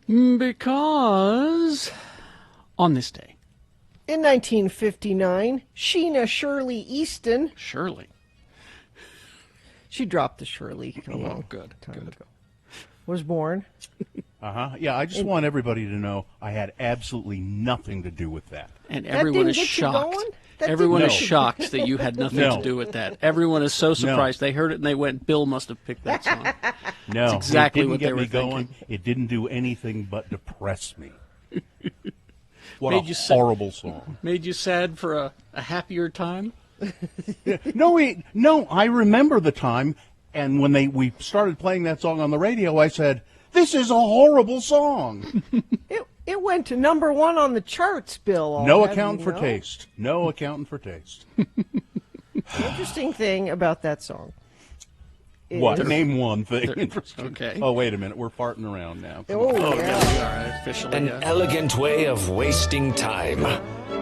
Because on this day, In 1959, Sheena Shirley Easton, Shirley. she dropped the Shirley a long good, time good. ago, was born. Yeah, I just want everybody to know I had absolutely nothing to do with that. And That everyone didn't is get you shocked. going? That Everyone didn't is get you- shocked that you had nothing No. to do with that. Everyone is so surprised. They heard it and they went, Bill must have picked that song. No, That's exactly it didn't what get they were me going. thinking. It didn't do anything but depress me. What Made a you sick. horrible song. Made you sad for a happier time? No, I remember the time, and when we started playing that song on the radio, I said, "This is a horrible song." It went to number 1 on the charts, Bill. I'll No have accountant you for know. taste. No accountant for taste. The interesting thing about that song is... What? Name one thing interesting. Okay. Oh, wait a minute. We're farting around now. Come Oh, on. Oh, yeah. yeah, we are officially. An elegant way of wasting time.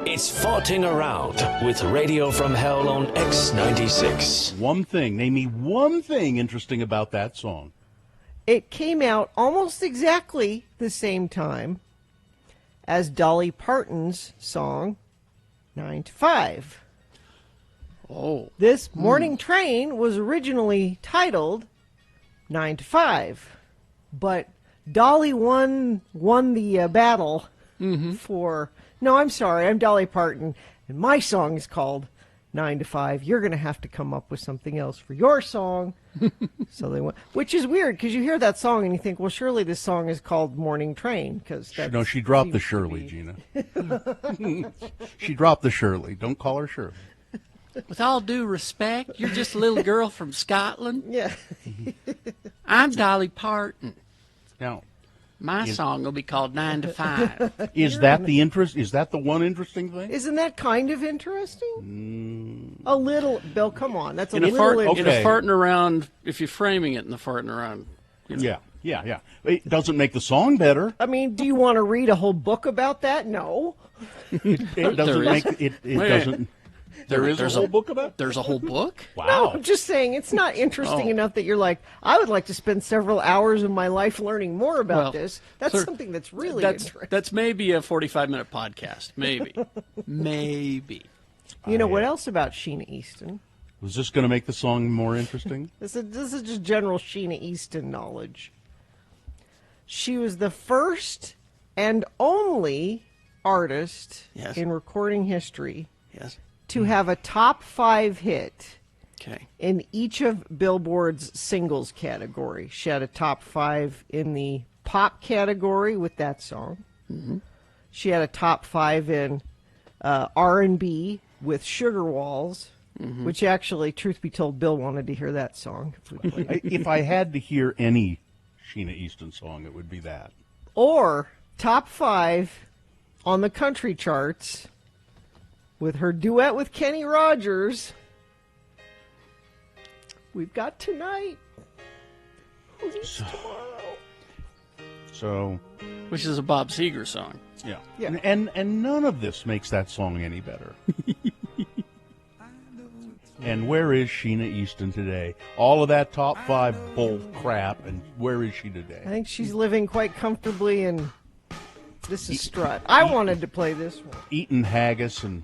It's Farting Around with Radio from Hell on X96. One thing. Name me one thing interesting about that song. It came out almost exactly the same time as Dolly Parton's song 9 to 5. Oh, This morning train was originally titled 9 to 5, but Dolly won the battle for... No, I'm sorry, I'm Dolly Parton, and my song is called 9 to 5. You're going to have to come up with something else for your song. So they went, which is weird because you hear that song and you think, well, surely this song is called Morning Train because No, she dropped the Shirley, Gina. She dropped the Shirley. Don't call her Shirley. with all due respect, you're just a little girl from Scotland. Yeah. I'm Dolly Parton. Now, My song will be called 9 to 5. is that the interest? Is that the one interesting thing? Isn't that kind of interesting? A little, Bill. Come on, that's a In a, little fart, interesting. in a farting around, if you're framing it in the farting around, you know. Yeah. It doesn't make the song better. I mean, do you want to read a whole book about that? No. It doesn't is. make it. It Wait. doesn't. There is a There's whole book about it? There's a whole book? Wow. I'm just saying it's not interesting Oh. enough that you're like, I would like to spend several hours of my life learning more about Well, this. That's sir, something that's really That's interesting. that's maybe a 45-minute podcast. Maybe. Maybe. You know what else about Sheena Easton? Was this going to make the song more interesting? This is just general Sheena Easton knowledge. She was the first and only artist Yes. in recording history Yes. to have a top 5 hit Okay. in each of Billboard's singles category. She had a top 5 in the pop category with that song. Mm-hmm. She had a top 5 in R&B with Sugar Walls, which actually, truth be told, Bill wanted to hear that song. If we played it. If I had to hear any Sheena Easton song, it would be that. Or top 5 on the country charts with her duet with Kenny Rogers. We've got Tonight. Who's tomorrow? So, Which is a Bob Seger song. yeah. Yeah. And none of this makes that song any better. And where is Sheena Easton today? All of that top 5 bull crap, and where is she I today? think she's living quite comfortably in This is Strut. I wanted to play this one. Eating haggis and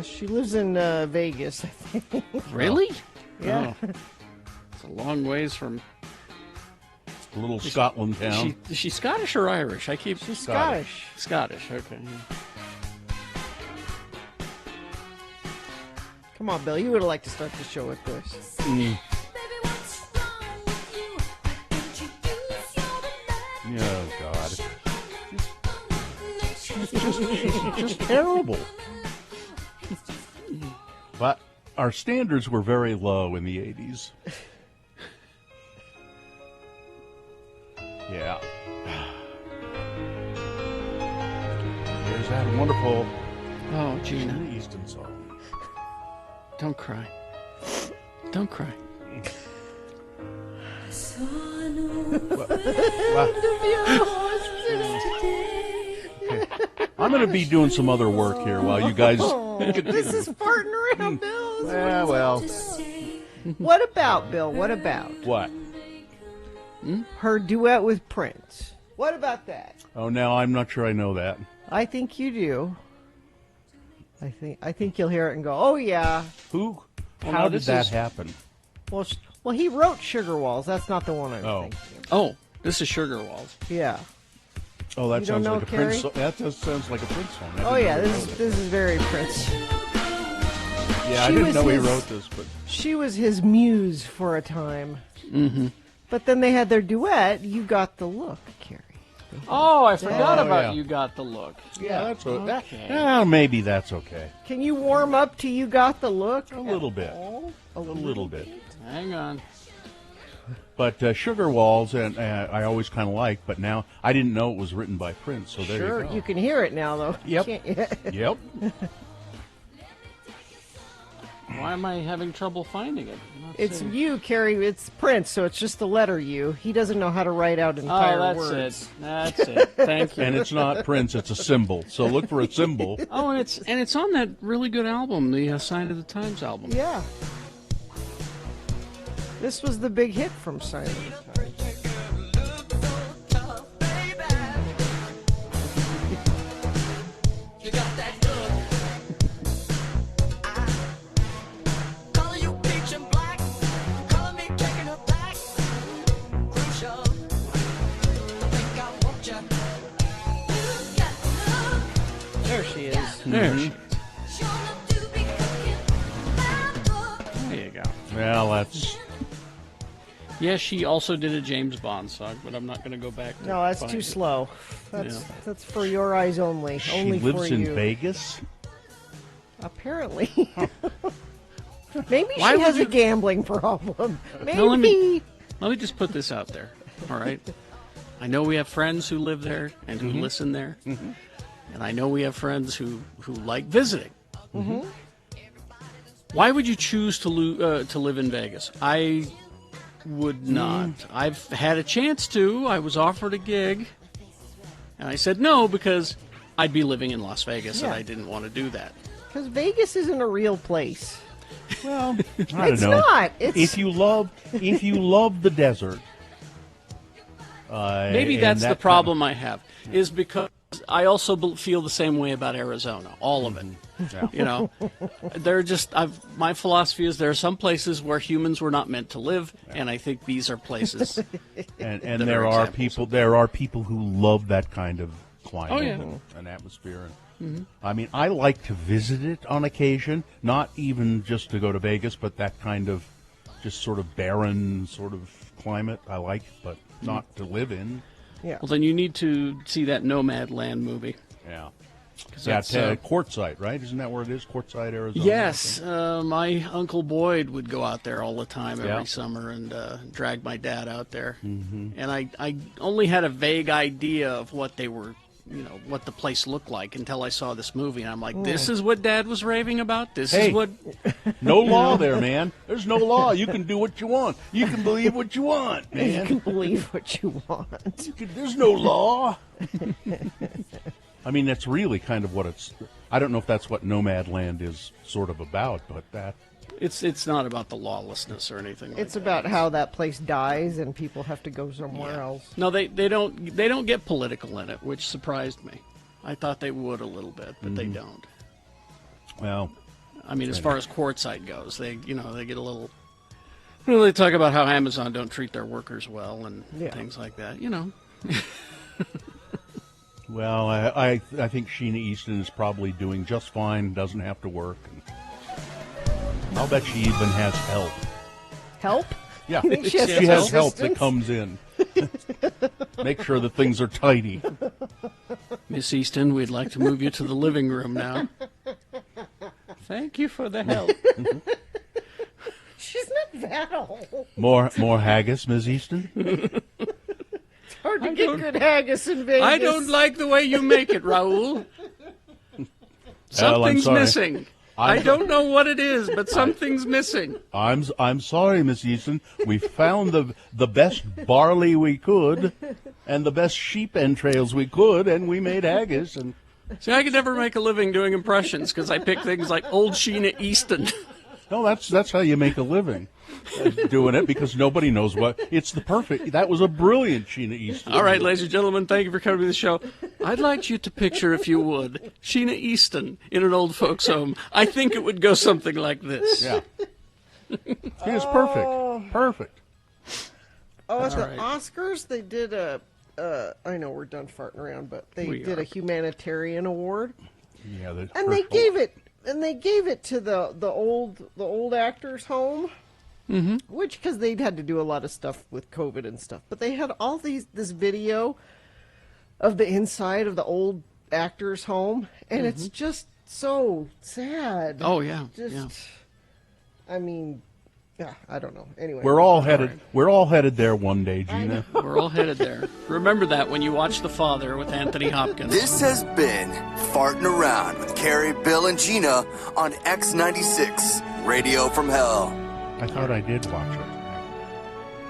She lives in Vegas, I think. Really? Yeah. Oh. It's a long ways from. a little Scotland town. Is she Scottish or Irish? I keep. She's Scottish. Scottish. Okay. Come on, Bill. You would have liked to start the show with this. Oh, God. She's just terrible. But our standards were very low in the 80s. Yeah. There's that wonderful Oh, Gina, Sheena Easton song. don't cry. Don't cry. I'm going to be doing some other work here while you guys. This is farting around, Bill. Yeah, well, What about, Bill? What about what? her duet with Prince? What about that? Oh, now I'm not sure I know that. I think you do. I think you'll hear it and go, "Oh yeah." Who? Well, How no, did this that is- happen? Well, he wrote Sugar Walls. That's not the one I was Oh. thinking of. Oh, this is Sugar Walls. Yeah. Oh, that You don't sounds know like a Carrie? Prince song. That just sounds like a Prince song. I Oh didn't yeah, know this that. is very Prince. Yeah, I She didn't was know he his- wrote this, but She was his muse for a time. Mm-hmm. But then they had their duet, "You Got the Look," Carrie. Oh, I forgot Oh, about yeah. You Got the Look. yeah, that's Okay. maybe that's okay. Can you warm up to "You Got the Look"? A little bit, a little bit. Hang on. But Sugar Walls, and I always kind of liked, but now I didn't know it was written by Prince. So there Sure, you go. you can hear it now, though. Yep. Can't you? Yep. Why am I having trouble finding it? Let's It's see. you, Carrie. It's Prince, so it's just the letter U. He doesn't know how to write out entire Oh, that's words. it. That's it. Thank you. And it's not Prince; it's a symbol. So look for a symbol. Oh, and it's on that really good album, the Sign of the Times album. Yeah. This was the big hit from Sign of the Times. There she is. There she is. There you go. Well, that's Yeah, she also did a James Bond song, but I'm not going to go back. To No, that's find too it. slow. That's Yeah. that's for your eyes only. she Only for lives in you. Vegas. Apparently. Maybe Why she would has you- a gambling problem. Maybe. No, let me just put this out there. All right. I know we have friends who live there and who listen there, and I know we have friends who like visiting. Why would you choose to live in Vegas? I would not. I've had a chance to. I was offered a gig, and I said no because I'd be living in Las Vegas, and Yeah. I didn't want to do that. Because Vegas isn't a real place. Well, I don't It's know. not. It's If you love the desert, Maybe and that's that the kind problem I have, is because I also feel the same way about Arizona, all of it. Yeah. You know, they're just. My philosophy is there are some places where humans were not meant to live, and I think these are places. and that there are are examples people who love that kind of climate Oh, yeah. and atmosphere. I mean, I like to visit it on occasion, not even just to go to Vegas, but that kind of just sort of barren sort of climate I like, but not to live in. yeah. Well, then you need to see that Nomad Land movie. Yeah. 'Cause Yeah, that's, Quartzsite, right? Isn't that where it is? Quartzsite, Arizona? yes, my Uncle Boyd would go out there all the time every Yeah. summer and drag my dad out there. And I only had a vague idea of what they were, what the place looked like until I saw this movie. And I'm like, this is what Dad was raving about? This Hey. is what... No law there, man. There's no law. You can do what you want. You can believe what you want, You man. can believe what you want. There's no law. I mean, that's really kind of what it's. I don't know if that's what Nomadland is sort of about, but that. It's not about the lawlessness or anything like It's that. about how that place dies and people have to go somewhere Yeah. else. No, they don't get political in it, which surprised me. I thought they would a little bit, but they don't. Well, I mean, as far as Quartzsite goes, they get a little. Well, they talk about how Amazon don't treat their workers well and Yeah. things like that. well, I think Sheena Easton is probably doing just fine. Doesn't have to work. And I'll bet she even has help. Help? Yeah, You think she has she has help assistance? that comes in. Make sure that things are tidy. Miss Easton, we'd like to move you to the living room now. Thank you for the help. She's not that old. More haggis, Ms. Easton. It's hard to I get don't- good haggis in Vegas. I don't like the way you make it, Raoul. I'm Something's sorry. missing. I don't know what it is, but something's missing. I'm sorry, Miss Easton. We found the best barley we could, and the best sheep entrails we could, and we made haggis. And See, I could never make a living doing impressions because I pick things like old Sheena Easton. no, that's how you make a living. doing it because nobody knows what. It's the perfect. That was a brilliant Sheena Easton. All right, ladies and gentlemen, thank you for coming to the show. I'd like you to picture, if you would, Sheena Easton in an old folks' home. I think it would go something like this. Yeah. It's perfect. Perfect. Oh, at the right. Oscars, they did I know we're done farting around, but they We did are. a humanitarian award, Yeah. and they gave it to the old actors' home, which because they'd had to do a lot of stuff with COVID and stuff, but they had all this video of the inside of the old actors' home, and it's just so sad. Oh, yeah. Just, yeah. I mean, yeah, I don't know. Anyway, We're all headed. We're all headed there one day, Gina. We're all headed there. Remember that when you watch The Father with Anthony Hopkins. This has been Farting Around with Carrie, Bill, and Gina on X96, Radio from Hell. I thought I did watch it.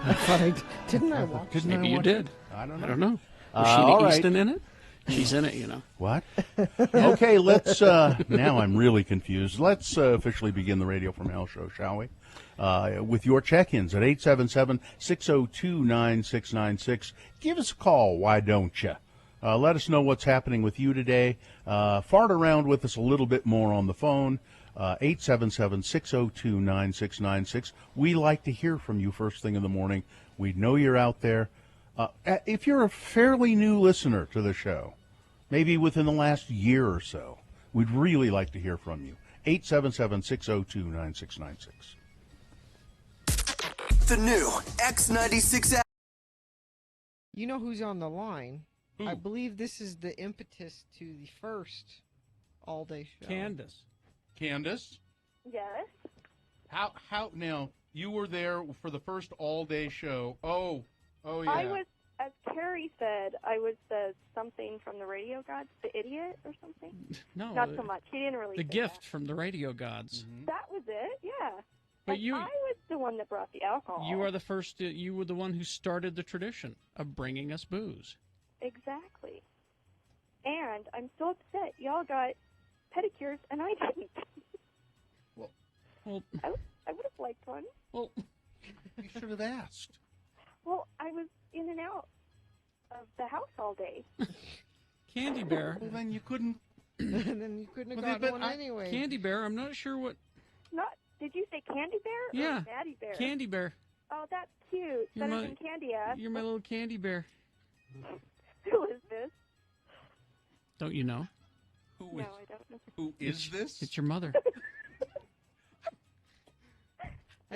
I thought didn't I watch? Didn't Maybe I you watch did. it? I don't know. I don't know. Was all Sheena right. Easton in it? She's in it, you know. What? Okay, let's. Now I'm really confused. Let's officially begin the Radio from Hell show, shall we? With your check-ins at 877-602-9696. Give us a call, why don't you? Let us know what's happening with you today. Fart around with us a little bit more on the phone. 877-602-9696. We like to hear from you first thing in the morning. We know you're out there. If you're a fairly new listener to the show, maybe within the last year or so, we'd really like to hear from you. 877-602-9696. The new X96 app. You know who's on the line? I believe this is the impetus to the first all-day show. Candace. Candace, Yes. how now, you were there for the first all-day show. Oh yeah. I was, as Carrie said, I was the something from the radio gods, the idiot or something. No, Not so much. He didn't really the say gift from the radio gods. That was it, yeah. But And you- I was the one that brought the alcohol. You are the first. You were the one who started the tradition of bringing us booze. Exactly. And I'm so upset. Y'all got pedicures and I didn't. Well, I would have liked one. well, You should have asked. Well, I was in and out of the house all day. Candy Bear. Well, then you couldn't. And then you couldn't have Well, gotten but one I- anyway. Candy Bear. I'm not sure what. Not. Did you say Candy Bear or Yeah, Daddy Bear? Candy Bear. Oh, that's cute. You're Better my- than Candy Ass. You're my little Candy Bear. Who is this? Don't you know? Who No, is, I don't know. who is this? It's your mother. I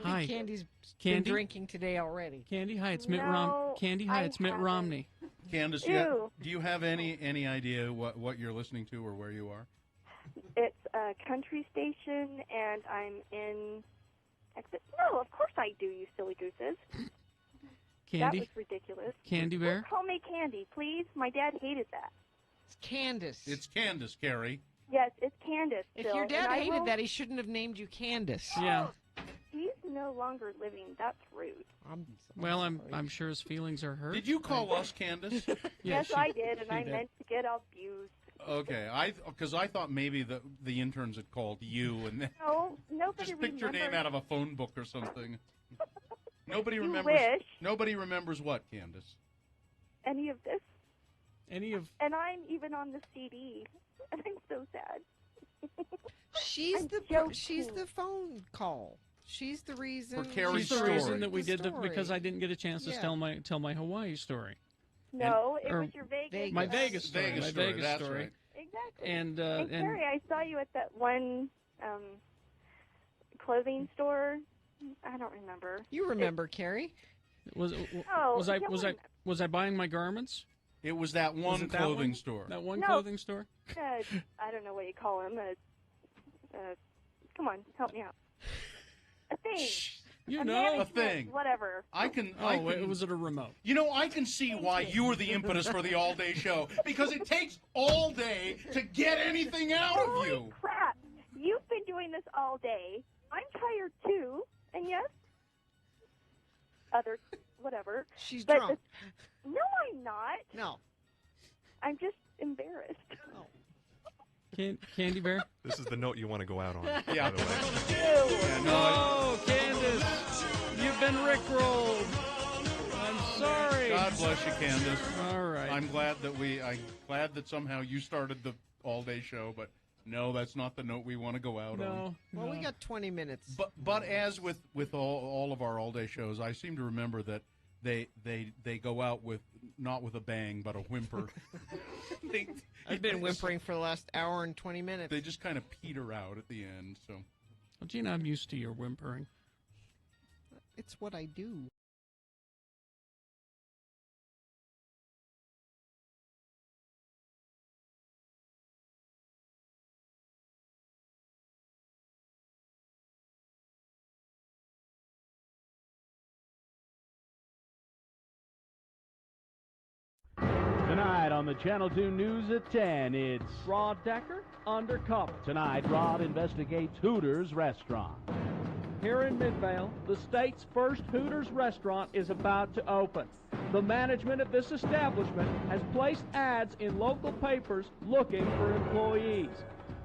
think Hi. Candy's Candy? been drinking today already. Candy, hi, it's Mitt No, Candy, hi, I it's Mitt haven't. Romney. Candace, Ew. do you have any idea what you're listening to or where you are? It's a country station, and I'm in Texas. No, of course I do, you silly gooses. That Candy, was ridiculous. Candy Bear. Don't call me Candy, please. My dad hated that. It's Candace. It's Candace, Carrie. Yes, it's Candace. If Bill, your dad and I hated will- that, he shouldn't have named you Candace. Yeah. He's no longer living. That's rude. Well, I'm sure his feelings are hurt. Did you call us Candace? Yes, I did, and she I did. meant to get abused. Okay, because I thought maybe the interns had called you and then No, nobody just picked your name remembers. out of a phone book or something. Nobody You remembers. wish. Nobody remembers what, Candace? Any of this, Any of and I'm even on the CD, and I'm so sad. She's I'm the joking. she's the phone call. She's the reason. For Carrie's she's the story. reason that we The did because I story. didn't get a chance to Yeah. tell my Hawaii story. No, it or was your Vegas. Vegas. My Vegas story. Vegas my story, Vegas that's story. right. Exactly. And And Carrie, I saw you at that one clothing store. I don't remember. You remember, Carrie? was Oh, was I yeah, was I was I buying my garments? It was that Was one it that clothing one? store. That one No. clothing store? I don't know what you call him. Come on, help me out. A thing. You A know. management, thing. Whatever. I can. Oh, I can, was it a remote? You know, I can see why you were the impetus for the all-day show because it takes all day to get anything out of Holy you. crap! You've been doing this all day. I'm tired too. And yes, other whatever. She's But drunk. No, I'm not. No. I'm just embarrassed. Candy Bear? This is the note you want to go out on. Yeah. By the way. Yeah, no, Oh, Candace! been rickrolled. I'm sorry. God bless you, Candace. All right. I'm glad that somehow you started the all-day show, but no, that's not the note we want to go out on. Well, we got 20 minutes. But as with all of our all-day shows, I seem to remember that they go out not with a bang, but a whimper. I've been whimpering for the last hour and 20 minutes. They just kind of peter out at the end. So, Well, Gina, I'm used to your whimpering. It's what I do. Tonight on the Channel 2 News at 10, it's Rod Decker, Undercover. Tonight, Rod investigates Hooters restaurant. Here in Midvale, the state's first Hooters restaurant is about to open. The management of this establishment has placed ads in local papers looking for employees.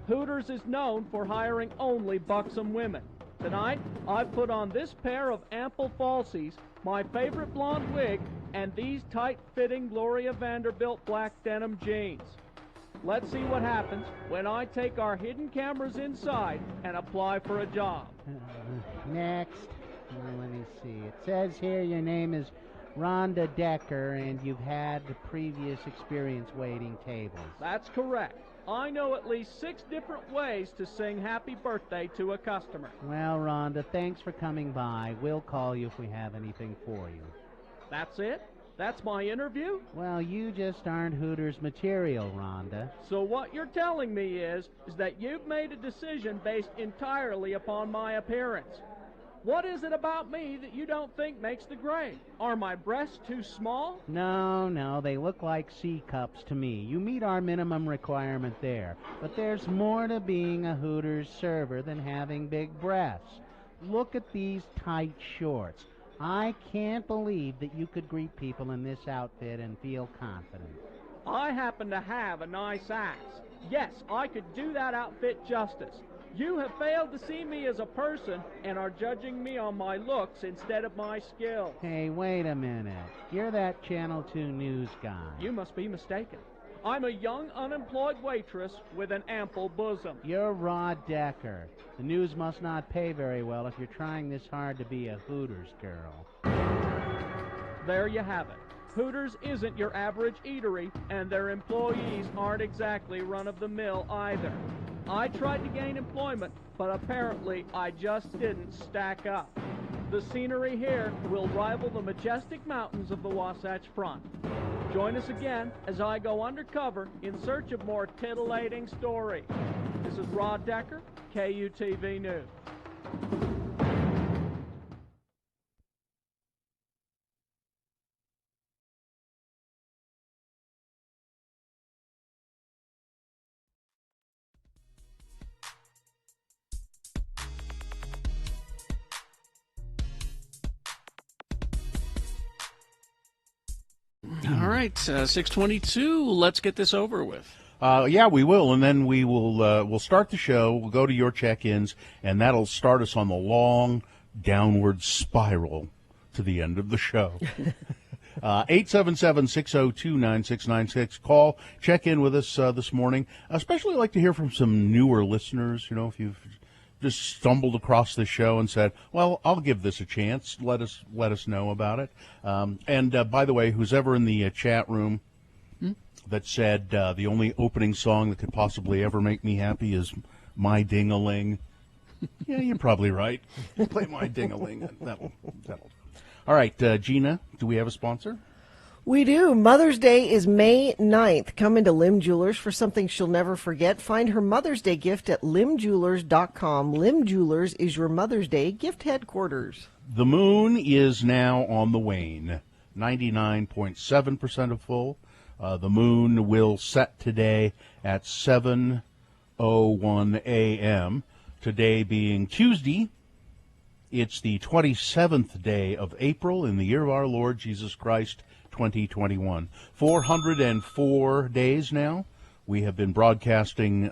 Hooters is known for hiring only buxom women. Tonight, I've put on this pair of ample falsies, my favorite blonde wig, and these tight-fitting Gloria Vanderbilt black denim jeans. Let's see what happens when I take our hidden cameras inside and apply for a job. Next. Let me see. It says here your name is Rhonda Decker, and you've had the previous experience waiting tables. That's correct. I know at least 6 different ways to sing happy birthday to a customer. Well, Rhonda, thanks for coming by. We'll call you if we have anything for you. That's it? That's my interview? Well, you just aren't Hooters material, Rhonda. So what you're telling me is that you've made a decision based entirely upon my appearance. What is it about me that you don't think makes the grade? Are my breasts too small? No, they look like C cups to me. You meet our minimum requirement there. But there's more to being a Hooters server than having big breasts. Look at these tight shorts. I can't believe that you could greet people in this outfit and feel confident. I happen to have a nice ass. Yes, I could do that outfit justice. You have failed to see me as a person and are judging me on my looks instead of my skill. Hey, wait a minute. You're that Channel 2 news guy. You must be mistaken. I'm a young, unemployed waitress with an ample bosom. You're Rod Decker. The news must not pay very well if you're trying this hard to be a Hooters girl. There you have it. Hooters isn't your average eatery, and their employees aren't exactly run-of-the-mill either. I tried to gain employment, but apparently I just didn't stack up. The scenery here will rival the majestic mountains of the Wasatch Front. Join us again as I go undercover in search of more titillating stories. This is Rod Decker, KUTV News. All right, 6:22. Let's get this over with. Yeah, we will, and then we'll start the show. We'll go to your check-ins, and that'll start us on the long downward spiral to the end of the show. 877-602-9696. Call, check in with us this morning. I especially like to hear from some newer listeners. You know, if you've just stumbled across the show and said, well, I'll give this a chance, let us know about it. And by the way, who's ever in the chat room that said the only opening song that could possibly ever make me happy is My Ding-a-Ling. Yeah, you're probably right. Play My Ding-a-Ling. That'll. All right, Gina, do we have a sponsor? We do. Mother's Day is May 9th. Come into Lim Jewelers for something she'll never forget. Find her Mother's Day gift at limjewelers.com. Lim Jewelers is your Mother's Day gift headquarters. The moon is now on the wane, 99.7% of full. The moon will set today at 7:01 a.m., today being Tuesday. It's the 27th day of April in the year of our Lord Jesus Christ, 2021. 404 days now. We have been broadcasting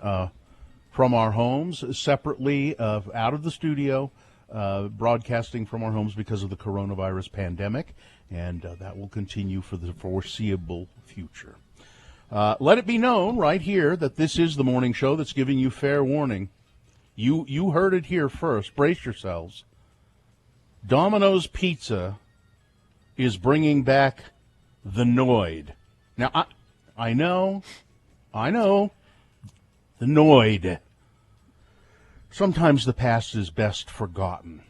from our homes separately out of the studio broadcasting from our homes because of the coronavirus pandemic, and that will continue for the foreseeable future. Let it be known right here that this is the morning show that's giving you fair warning. You heard it here first. Brace yourselves. Domino's Pizza is bringing back the Noid. Now, I know, the Noid. Sometimes the past is best forgotten.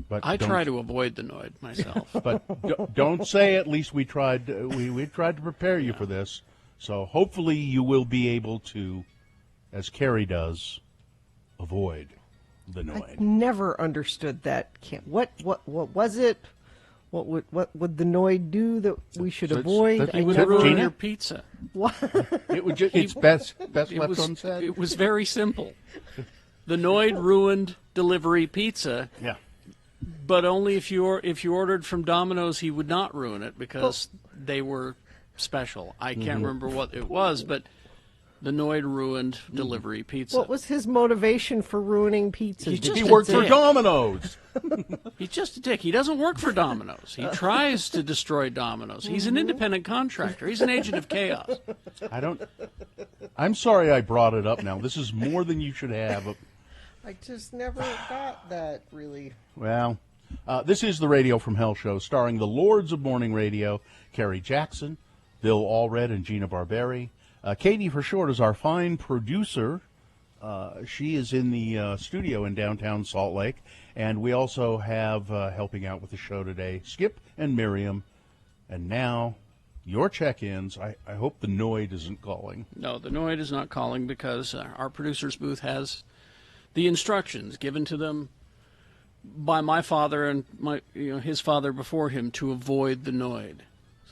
But I try to avoid the Noid myself. But don't say at least we tried. We tried to prepare you for this. So hopefully you will be able to, as Carrie does, avoid the Noid. I never understood that. What was it? What would the Noid do that we should avoid? It would ruin your pizza. What? It would just, it's best left unsaid. It was very simple. The Noid ruined delivery pizza. Yeah. But only if you ordered from Domino's, he would not ruin it because they were special. I can't remember what it was, but the Noid ruined delivery pizza. What was his motivation for ruining pizza? He worked for Domino's. He's just a dick. He doesn't work for Domino's. He tries to destroy Domino's. He's an independent contractor. He's an agent of chaos. I'm sorry I brought it up now. This is more than you should have. I just never got that, really. Well, this is the Radio from Hell show, starring the Lords of Morning Radio, Carrie Jackson, Bill Allred, and Gina Barberi. Katie, for short, is our fine producer. She is in the studio in downtown Salt Lake. And we also have, helping out with the show today, Skip and Miriam. And now, your check-ins. I hope the Noid isn't calling. No, the Noid is not calling because our producer's booth has the instructions given to them by my father and his father before him to avoid the Noid.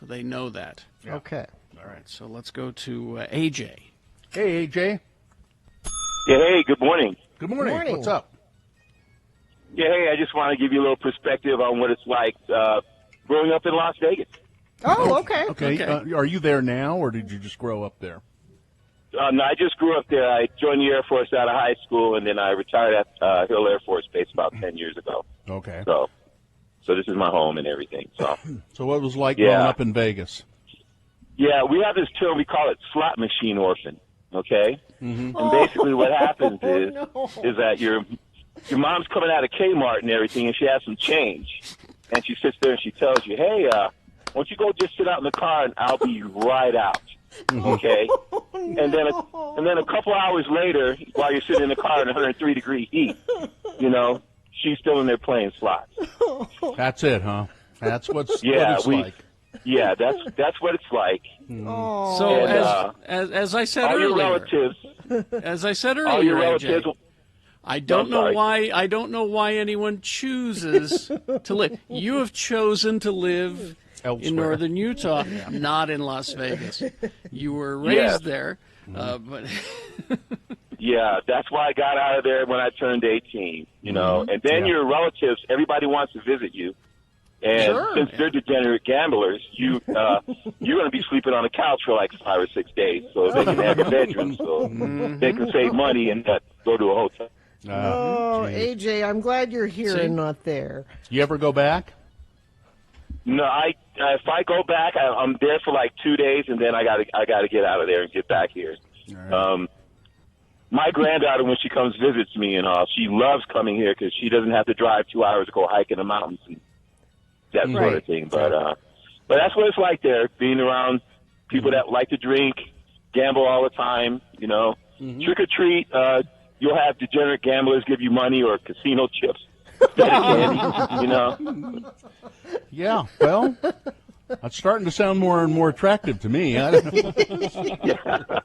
So they know that. Yeah. Okay. All right, so let's go to AJ. Hey, AJ. Yeah, hey, good morning. Good morning. Good morning. What's up? Yeah, hey, I just want to give you a little perspective on what it's like growing up in Las Vegas. Oh, okay. Okay. Are you there now, or did you just grow up there? No, I just grew up there. I joined the Air Force out of high school, and then I retired at Hill Air Force Base about 10 years ago. Okay. So this is my home and everything. So what was it like growing up in Vegas? Yeah, we have this term, we call it slot machine orphan, okay? Mm-hmm. And basically what happens is that your mom's coming out of Kmart and everything, and she has some change. And she sits there and she tells you, hey, why don't you go just sit out in the car and I'll be right out, okay? And then a couple hours later, while you're sitting in the car in 103-degree heat, she's still in there playing slots. That's it, huh? That's what it's like. Yeah, that's what it's like. Oh. So and, as I said all earlier, your relatives, all your relatives. AJ, I don't know why anyone chooses to live. You have chosen to live elsewhere in northern Utah, not in Las Vegas. You were raised there, but yeah, that's why I got out of there when I turned 18. And then your relatives, everybody wants to visit you. And since they're degenerate gamblers, you're going to be sleeping on the couch for like 5 or 6 days, so they can have your bedroom, so they can save money and not go to a hotel. AJ, I'm glad you're here and not there. You ever go back? No, if I go back, I'm there for like 2 days, and then I got to get out of there and get back here. Right. My granddaughter, when she comes visits me and all, she loves coming here because she doesn't have to drive 2 hours to go hike in the mountains and that sort of thing. But that's what it's like there, being around people that like to drink, gamble all the time, Trick or treat, you'll have degenerate gamblers give you money or casino chips. Yeah, well, that's starting to sound more and more attractive to me. I don't know.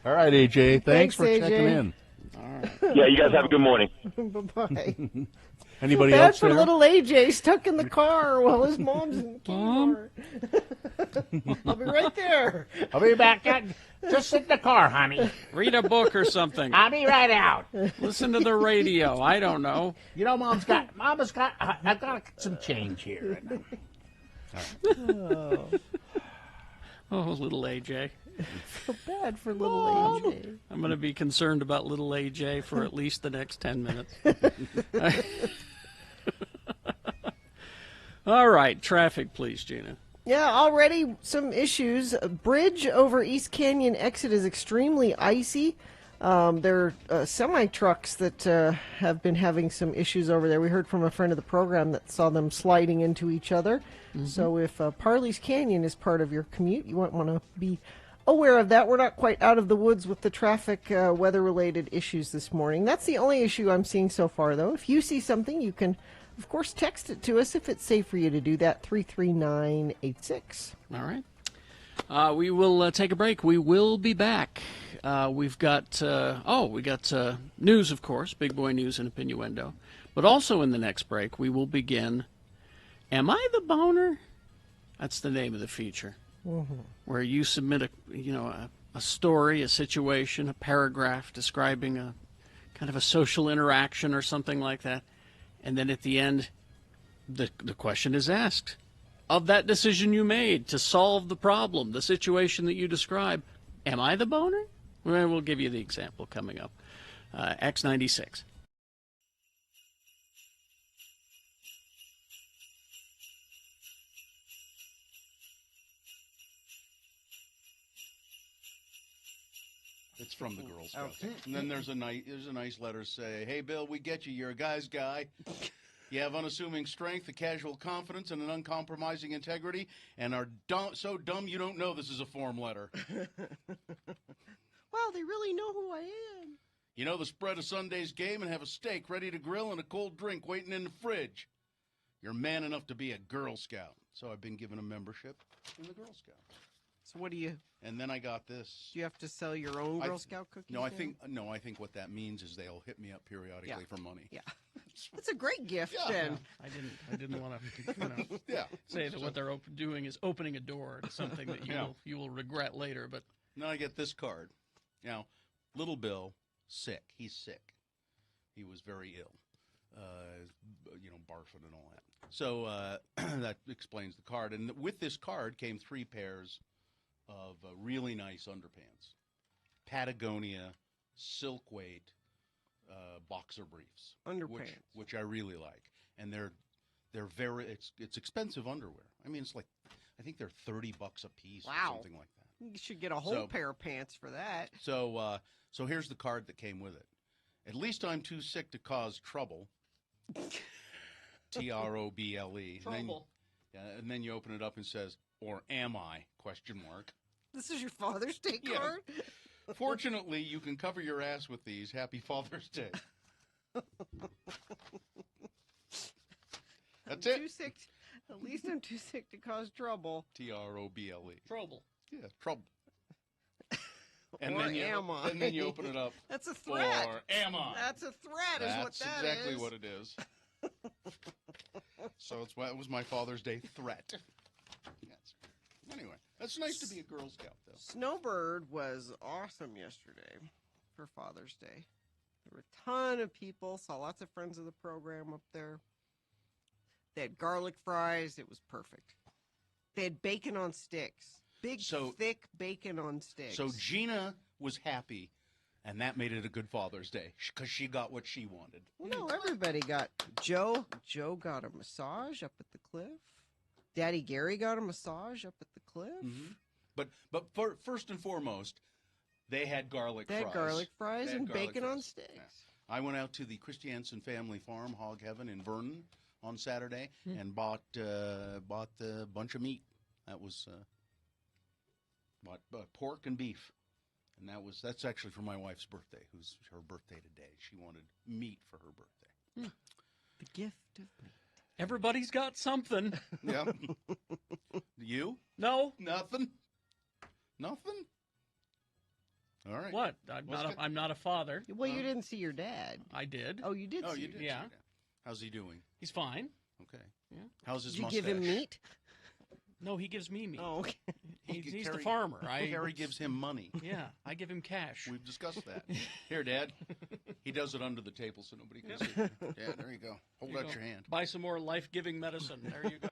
All right, AJ, thanks for AJ. checking in. all right. Yeah, you guys have a good morning. Bye-bye. Anybody Bad else for there? little AJ stuck in the car while his mom's in the car. I'll be right there. I'll be back. Just sit in the car, honey. Read a book or something. I'll be right out. Listen to the radio. I don't know. Mama's got I've got some change here. Oh, little AJ. feel bad for little AJ. I'm going to be concerned about little AJ for at least the next 10 minutes. All right, traffic, please, Gina. Yeah, already some issues. A bridge over East Canyon exit is extremely icy. There are semi-trucks that have been having some issues over there. We heard from a friend of the program that saw them sliding into each other. So if Parley's Canyon is part of your commute, you might want to be aware of that. We're not quite out of the woods with the traffic weather-related issues this morning. That's the only issue I'm seeing so far, though. If you see something, you can, of course, text it to us if it's safe for you to do that, 33986. All right. We will take a break. We will be back. We've got, news, of course, Big Boy News and Opinioendo. But also in the next break, we will begin, Am I the Boner? That's the name of the feature. Where you submit a story, a situation, a paragraph describing a kind of a social interaction or something like that. And then at the end, the question is asked. Of that decision you made to solve the problem, the situation that you describe, am I the boner? Well, we'll give you the example coming up. X96. It's from the Girl Scouts. And then there's a nice letter say, "Hey, Bill, we get you. You're a guy's guy. You have unassuming strength, a casual confidence, and an uncompromising integrity, and are so dumb you don't know this is a form letter. Wow, they really know who I am. You know the spread of Sunday's game and have a steak ready to grill and a cold drink waiting in the fridge. You're man enough to be a Girl Scout." So I've been given a membership in the Girl Scouts. So what do you... And then I got this. Do you have to sell your own Girl Scout cookies? No, I think what that means is they'll hit me up periodically for money. Yeah. That's a great gift, then. I didn't want to say that what they're doing is opening a door to something that you will regret later. But now I get this card. Now, little Bill, sick. He's sick. He was very ill. Barfing and all that. So that explains the card. And with this card came 3 pairs of really nice underpants. Patagonia, silk weight, boxer briefs. Underpants. Which I really like. And they're very, it's expensive underwear. I mean, I think they're $30 a piece or something like that. You should get a whole pair of pants for that. So here's the card that came with it. At least I'm too sick to cause trouble. Trouble. Trouble. And then you open it up and says, "Or am I?" ? This is your Father's Day card? Fortunately, you can cover your ass with these. Happy Father's Day. That's it. At least I'm too sick to cause trouble. Trouble. Trouble. Yeah, trouble. And am I? And then you open it up. That's a threat. Or am I? That's a threat. That's exactly what it is. So it was my Father's Day threat. Anyway, that's nice to be a Girl Scout, though. Snowbird was awesome yesterday for Father's Day. There were a ton of people. Saw lots of friends of the program up there. They had garlic fries. It was perfect. They had bacon on sticks. Thick bacon on sticks. So Gina was happy, and that made it a good Father's Day because she got what she wanted. No, everybody got. Joe got a massage up at the cliff. Daddy Gary got a massage up at the cliff. Mm-hmm. But first and foremost, they had garlic fries. They had garlic fries and bacon on sticks. Yeah. I went out to the Christiansen family farm, Hog Heaven in Vernon, on Saturday and bought a bunch of meat. That was bought pork and beef, and that's actually for my wife's birthday, who's her birthday today. She wanted meat for her birthday. The gift of meat. Everybody's got something. Yeah. You? No. Nothing. All right. What? I'm not a father. Well, you didn't see your dad. I did. Oh, you did. Oh, see you did. Yeah. How's he doing? He's fine. Okay. Yeah. How's his Did you mustache? give him meat? No, he gives me meat. Oh, okay. He's the farmer. Harry gives him money. Yeah, I give him cash. We've discussed that. Here, Dad. He does it under the table so nobody can see. Yeah, there you go. Hold out your hand. Buy some more life-giving medicine. There you go.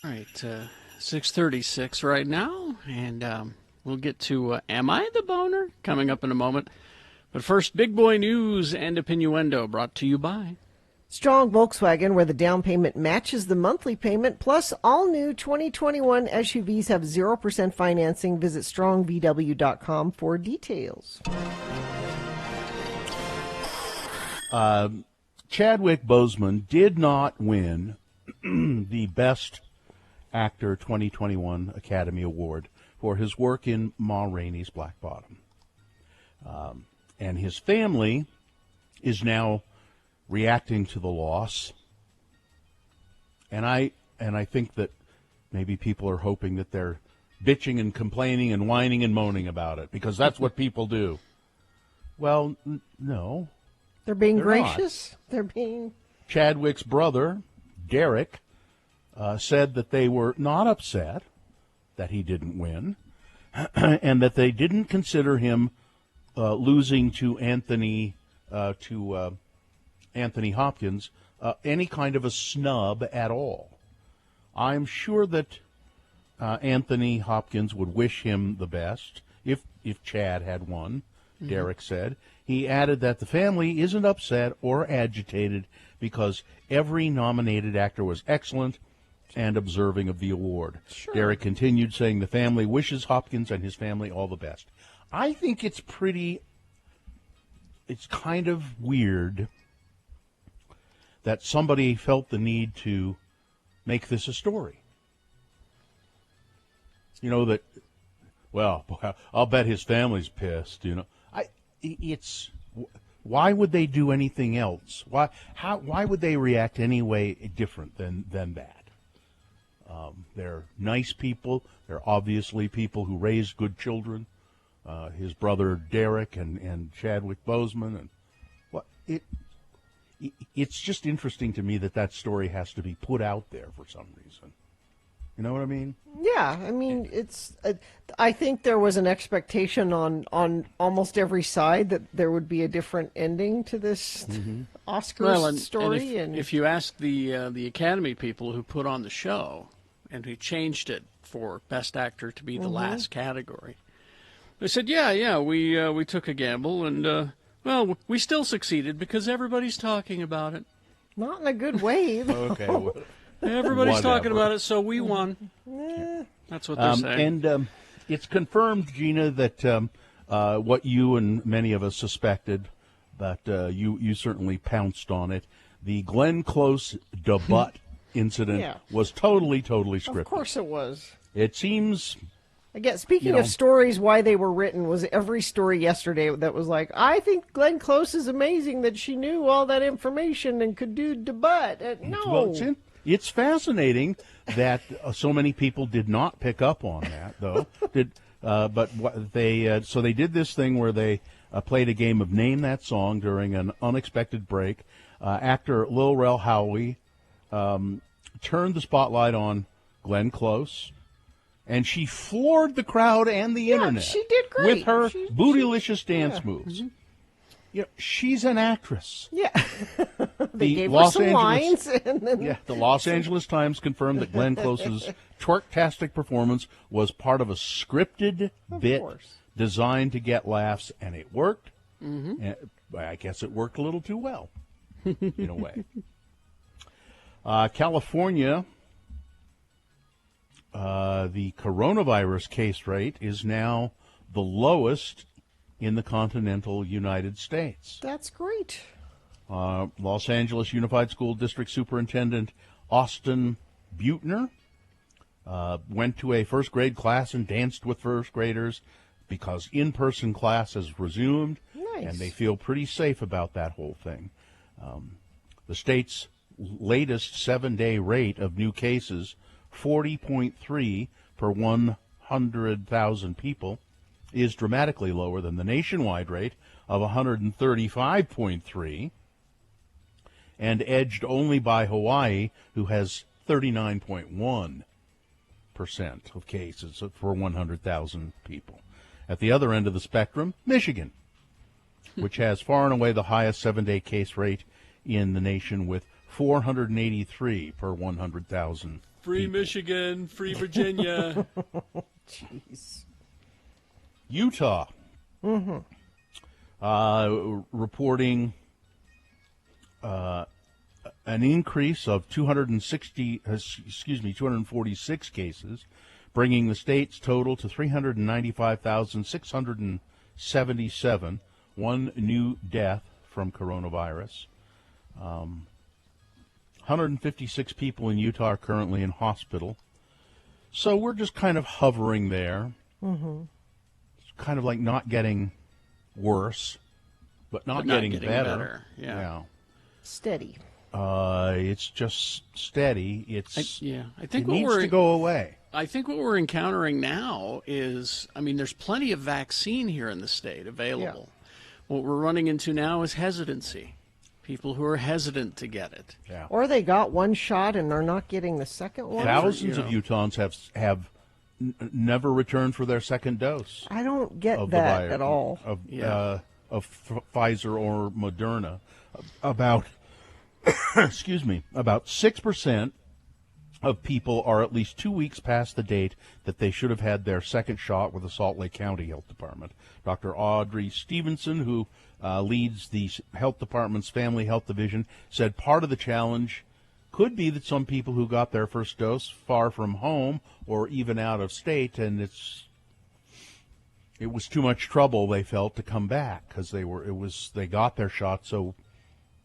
All right, 6:36 right now, and we'll get to Am I the Boner? Coming up in a moment. But first, Big Boy News and Opinioendo, brought to you by Strong Volkswagen, where the down payment matches the monthly payment, plus all new 2021 SUVs have 0% financing. Visit strongvw.com for details. Chadwick Boseman did not win the Best Actor 2021 Academy Award for his work in Ma Rainey's Black Bottom. And his family is now reacting to the loss, and I think that maybe people are hoping that they're bitching and complaining and whining and moaning about it, because that's what people do. Well, no. They're being They're gracious. not. They're being... Chadwick's brother, Derek, said that they were not upset that he didn't win, and that they didn't consider him losing to Anthony Hopkins any kind of a snub at all. I'm sure that Anthony Hopkins would wish him the best if Chad had won, Derek said. He added that the family isn't upset or agitated because every nominated actor was excellent and observing of the award. Sure. Derek continued, saying the family wishes Hopkins and his family all the best. I think it's kind of weird that somebody felt the need to make this a story. You know, that, well, I'll bet his family's pissed, you know. Why would they do anything else? Why would they react any way different than that? They're nice people. They're obviously people who raise good children. His brother Derek and Chadwick Boseman, and it's just interesting to me that story has to be put out there for some reason. You know what I mean? Yeah, I mean, it's. I think there was an expectation on almost every side that there would be a different ending to this Oscars story. And if you ask the Academy people who put on the show and who changed it for Best Actor to be the last category, they said, yeah, we took a gamble, and well, we still succeeded because everybody's talking about it. Not in a good way, though. Okay. Well, everybody's talking about it, so we won. That's what they're saying. And it's confirmed, Gina, that what you and many of us suspected, but you certainly pounced on it. The Glenn Close debut incident was totally scripted. Of course it was. It seems... Again, speaking of stories, why they were written was every story yesterday that was like, I think Glenn Close is amazing that she knew all that information and could do debut. No. Well, it's fascinating that so many people did not pick up on that, though. So they did this thing where they played a game of Name That Song during an unexpected break. Actor Lil Rel Howery turned the spotlight on Glenn Close, and she floored the crowd and the internet. She did great with her bootylicious dance moves. You know, she's an actress. Yeah. They gave her some lines. And then the Los Angeles Times confirmed that Glenn Close's twerktastic performance was part of a scripted bit designed to get laughs, and it worked. And I guess it worked a little too well, in a way. California, the coronavirus case rate is now the lowest in the continental United States. That's great. Los Angeles Unified School District Superintendent Austin Butner went to a first grade class and danced with first graders because in-person class has resumed. Nice. And they feel pretty safe about that whole thing. The state's latest 7-day rate of new cases, 40.3 per 100,000 people, is dramatically lower than the nationwide rate of 135.3, and edged only by Hawaii, who has 39.1% of cases for 100,000 people. At the other end of the spectrum, Michigan, which has far and away the highest 7-day case rate in the nation with 483 per 100,000 Free people. Michigan, free Virginia. Jeez. Utah. Reporting an increase of 246 cases, bringing the state's total to 395,677. One new death from coronavirus. 156 people in Utah are currently in hospital. So we're just kind of hovering there. It's kind of like not getting worse, but not getting better. Yeah. Steady. It's just steady. I think it needs to go away. I think what we're encountering now is, there's plenty of vaccine here in the state available. Yeah. What we're running into now is hesitancy. People who are hesitant to get it. Yeah. Or they got one shot and are not getting the second one. Thousands of Utahns have never returned for their second dose. I don't get of that the at all. Of Pfizer or Moderna. About excuse me, about 6% of people are at least 2 weeks past the date that they should have had their second shot with the Salt Lake County Health Department. Dr. Audrey Stevenson, who leads the health department's family health division, said part of the challenge could be that some people who got their first dose far from home or even out of state, and it was too much trouble, they felt, to come back because they got their shot, so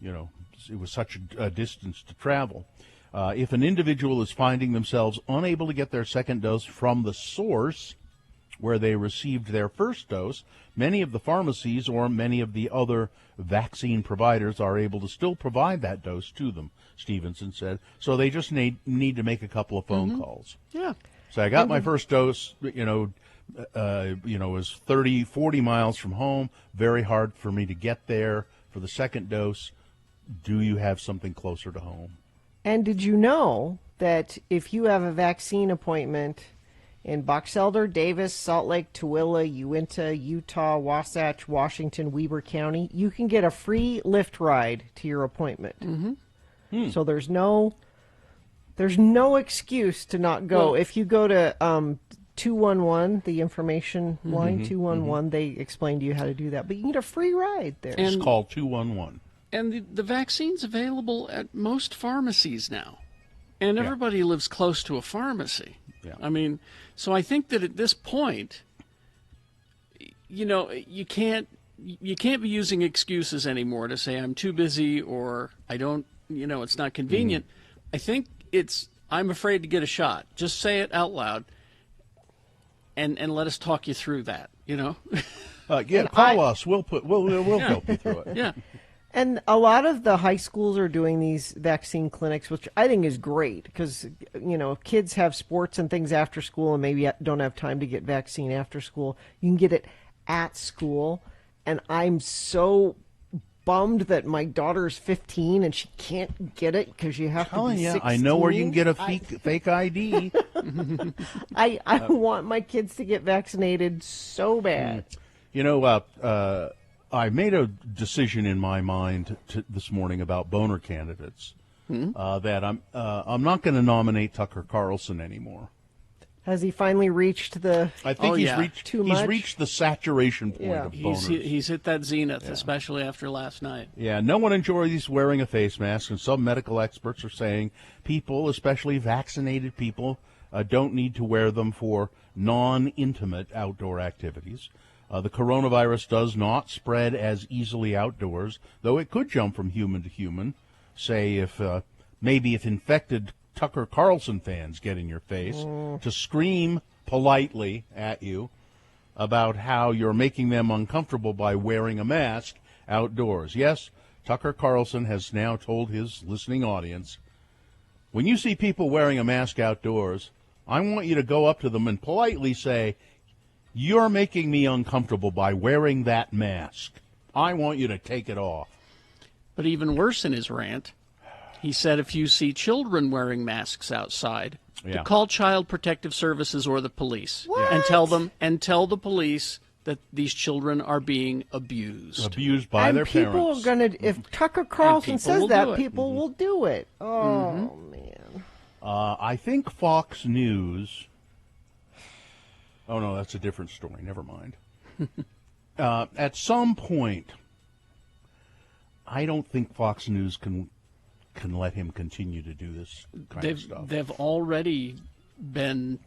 it was such a distance to travel. If an individual is finding themselves unable to get their second dose from the source where they received their first dose, many of the pharmacies or many of the other vaccine providers are able to still provide that dose to them, Stevenson said. So they just need to make a couple of phone calls. Yeah. So I got my first dose, it was 30, 40 miles from home. Very hard for me to get there for the second dose. Do you have something closer to home? And did you know that if you have a vaccine appointment in Box Elder, Davis, Salt Lake, Tooele, Uinta, Utah, Wasatch, Washington, Weber County, you can get a free Lyft ride to your appointment. So there's no excuse to not go. If you go to 211, the information line, 211, they explain to you how to do that. But you can get a free ride there. It's called 211. And the vaccine's available at most pharmacies now. And everybody lives close to a pharmacy. Yeah. So I think that at this point, you can't be using excuses anymore to say I'm too busy or I don't, it's not convenient. I think I'm afraid to get a shot. Just say it out loud and let us talk you through that, Call us. We'll help you through it. Yeah. And a lot of the high schools are doing these vaccine clinics, which I think is great because, kids have sports and things after school and maybe don't have time to get vaccine after school. You can get it at school. And I'm so bummed that my daughter's 15 and she can't get it because you have to be 16. I know where you can get a fake ID. I want my kids to get vaccinated so bad. I made a decision in my mind this morning about boner candidates that I'm not going to nominate Tucker Carlson anymore. Has he finally reached the? I think he's much? reached the saturation point of boners. He's hit that zenith, especially after last night. Yeah, no one enjoys wearing a face mask, and some medical experts are saying people, especially vaccinated people, don't need to wear them for non-intimate outdoor activities. The coronavirus does not spread as easily outdoors, though it could jump from human to human. Say if infected Tucker Carlson fans get in your face to scream politely at you about how you're making them uncomfortable by wearing a mask outdoors. Yes, Tucker Carlson has now told his listening audience, when you see people wearing a mask outdoors, I want you to go up to them and politely say, you're making me uncomfortable by wearing that mask. I want you to take it off. But even worse in his rant, he said if you see children wearing masks outside, to call Child Protective Services or the police and tell the police that these children are being abused by their parents. People are going to, if Tucker Carlson says that, people will do it. Oh, man. I think Fox News. Oh no, that's a different story. Never mind. At some point, I don't think Fox News can let him continue to do this kind of stuff. They've already been,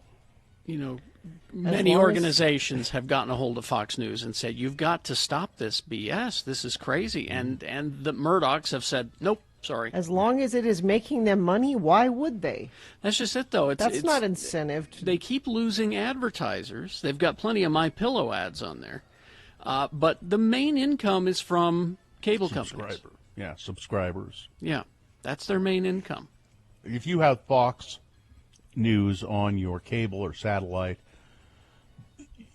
many organizations have gotten a hold of Fox News and said, you've got to stop this BS. This is crazy. And the Murdochs have said, nope, sorry. As long as it is making them money, why would they? That's just it, though. That's not incentive. They keep losing advertisers. They've got plenty of MyPillow ads on there. But the main income is from cable companies. Yeah, subscribers. Yeah, that's their main income. If you have Fox News on your cable or satellite,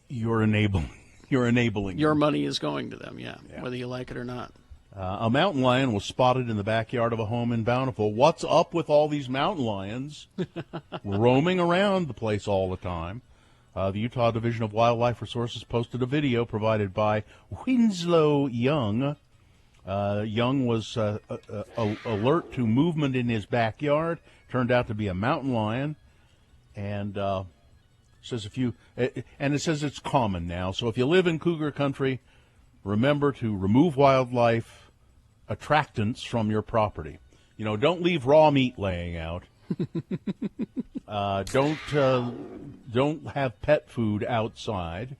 you're enabling. Your money is going to them, yeah, whether you like it or not. A mountain lion was spotted in the backyard of a home in Bountiful. What's up with all these mountain lions roaming around the place all the time? The Utah Division of Wildlife Resources posted a video provided by Winslow Young. Young was alert to movement in his backyard. Turned out to be a mountain lion, and says it says it's common now. So if you live in cougar country, remember to remove wildlife attractants from your property. Don't leave raw meat laying out. Don't have pet food outside.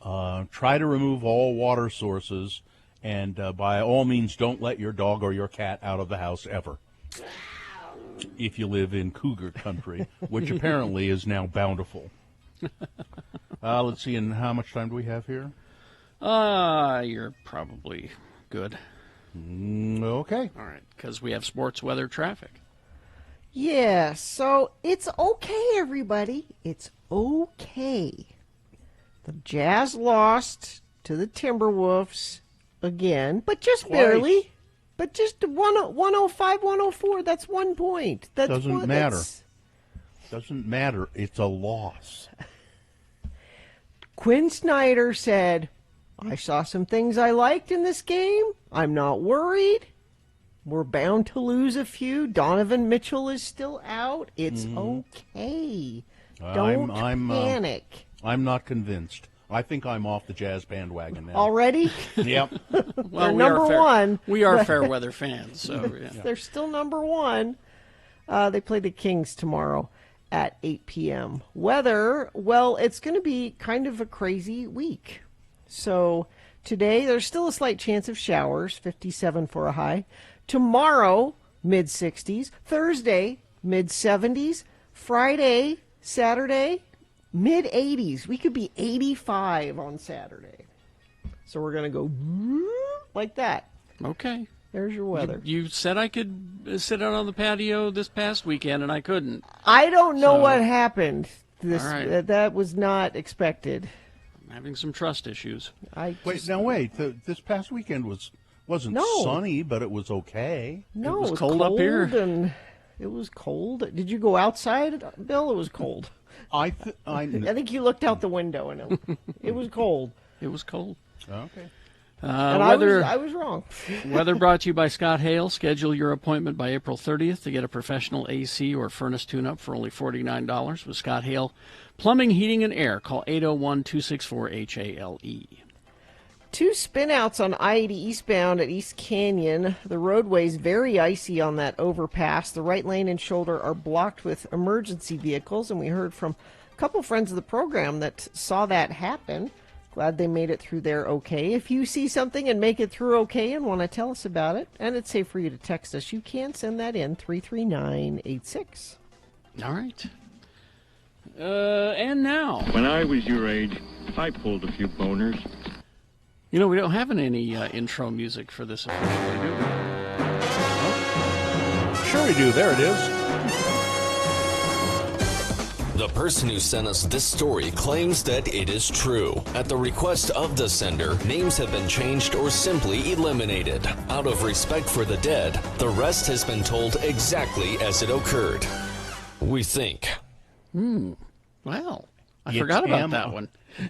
Try to remove all water sources, and by all means, don't let your dog or your cat out of the house ever. If you live in cougar country, which apparently is now Bountiful. Let's see, and how much time do we have here? You're probably good. Okay. All right, because we have sports, weather, traffic. Yeah, so it's okay, everybody. It's okay. The Jazz lost to the Timberwolves again, but just barely. But just 105, 104, that's 1 point. That doesn't matter. Doesn't matter. It's a loss. Quinn Snyder said, I saw some things I liked in this game. I'm not worried. We're bound to lose a few. Donovan Mitchell is still out. It's okay. Don't panic. I'm not convinced. I think I'm off the Jazz bandwagon now. Already? Yep. Well, number one. We are fair weather fans, so yeah. They're still number one. They play the Kings tomorrow at 8 p.m. Weather, well, it's going to be kind of a crazy week. So today, there's still a slight chance of showers, 57 for a high. Tomorrow, mid-60s. Thursday, mid-70s. Friday, Saturday, mid-80s. We could be 85 on Saturday. So we're going to go like that. Okay. There's your weather. You said I could sit out on the patio this past weekend, and I couldn't. I don't know what happened. All right. That was not expected. I'm having some trust issues. Wait. This past weekend wasn't sunny, but it was okay. No, it was cold up here. And it was cold. Did you go outside, Bill? It was cold. I think you looked out the window, and it was cold. It was cold. Okay. And weather, I was wrong. Weather brought to you by Scott Hale. Schedule your appointment by April 30th to get a professional AC or furnace tune-up for only $49 with Scott Hale. Plumbing, heating, and air. Call 801-264-HALE. 2 spinouts on I-80 eastbound at East Canyon. The roadway's very icy on that overpass. The right lane and shoulder are blocked with emergency vehicles, and we heard from a couple friends of the program that saw that happen. Glad they made it through there okay. If you see something and make it through okay and want to tell us about it, and it's safe for you to text us, you can send that in 33986. All right. And now. When I was your age, I pulled a few boners. We don't have any intro music for this officially, do we? Oh. Sure we do. There it is. The person who sent us this story claims that it is true. At the request of the sender, names have been changed or simply eliminated. Out of respect for the dead, the rest has been told exactly as it occurred. We think. Well, I forgot about that one.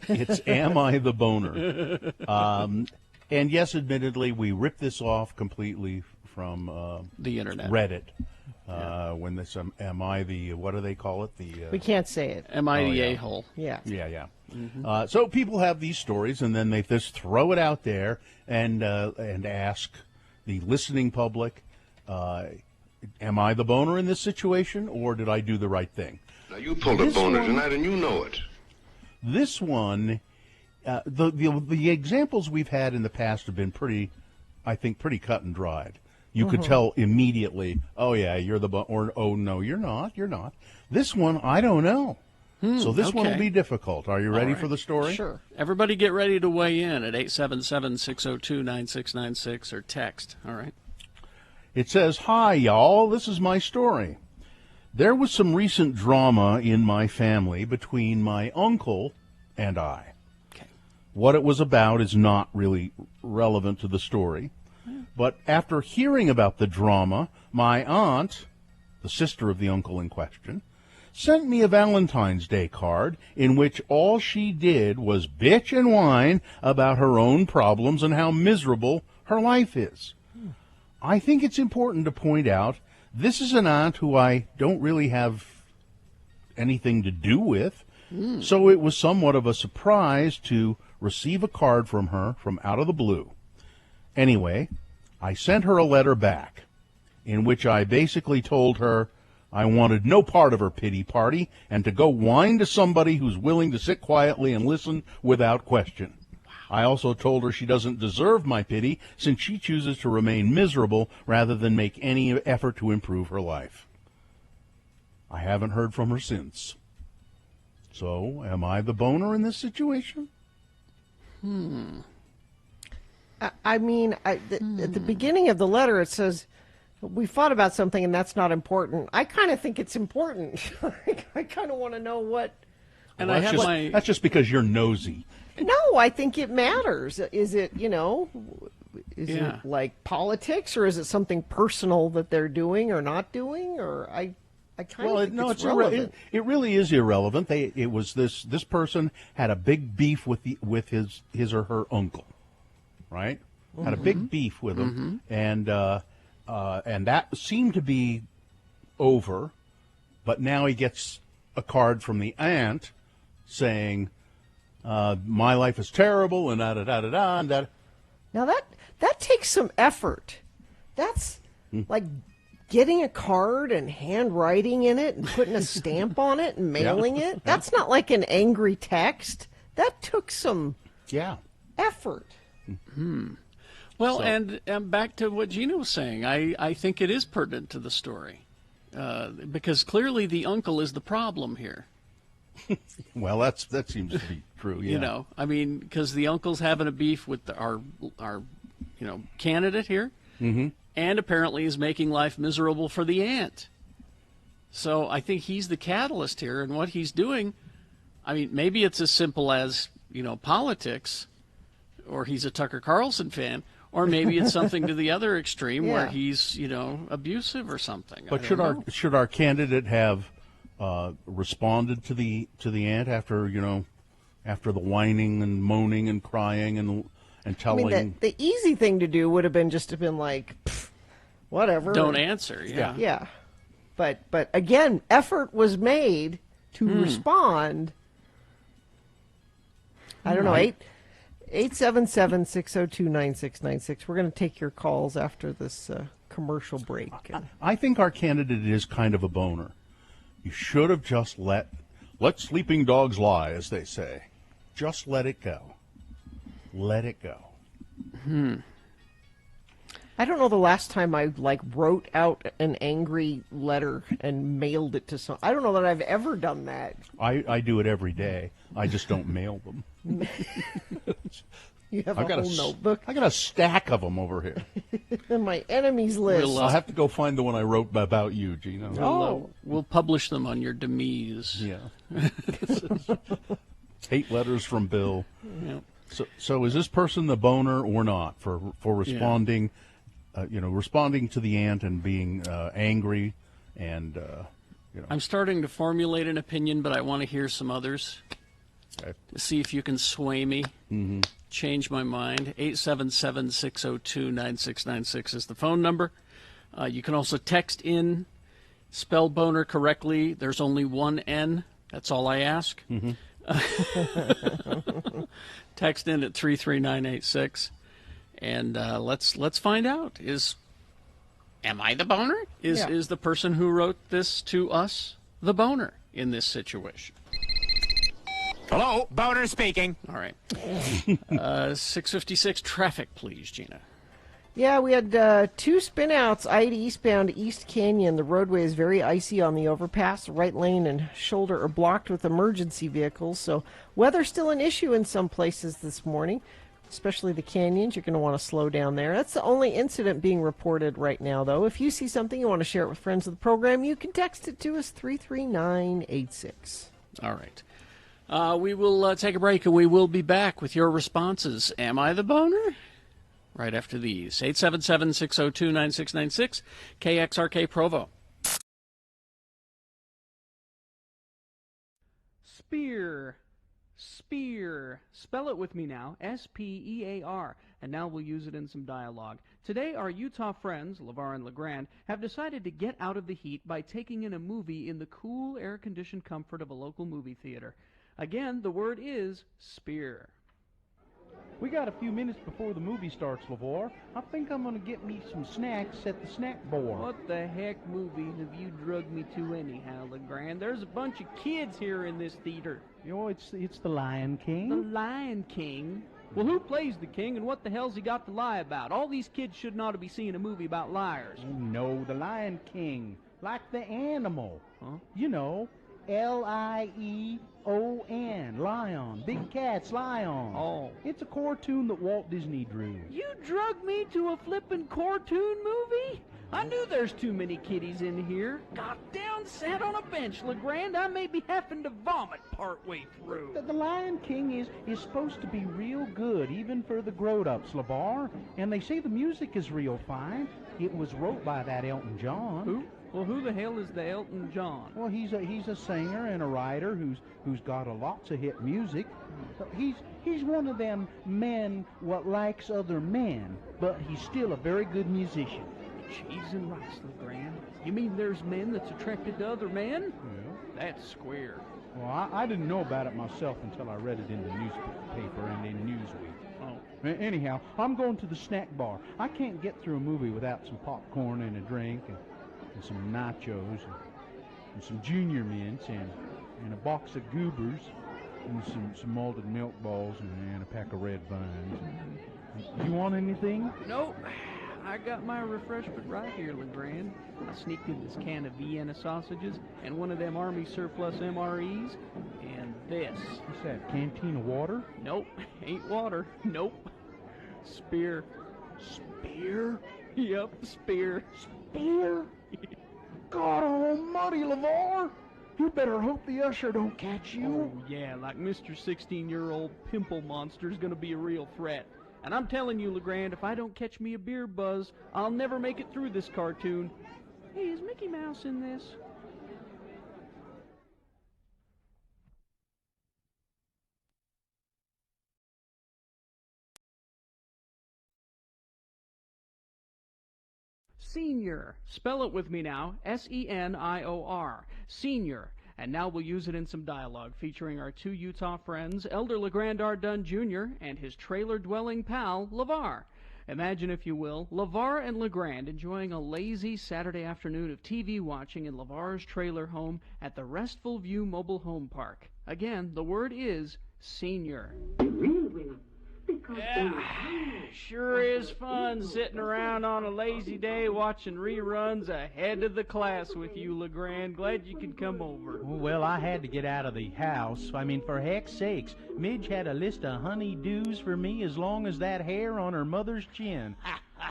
It's Am I the Boner? And yes, admittedly, we ripped this off completely from the internet. Reddit. When this, am I the, what do they call it? We can't say it. Am I the yeah. a-hole? Yeah. Yeah. So people have these stories, and then they just throw it out there and ask the listening public, am I the boner in this situation, or did I do the right thing? Now, you pulled a boner tonight, and you know it. This one, the examples we've had in the past have been pretty cut and dried. You could tell immediately, oh, yeah, you're the or oh, no, you're not. This one, I don't know. So this one will be difficult. Are you ready for the story? Sure. Everybody get ready to weigh in at 877-602-9696 or text. All right. It says, hi, y'all. This is my story. There was some recent drama in my family between my uncle and I. Okay. What it was about is not really relevant to the story. But after hearing about the drama, my aunt, the sister of the uncle in question, sent me a Valentine's Day card in which all she did was bitch and whine about her own problems and how miserable her life is. I think it's important to point out this is an aunt who I don't really have anything to do with, so it was somewhat of a surprise to receive a card from her from out of the blue. Anyway, I sent her a letter back in which I basically told her I wanted no part of her pity party and to go whine to somebody who's willing to sit quietly and listen without question. I also told her she doesn't deserve my pity since she chooses to remain miserable rather than make any effort to improve her life. I haven't heard from her since. So, am I the boner in this situation? I mean, at the beginning of the letter, it says, we fought about something and that's not important. I kind of think it's important. I kind of want to know what. And Well, that's just because you're nosy. No, I think it matters. Is it, is Yeah. it like politics, or is it something personal that they're doing or not doing? Or I kind of think it's relevant. It really is irrelevant. It was this person had a big beef with his or her uncle, right? Had a big beef with him, and that seemed to be over. But now he gets a card from the aunt saying, my life is terrible, and da-da-da-da-da, and that. Now that takes some effort. That's like getting a card and handwriting in it and putting a stamp on it and mailing it. That's not like an angry text. That took some effort. Well, and back to what Gina was saying, I think it is pertinent to the story because clearly the uncle is the problem here. Well, that seems to be true. Yeah. I mean, because the uncle's having a beef with our candidate here, and apparently is making life miserable for the aunt. So I think he's the catalyst here, and what he's doing. I mean, maybe it's as simple as politics, or he's a Tucker Carlson fan, or maybe it's something to the other extreme where he's abusive or something. But should our candidate have responded to the aunt after the whining and moaning and crying and telling? I mean, the easy thing to do would have been just to been like, whatever. Don't answer. Yeah. But again, effort was made to respond. I don't know. 877-602-9696. We're going to take your calls after this commercial break. I think our candidate is kind of a boner. You should have just let sleeping dogs lie, as they say. Just let it go. Let it go. I don't know the last time I wrote out an angry letter and mailed it to someone. I don't know that I've ever done that. I do it every day. I just don't mail them. You have a whole notebook? I got a stack of them over here. My enemies list. I'll have to go find the one I wrote about you, Gino. We'll publish them on your demise. Yeah. 8 letters from Bill. Yep. So is this person the boner or not for responding? Responding to the aunt and being angry, and I'm starting to formulate an opinion, but I want to hear some others. Okay. To see if you can sway me, change my mind. 877-602-9696 is the phone number. You can also text in spell boner correctly. There's only one N. That's all I ask. Text in at 33986, and let's find out. Am I the boner? Is the person who wrote this to us the boner in this situation? Hello, boner speaking. All right. 656 traffic, please, Gina. Yeah, we had 2 spinouts, I-80 eastbound East Canyon. The roadway is very icy on the overpass. The right lane and shoulder are blocked with emergency vehicles, so weather's still an issue in some places this morning, especially the canyons. You're going to want to slow down there. That's the only incident being reported right now, though. If you see something you want to share it with friends of the program, you can text it to us, 33986. All right. We will take a break, and we will be back with your responses. Am I the boner? Right after these. 877-602-9696, KXRK Provo. Spear. Spear. Spell it with me now. S-P-E-A-R. And now we'll use it in some dialogue. Today, our Utah friends, LeVar and LeGrand, have decided to get out of the heat by taking in a movie in the cool, air-conditioned comfort of a local movie theater. Again, the word is spear. We got a few minutes before the movie starts, LeVar. I think I'm going to get me some snacks at the snack bar. What the heck movie have you drugged me to anyhow, LeGrand? There's a bunch of kids here in this theater. You know, it's The Lion King. The Lion King? Well, who plays the king, and what the hell's he got to lie about? All these kids shouldn't ought to be seeing a movie about liars. Oh, no, The Lion King. Like the animal. Huh? You know, L-I-E-O-N, lion. Big cats, lion. Oh. It's a cartoon that Walt Disney drew. You drugged me to a flippin' cartoon movie? I knew there's too many kiddies in here. Got down, sat on a bench, LeGrand. I may be having to vomit partway through. The Lion King is supposed to be real good, even for the grown-ups, LeVar. And they say the music is real fine. It was wrote by that Elton John. Who? Well, who the hell is the Elton John? Well, he's a singer and a writer who's got lots of hit music. He's one of them men what likes other men, but he's still a very good musician. Cheese and rice, LeGrand. You mean there's men that's attracted to other men? Yeah. That's square. Well, I didn't know about it myself until I read it in the newspaper and in Newsweek. Oh. Anyhow, I'm going to the snack bar. I can't get through a movie without some popcorn and a drink and some nachos and some Junior Mints and a box of Goobers and some malted milk balls and a pack of red vines. You want anything? Nope. I got my refreshment right here, LeGrand. I sneaked in this can of Vienna sausages and one of them Army surplus MREs, and this. What's that, canteen of water? Nope, ain't water. Nope. Spear. Spear? Yep, spear. Spear? God almighty, LeVar! You better hope the usher don't catch you. Oh, yeah, like Mr. 16-year-old pimple monster's gonna be a real threat. And I'm telling you, LeGrand, if I don't catch me a beer buzz, I'll never make it through this cartoon. Hey, is Mickey Mouse in this? Senior. Spell it with me now. S-E-N-I-O-R. Senior. And now we'll use it in some dialogue featuring our 2 Utah friends, Elder LeGrand R. Dunn Jr. and his trailer-dwelling pal, LeVar. Imagine, if you will, LeVar and LeGrand enjoying a lazy Saturday afternoon of TV watching in LeVar's trailer home at the Restful View Mobile Home Park. Again, the word is senior. Yeah, sure is fun sitting around on a lazy day watching reruns ahead of the class with you, LeGrand. Glad you could come over. Well, I had to get out of the house. I mean, for heck's sakes, Midge had a list of honey-dos for me as long as that hair on her mother's chin.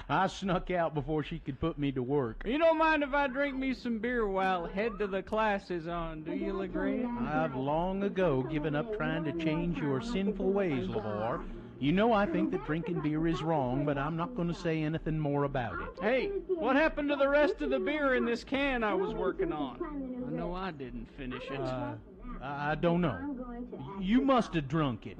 I snuck out before she could put me to work. You don't mind if I drink me some beer while head to the class is on, do you, LeGrand? I've long ago given up trying to change your sinful ways, LeVar. You know I think that drinking beer is wrong, but I'm not going to say anything more about it. Hey, what happened to the rest of the beer in this can I was working on? I know I didn't finish it. I don't know. You must have drunk it.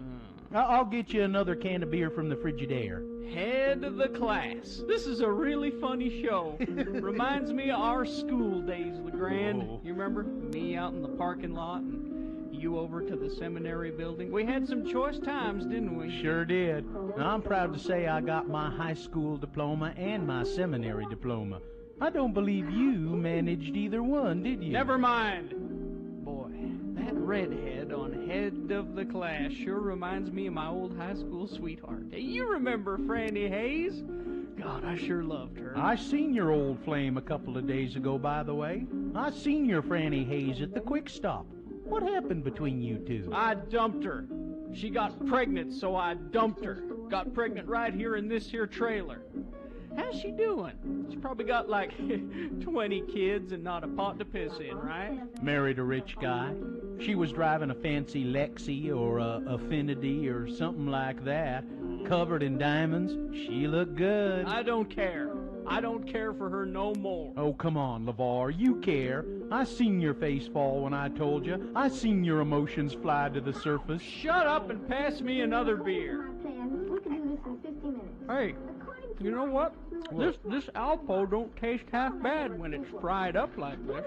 I'll get you another can of beer from the Frigidaire. Head of the class. This is a really funny show. Reminds me of our school days, LeGrand. Oh. You remember? Me out in the parking lot and you over to the seminary building. We had some choice times, didn't we? Sure did. Now, I'm proud to say I got my high school diploma and my seminary diploma. I don't believe you managed either one, did you? Never mind. Boy, that redhead on Head of the Class sure reminds me of my old high school sweetheart. Hey, you remember Franny Hayes? God, I sure loved her. I seen your old flame a couple of days ago, by the way. I seen your Franny Hayes at the Quick Stop. What happened between you two? I dumped her. She got pregnant, so I dumped her. Got pregnant right here in this here trailer. How's she doing? She's probably got like 20 kids and not a pot to piss in, right? Married a rich guy. She was driving a fancy Lexi or a Affinity or something like that, covered in diamonds. She looked good. I don't care. I don't care for her no more. Oh, come on, LeVar. You care. I seen your face fall when I told you. I seen your emotions fly to the surface. Shut up and pass me another beer. Hey, you know what? This Alpo don't taste half bad when it's fried up like this.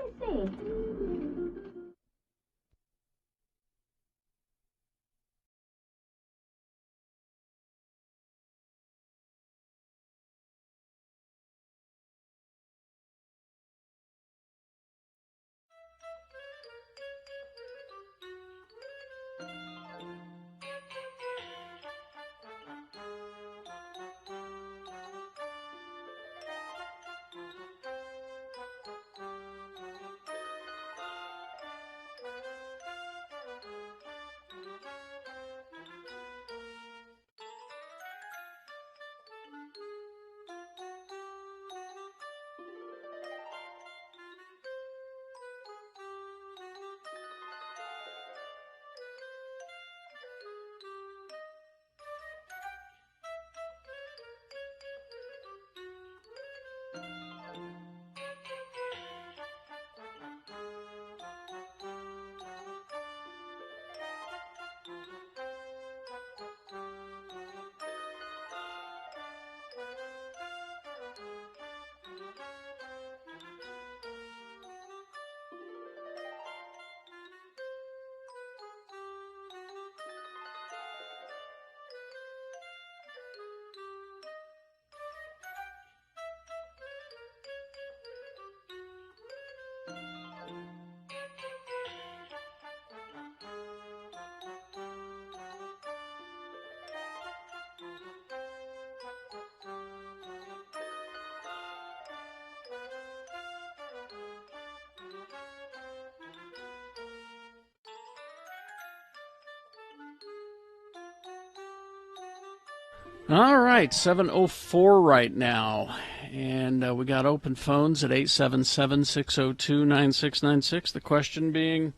All right, 7:04 right now, and we got open phones at 877-602-9696. The question being,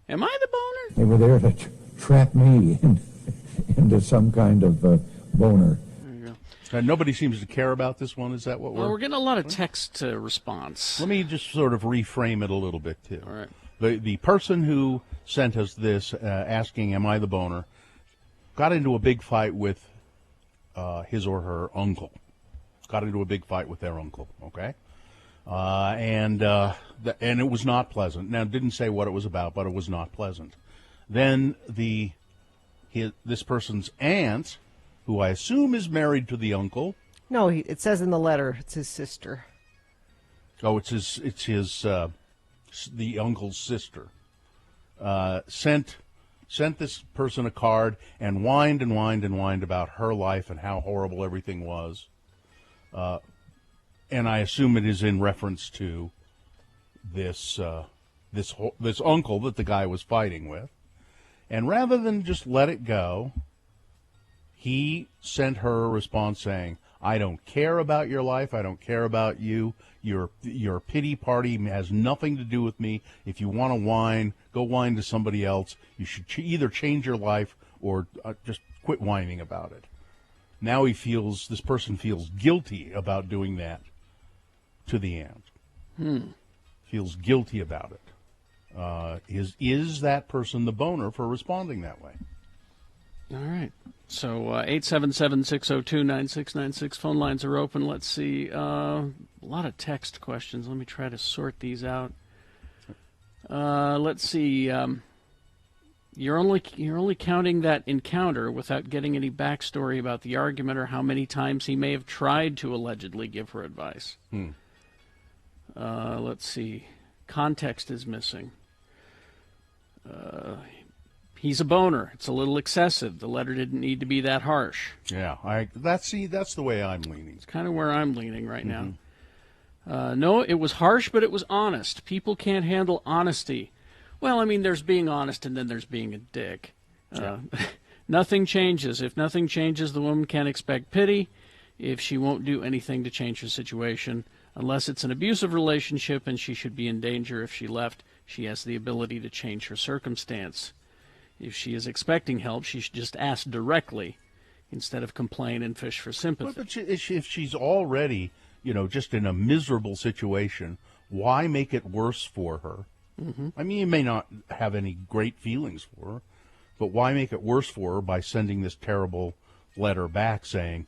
am I the boner? They were there to trap me into some kind of boner. There you go. Nobody seems to care about this one. Is that what Well, we're getting a lot of text response. Let me just sort of reframe it a little bit, too. All right. The person who sent us this, asking, am I the boner, got into a big fight with his or her uncle. Got into a big fight with their uncle, okay? And it was not pleasant. Now, it didn't say what it was about, but it was not pleasant. Then this person's aunt, who I assume is married to the uncle. No, it says in the letter it's his sister. Oh, it's the uncle's sister. Sent this person a card and whined and whined and whined about her life and how horrible everything was. And I assume it is in reference to this uncle that the guy was fighting with. And rather than just let it go, he sent her a response saying, I don't care about your life. I don't care about you. Your pity party has nothing to do with me. If you want to whine, go whine to somebody else. You should either change your life or just quit whining about it. Now this person feels guilty about doing that to the aunt. Feels guilty about it. Is that person the boner for responding that way? All right. So 877-602-9696. Phone lines are open. Let's see. A lot of text questions. Let me try to sort these out. Let's see. You're only counting that encounter without getting any backstory about the argument or how many times he may have tried to allegedly give her advice. Let's see. Context is missing. He's a boner. It's a little excessive. The letter didn't need to be that harsh. Yeah, that's the way I'm leaning. It's kind of where I'm leaning right now. No, it was harsh, but it was honest. People can't handle honesty. Well, I mean, there's being honest and then there's being a dick. Nothing changes. If nothing changes, the woman can't expect pity if she won't do anything to change her situation. Unless it's an abusive relationship and she should be in danger if she left, she has the ability to change her circumstance. If she is expecting help, she should just ask directly instead of complain and fish for sympathy. But if she's already, just in a miserable situation, why make it worse for her? I mean, you may not have any great feelings for her, but why make it worse for her by sending this terrible letter back saying,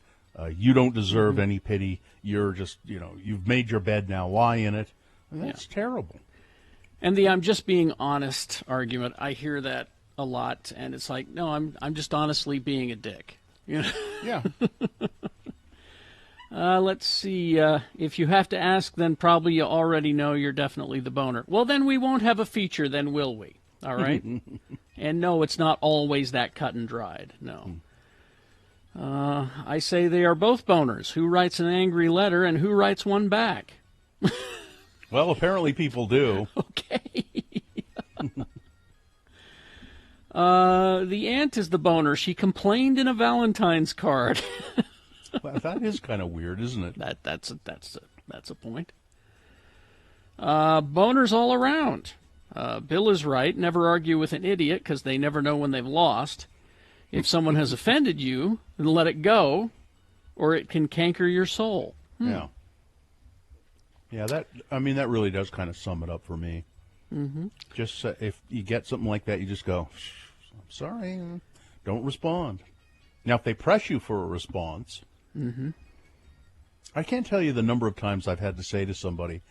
you don't deserve any pity, you're just, you've made your bed, now lie in it? I mean, that's terrible. And the I'm just being honest argument, I hear that a lot, and it's like, no, I'm just honestly being a dick. Yeah. Let's see. If you have to ask, then probably you already know you're definitely the boner. Well, then we won't have a feature, then will we? All right? And no, it's not always that cut and dried. No. I say they are both boners. Who writes an angry letter and who writes one back? Well, apparently people do. Okay. The aunt is the boner. She complained in a Valentine's card. Well, that is kind of weird, isn't it? That's a point. Boners all around. Bill is right. Never argue with an idiot because they never know when they've lost. If someone has offended you, then let it go, or it can canker your soul. Yeah. Yeah, that really does kind of sum it up for me. Just if you get something like that, you just go, I'm sorry, don't respond. Now, if they press you for a response, I can't tell you the number of times I've had to say to somebody,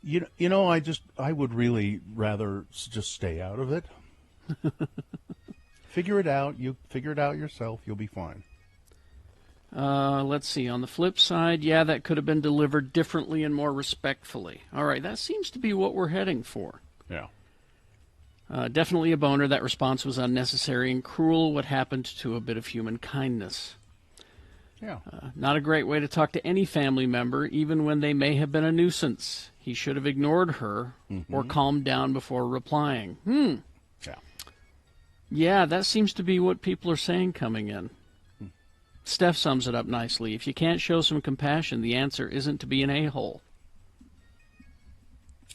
I would really rather just stay out of it. Figure it out. You figure it out yourself. You'll be fine. Let's see. On the flip side, yeah, that could have been delivered differently and more respectfully. All right, that seems to be what we're heading for. Yeah. Definitely a boner. That response was unnecessary and cruel. What happened to a bit of human kindness? Yeah. Not a great way to talk to any family member, even when they may have been a nuisance. He should have ignored her or calmed down before replying. Yeah. Yeah, that seems to be what people are saying coming in. Steph sums it up nicely. If you can't show some compassion, the answer isn't to be an a-hole.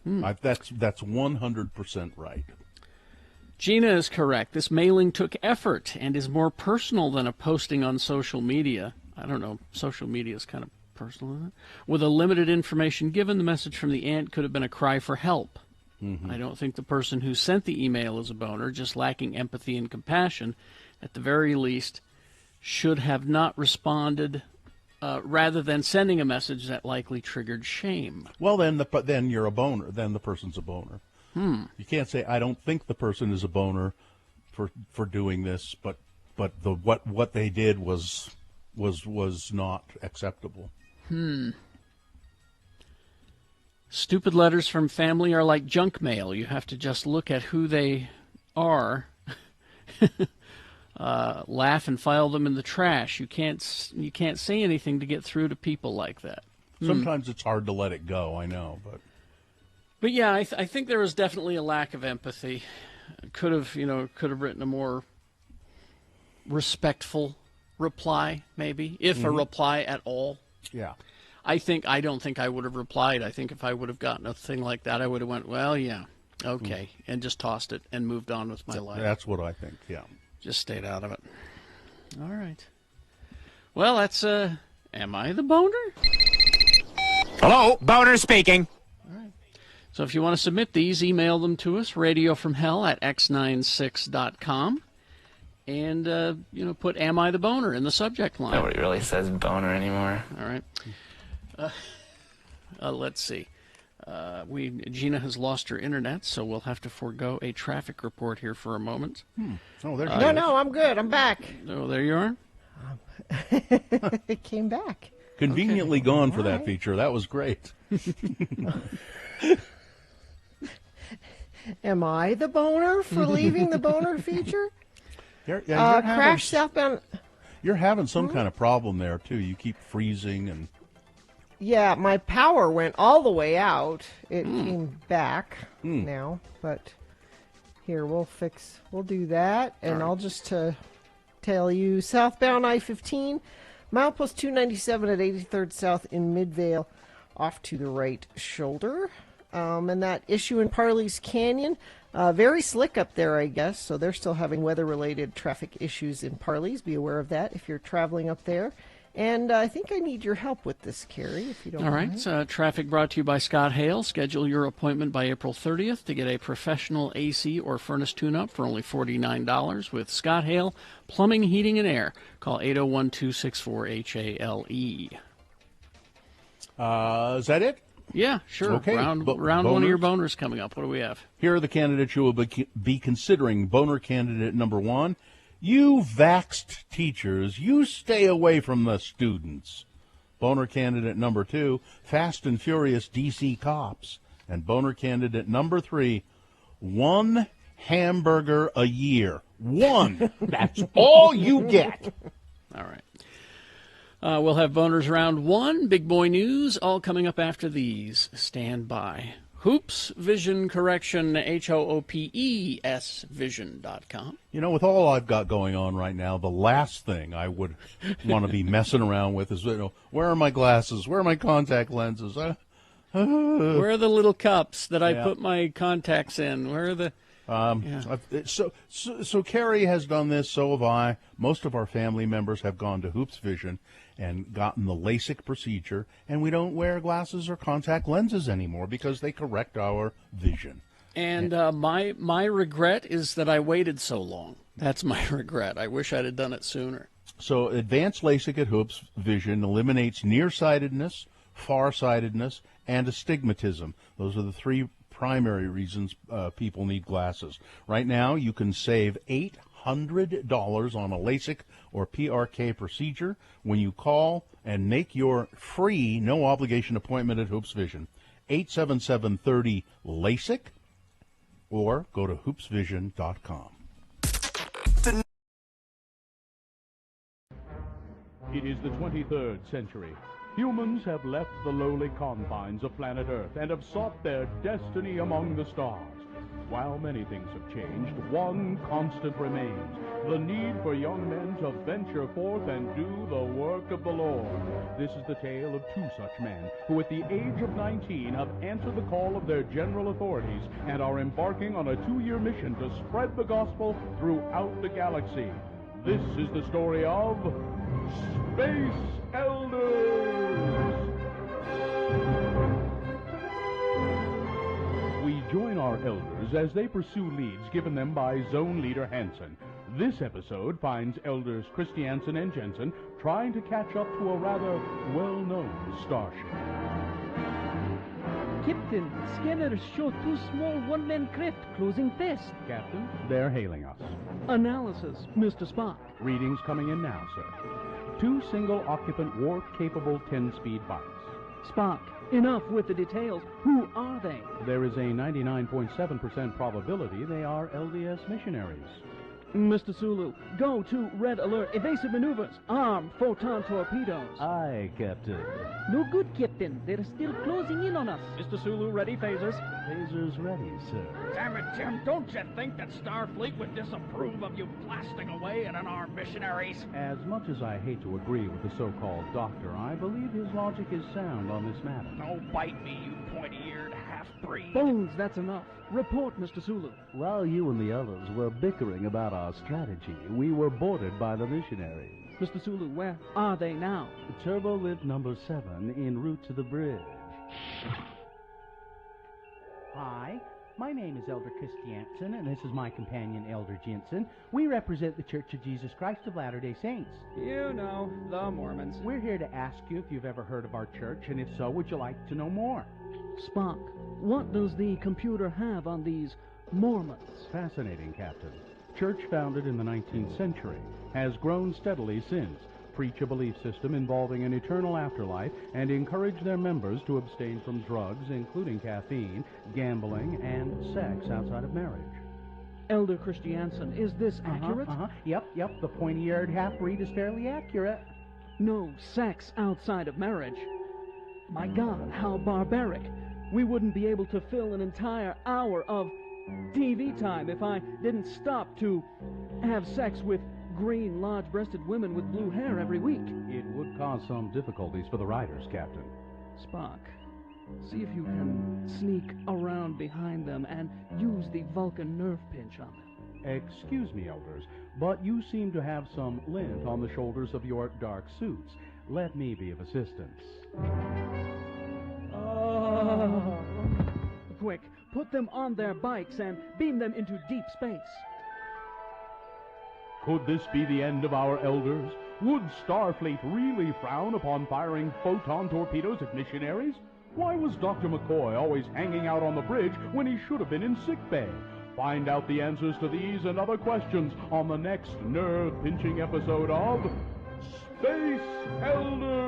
That's 100% right. Gina is correct. This mailing took effort and is more personal than a posting on social media. I don't know. Social media is kind of personal, isn't it? With a limited information given, the message from the aunt could have been a cry for help. I don't think the person who sent the email is a boner, just lacking empathy and compassion. At the very least, should have not responded rather than sending a message that likely triggered shame. Well, then you're a boner. Then the person's a boner. You can't say, I don't think the person is a boner for doing this, but what they did was not acceptable. Stupid letters from family are like junk mail. You have to just look at who they are, laugh and file them in the trash. You can't say anything to get through to people like that. Sometimes it's hard to let it go, I know, But yeah, I think there was definitely a lack of empathy. Could have written a more respectful reply, maybe, if a reply at all. Yeah. I don't think I would have replied. I think if I would have gotten a thing like that, I would have went, well, yeah, okay, and just tossed it and moved on with my life. That's what I think, yeah. Just stayed out of it. All right. Well, that's, am I the boner? Hello, boner speaking. So if you want to submit these, email them to us, radiofromhell@x96.com. and put "Am I the boner" in the subject line. Nobody really says boner anymore. All right. Let's see. Gina has lost her internet, so we'll have to forego a traffic report here for a moment. Oh, there's No, I'm good. I'm back. Oh, there you are. It came back. Conveniently gone for that feature. That was great. Am I the boner for leaving the boner feature? You're crash southbound. You're having some kind of problem there, too. You keep freezing and... Yeah, my power went all the way out. It came back now, but here, we'll do that, and I'll just tell you, southbound I-15, milepost 297 at 83rd South in Midvale, off to the right shoulder. And that issue in Parley's Canyon, very slick up there, I guess, so they're still having weather-related traffic issues in Parley's. Be aware of that if you're traveling up there. And I think I need your help with this, Carrie, if you don't mind. All right. Traffic brought to you by Scott Hale. Schedule your appointment by April 30th to get a professional AC or furnace tune-up for only $49 with Scott Hale Plumbing, Heating, and Air. Call 801-264-HALE. Is that it? Yeah, sure. Okay. Round one of your boners coming up. What do we have? Here are the candidates you will be considering. Boner candidate number 1. You vaxxed teachers, you stay away from the students. Boner candidate number 2, Fast and Furious DC cops. And boner candidate number 3, 1 hamburger a year. 1. That's all you get. All right. We'll have boners round 1, big boy news, all coming up after these. Stand by. Hoops Vision Correction, HOOPES Vision.com. You know, with all I've got going on right now, the last thing I would want to be messing around with is, where are my glasses? Where are my contact lenses? Where are the little cups that I put my contacts in? Where are the... So Carrie has done this, so have I. Most of our family members have gone to Hoops Vision and gotten the LASIK procedure, and we don't wear glasses or contact lenses anymore because they correct our vision. And my regret is that I waited so long. That's my regret. I wish I'd have done it sooner. So advanced LASIK at Hoops Vision eliminates nearsightedness, farsightedness, and astigmatism. Those are the 3 primary reasons people need glasses. Right now, you can save $800 on a LASIK or PRK procedure when you call and make your free, no-obligation appointment at Hoops Vision. 877-30-LASIK or go to hoopsvision.com. It is the 23rd century. Humans have left the lowly confines of planet Earth and have sought their destiny among the stars. While many things have changed, one constant remains: the need for young men to venture forth and do the work of the Lord. This is the tale of 2 such men who at the age of 19 have answered the call of their general authorities and are embarking on a 2-year mission to spread the gospel throughout the galaxy. This is the story of Space Elders. We join our elders as they pursue leads given them by Zone Leader Hansen. This episode finds elders Christiansen and Jensen trying to catch up to a rather well-known starship. Captain, scanners show 2 small one-man craft closing fast. Captain, they're hailing us. Analysis, Mr. Spock. Readings coming in now, sir. 2 single-occupant warp-capable 10-speed bikes. Spock, enough with the details. Who are they? There is a 99.7% probability they are LDS missionaries. Mr. Sulu, go to red alert. Evasive maneuvers. Arm photon torpedoes. Aye, Captain. No good, Captain. They're still closing in on us. Mr. Sulu, ready phasers? Phasers ready, sir. Damn it, Tim. Don't you think that Starfleet would disapprove of you blasting away at unarmed missionaries? As much as I hate to agree with the so-called doctor, I believe his logic is sound on this matter. Don't bite me, you pointy-eared half-breed. Bones, that's enough. Report, Mr. Sulu. While you and the others were bickering about our strategy, we were boarded by the missionaries. Mr. Sulu, where are they now? Turbo lift number 7 en route to the bridge. Hi. My name is Elder Christiansen, and this is my companion, Elder Jensen. We represent the Church of Jesus Christ of Latter-day Saints. You know, the Mormons. We're here to ask you if you've ever heard of our church, and if so, would you like to know more? Spock, what does the computer have on these Mormons? Fascinating, Captain. Church founded in the 19th century, has grown steadily since, preach a belief system involving an eternal afterlife, and encourage their members to abstain from drugs, including caffeine, gambling, and sex outside of marriage. Elder Christiansen, is this accurate? Yep, the pointy-eared half-breed is fairly accurate. No sex outside of marriage. My God, how barbaric. We wouldn't be able to fill an entire hour of TV time if I didn't stop to have sex with green, large-breasted women with blue hair every week. It would cause some difficulties for the riders, Captain. Spock, see if you can sneak around behind them and use the Vulcan nerve pinch on them. Excuse me, Elders, but you seem to have some lint on the shoulders of your dark suits. Let me be of assistance. Quick, put them on their bikes and beam them into deep space. Could this be the end of our Elders? Would Starfleet really frown upon firing photon torpedoes at missionaries? Why was Dr. McCoy always hanging out on the bridge when he should have been in sickbay? Find out the answers to these and other questions on the next nerve-pinching episode of Space Elders!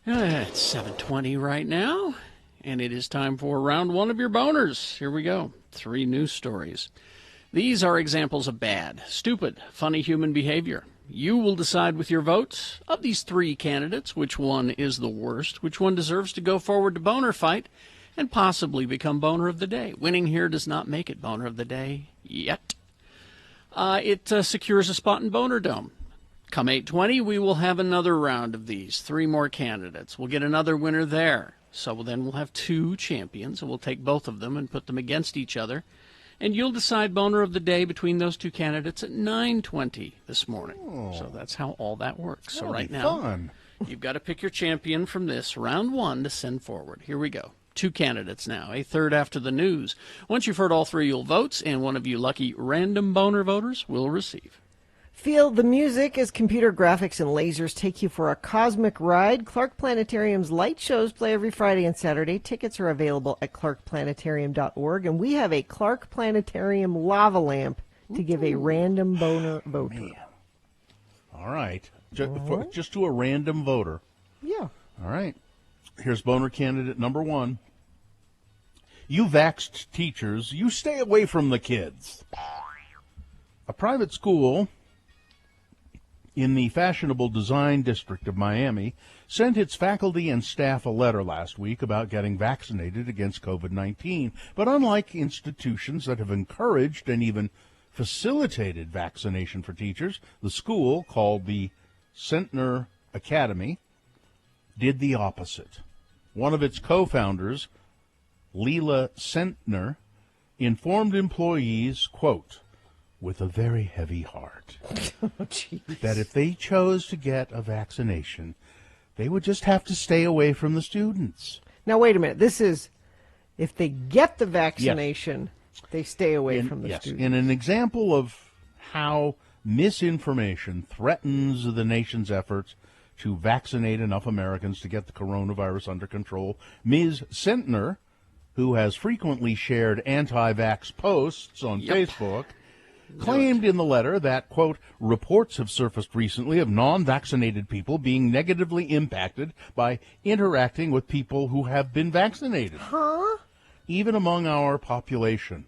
It's 7:20 right now, and it is time for round one of your boners. Here we go. 3 news stories. These are examples of bad, stupid, funny human behavior. You will decide with your votes of these 3 candidates which one is the worst, which one deserves to go forward to boner fight, and possibly become boner of the day. Winning here does not make it boner of the day yet. It secures a spot in Boner Dome. Come 8:20, we will have another round of these. 3 more candidates. We'll get another winner there. So then we'll have 2 champions, and we'll take both of them and put them against each other. And you'll decide boner of the day between those 2 candidates at 9:20 this morning. So that's how all that works. So right now, you've got to pick your champion from this round 1 to send forward. Here we go. 2 candidates now, a third after the news. Once you've heard all 3, you'll vote, and one of you lucky random boner voters will receive. Feel the music as computer graphics and lasers take you for a cosmic ride. Clark Planetarium's light shows play every Friday and Saturday. Tickets are available at clarkplanetarium.org, and we have a Clark Planetarium lava lamp to give a random boner voter. Man. All right. Just to a random voter. Yeah. All right. Here's boner candidate number 1. You vaxxed teachers, you stay away from the kids. A private school in the fashionable design district of Miami sent its faculty and staff a letter last week about getting vaccinated against COVID-19. But unlike institutions that have encouraged and even facilitated vaccination for teachers, the school, called the Centner Academy, did the opposite. One of its co-founders, Leila Centner, informed employees, quote, with a very heavy heart, that if they chose to get a vaccination, they would just have to stay away from the students. Now, wait a minute. This is if they get the vaccination, they stay away from the students. In an example of how misinformation threatens the nation's efforts to vaccinate enough Americans to get the coronavirus under control, Ms. Centner, who has frequently shared anti-vax posts on Facebook, claimed in the letter that, quote, reports have surfaced recently of non-vaccinated people being negatively impacted by interacting with people who have been vaccinated. Huh? Even among our population,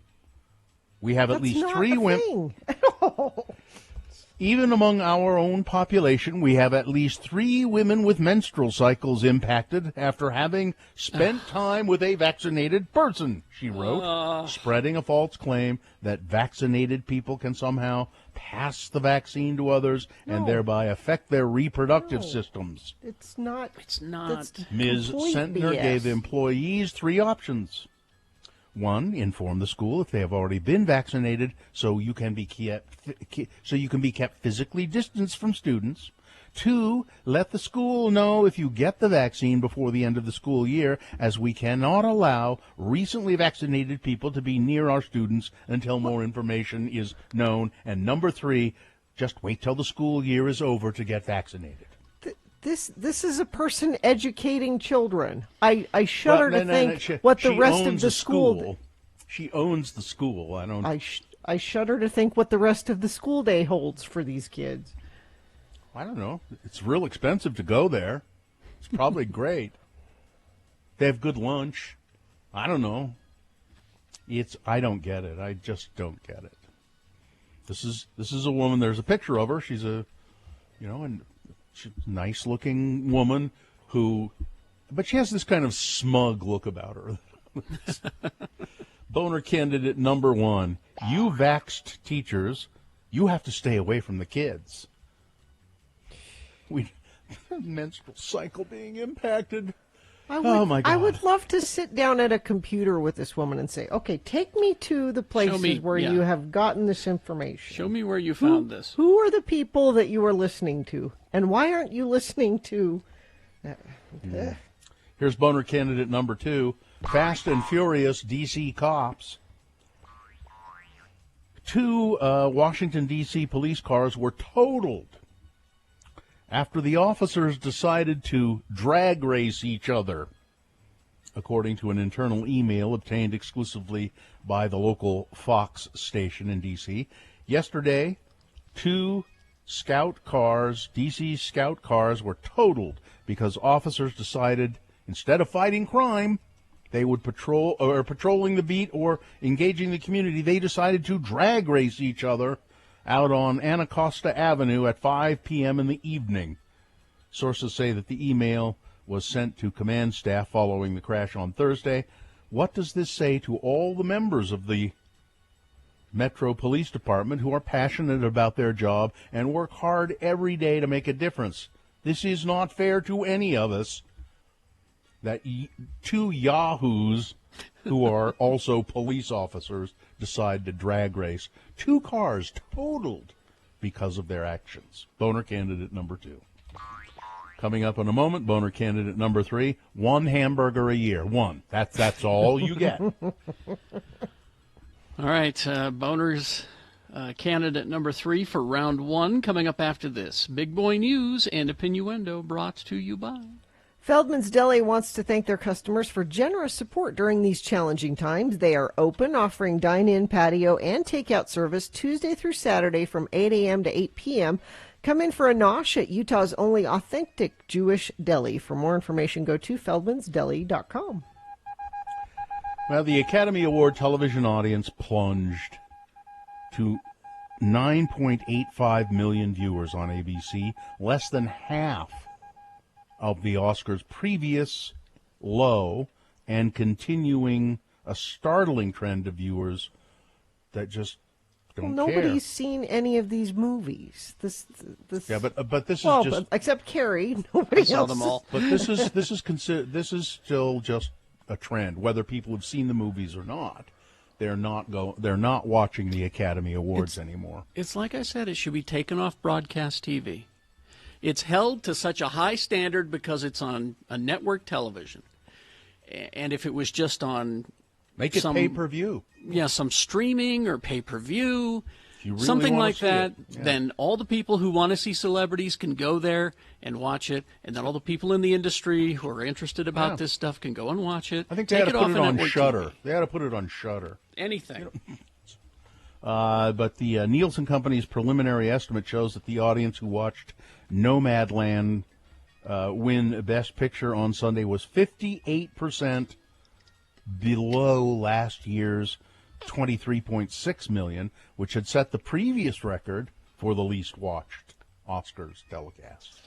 we have at least 3 women. Even among our own population, we have at least 3 women with menstrual cycles impacted after having spent time with a vaccinated person, she wrote, spreading a false claim that vaccinated people can somehow pass the vaccine to others and thereby affect their reproductive systems. It's not. It's not. Ms. Centner gave employees 3 options. 1, inform the school if they have already been vaccinated, so you can be kept physically distanced from students. 2, let the school know if you get the vaccine before the end of the school year, as we cannot allow recently vaccinated people to be near our students until more information is known. And number 3, just wait till the school year is over to get vaccinated. This is a person educating children. I shudder to think what the rest of the school. She owns the school. I shudder to think what the rest of the school day holds for these kids. I don't know. It's real expensive to go there. It's probably great. They have good lunch. I don't know. I don't get it. I just don't get it. This is a woman. There's a picture of her. She's a nice-looking woman but she has this kind of smug look about her. Boner candidate number 1, you vaxxed teachers, you have to stay away from the kids. Menstrual cycle being impacted. Oh, my God. I would love to sit down at a computer with this woman and say, okay, take me to the places where you have gotten this information. Show me where you found this. Who are the people that you are listening to? And why aren't you listening to... Here's boner candidate number 2, Fast and Furious D.C. cops. 2 Washington, D.C. police cars were totaled after the officers decided to drag race each other, according to an internal email obtained exclusively by the local Fox station in D.C. Yesterday, 2 scout cars, D.C. scout cars, were totaled because officers decided instead of fighting crime, they would patrolling the beat or engaging the community, they decided to drag race each other out on Anacostia Avenue at 5 p.m. in the evening. Sources say that the email was sent to command staff following the crash on Thursday. What does this say to all the members of the Metro Police Department who are passionate about their job and work hard every day to make a difference? This is not fair to any of us that 2 yahoos who are also police officers decide to drag race. 2 cars totaled because of their actions. Boner candidate number 2. Coming up in a moment, boner candidate number 3, 1 hamburger a year. 1. That's all you get. All right, boners candidate number 3 for round 1 coming up after this. Big Boy News and Opinnuendo brought to you by... Feldman's Deli wants to thank their customers for generous support during these challenging times. They are open, offering dine-in, patio, and takeout service Tuesday through Saturday from 8 a.m. to 8 p.m. Come in for a nosh at Utah's only authentic Jewish deli. For more information, go to feldmansdeli.com. Well, the Academy Award television audience plunged to 9.85 million viewers on ABC, less than half of the Oscars' previous low, and continuing a startling trend of viewers that just don't care. Nobody's seen any of these movies. This Yeah, but this well, is just except Carrie. Nobody saw else them all. But this is still just a trend. Whether people have seen the movies or not, they're not watching the Academy Awards anymore. It's like I said, it should be taken off broadcast TV. It's held to such a high standard because it's on a network television. And if it was just on... Make it pay-per-view. Yeah, some streaming or pay-per-view, really something like that, yeah. Then all the people who want to see celebrities can go there and watch it, and then all the people in the industry who are interested about this stuff can go and watch it. I think they Take had to it put off it of on network Shudder. TV. They had to put it on Shudder. Anything. But the Nielsen Company's preliminary estimate shows that the audience who watched Nomadland win Best Picture on Sunday was 58% below last year's 23.6 million, which had set the previous record for the least watched Oscars telecast.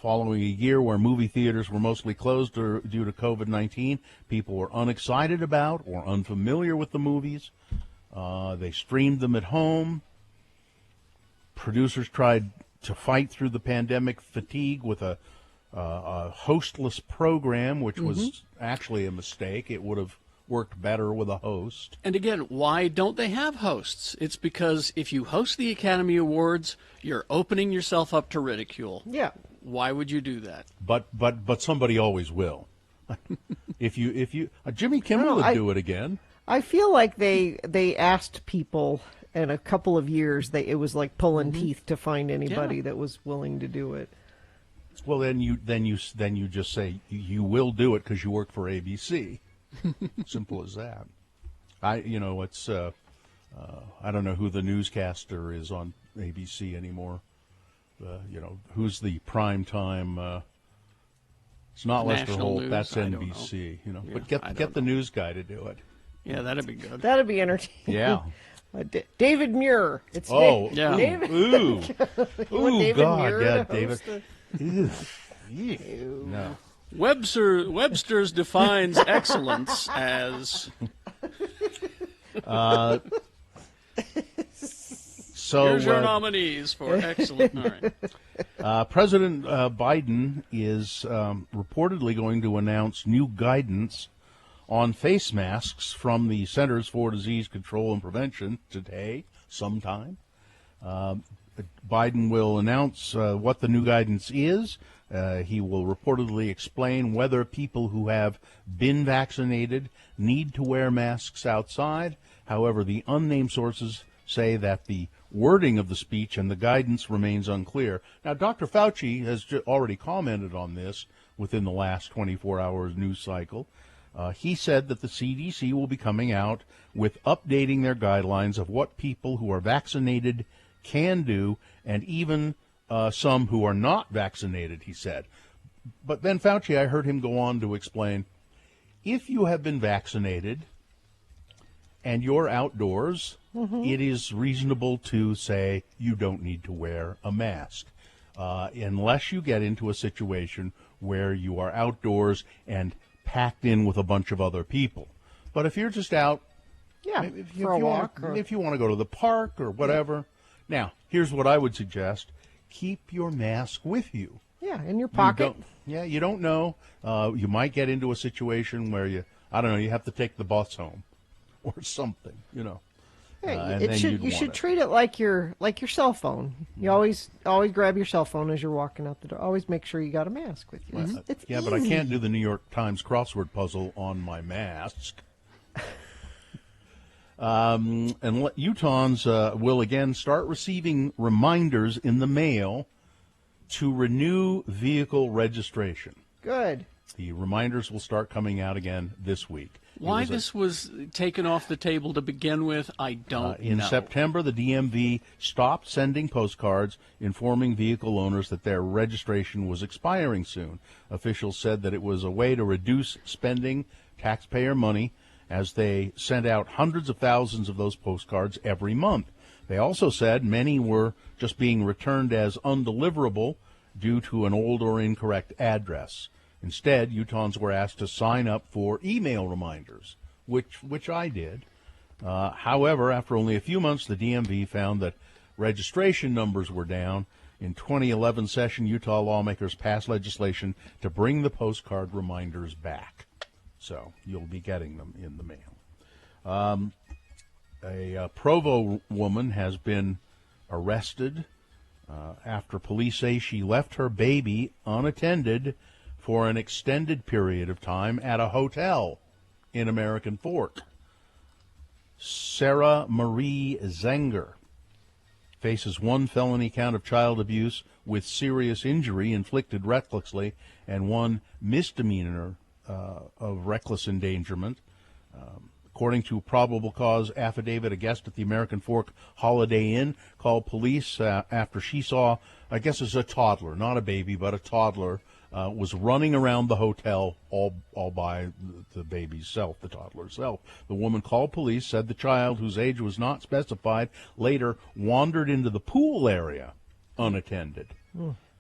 Following a year where movie theaters were mostly closed due to COVID-19, people were unexcited about or unfamiliar with the movies. They streamed them at home. Producers tried to fight through the pandemic fatigue with a hostless program, which was actually a mistake. It would have worked better with a host. And again, why don't they have hosts? It's because if you host the Academy Awards, you're opening yourself up to ridicule. Yeah. Why would you do that? But somebody always will. if you Jimmy Kimmel would do it again. I feel like they asked people in a couple of years. It was like pulling teeth to find anybody that was willing to do it. Well, then you just say you will do it because you work for ABC. Simple as that. It's I don't know who the newscaster is on ABC anymore. Who's the prime time? It's not Lester National Holt. News, That's I don't NBC. know. But I get don't the news guy to do it. Yeah, that'd be good. That'd be entertaining. Yeah. David Muir. It's yeah. David. Ooh. David God, Muir yeah, to David. Ew. No. Webster's defines excellence as. So here's your nominees for excellent. All right. President Biden is reportedly going to announce new guidance on face masks from the Centers for Disease Control and Prevention today, sometime. Biden will announce what the new guidance is. He will reportedly explain whether people who have been vaccinated need to wear masks outside. However, the unnamed sources say that the wording of the speech and the guidance remains unclear. Now, Dr. Fauci has already commented on this within the last 24 hours news cycle. He said that the CDC will be coming out with updating their guidelines of what people who are vaccinated can do, and even some who are not vaccinated, he said. But then Fauci, I heard him go on to explain, if you have been vaccinated and you're outdoors, it is reasonable to say you don't need to wear a mask unless you get into a situation where you are outdoors and packed in with a bunch of other people. But if you're just out, if you want to go to the park or whatever. Now, here's what I would suggest. Keep your mask with you. Yeah, in your pocket. You don't know. You might get into a situation where you have to take the bus home or something, Yeah, and you should treat it like your cell phone. You always grab your cell phone as you're walking out the door. Always make sure you got a mask with you. It's easy. But I can't do the New York Times crossword puzzle on my mask. And Utahns will again start receiving reminders in the mail to renew vehicle registration. Good. The reminders will start coming out again this week. Why this was taken off the table to begin with, I don't know. In September, the DMV stopped sending postcards informing vehicle owners that their registration was expiring soon. Officials said that it was a way to reduce spending taxpayer money, as they sent out hundreds of thousands of those postcards every month. They also said many were just being returned as undeliverable due to an old or incorrect address. Instead, Utahns were asked to sign up for email reminders, which I did. However, after only a few months, the DMV found that registration numbers were down. In 2011 session, Utah lawmakers passed legislation to bring the postcard reminders back. So you'll be getting them in the mail. A Provo woman has been arrested after police say she left her baby unattended for an extended period of time at a hotel in American Fork. Sarah Marie Zenger faces one felony count of child abuse with serious injury inflicted recklessly and one misdemeanor of reckless endangerment. According to probable cause affidavit, a guest at the American Fork Holiday Inn called police after she saw, I guess it's a toddler, not a baby, but a toddler, was running around the hotel all by the baby's self, the toddler's self. The woman called police, said the child, whose age was not specified, later wandered into the pool area unattended.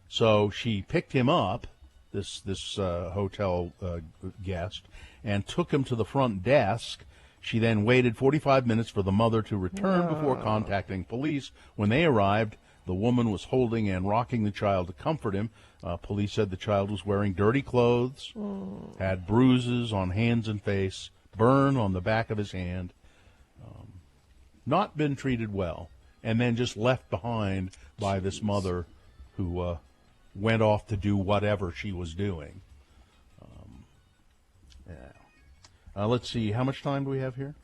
So she picked him up, this hotel guest, and took him to the front desk. She then waited 45 minutes for the mother to return before contacting police. When they arrived, the woman was holding and rocking the child to comfort him. Police said the child was wearing dirty clothes, had bruises on hands and face, burn on the back of his hand, not been treated well, and then just left behind by this mother who went off to do whatever she was doing. Let's see, how much time do we have here?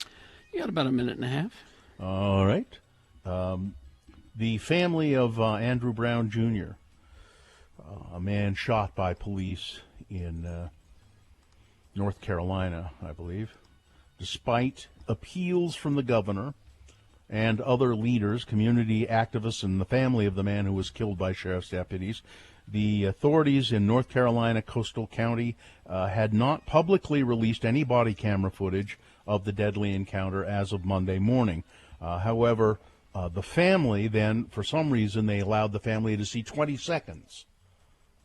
You got about a minute and a half. All right. The family of Andrew Brown Jr., a man shot by police in North Carolina, I believe, despite appeals from the governor and other leaders, community activists, and the family of the man who was killed by sheriff's deputies. The authorities in North Carolina Coastal County had not publicly released any body camera footage of the deadly encounter as of Monday morning. However, the family then, for some reason, they allowed the family to see 20 seconds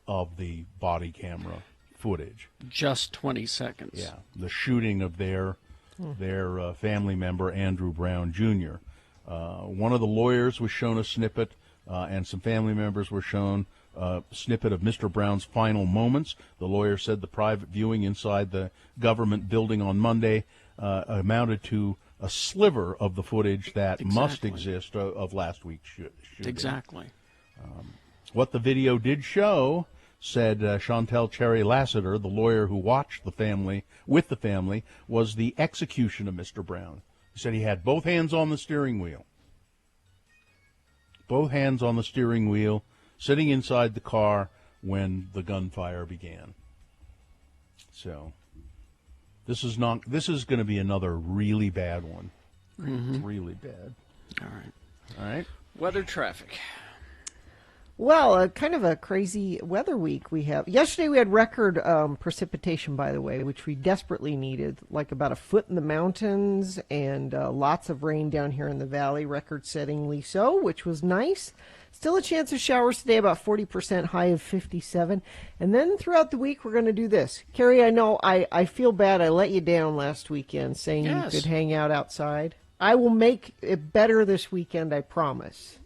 of the body camera footage. Just 20 seconds. Yeah, the shooting of their family member, Andrew Brown Jr. One of the lawyers was shown a snippet, and some family members were shown a snippet of Mr. Brown's final moments. The lawyer said the private viewing inside the government building on Monday amounted to a sliver of the footage that must exist of last week's shooting. Exactly. What the video did show, said Chantel Cherry Lassiter, the lawyer who watched the family, was the execution of Mr. Brown. He said he had both hands on the steering wheel. Both hands on the steering wheel, sitting inside the car when the gunfire began. So this is going to be another really bad one. Mm-hmm. Really bad. All right. All right. Weather, traffic. Well, kind of a crazy weather week we have. Yesterday we had record precipitation, by the way, which we desperately needed, like about a foot in the mountains and lots of rain down here in the valley, record-settingly so, which was nice. Still a chance of showers today, about 40%, high of 57. And then throughout the week we're going to do this. Carrie, I know I feel bad I let you down last weekend saying you could hang out outside. I will make it better this weekend, I promise.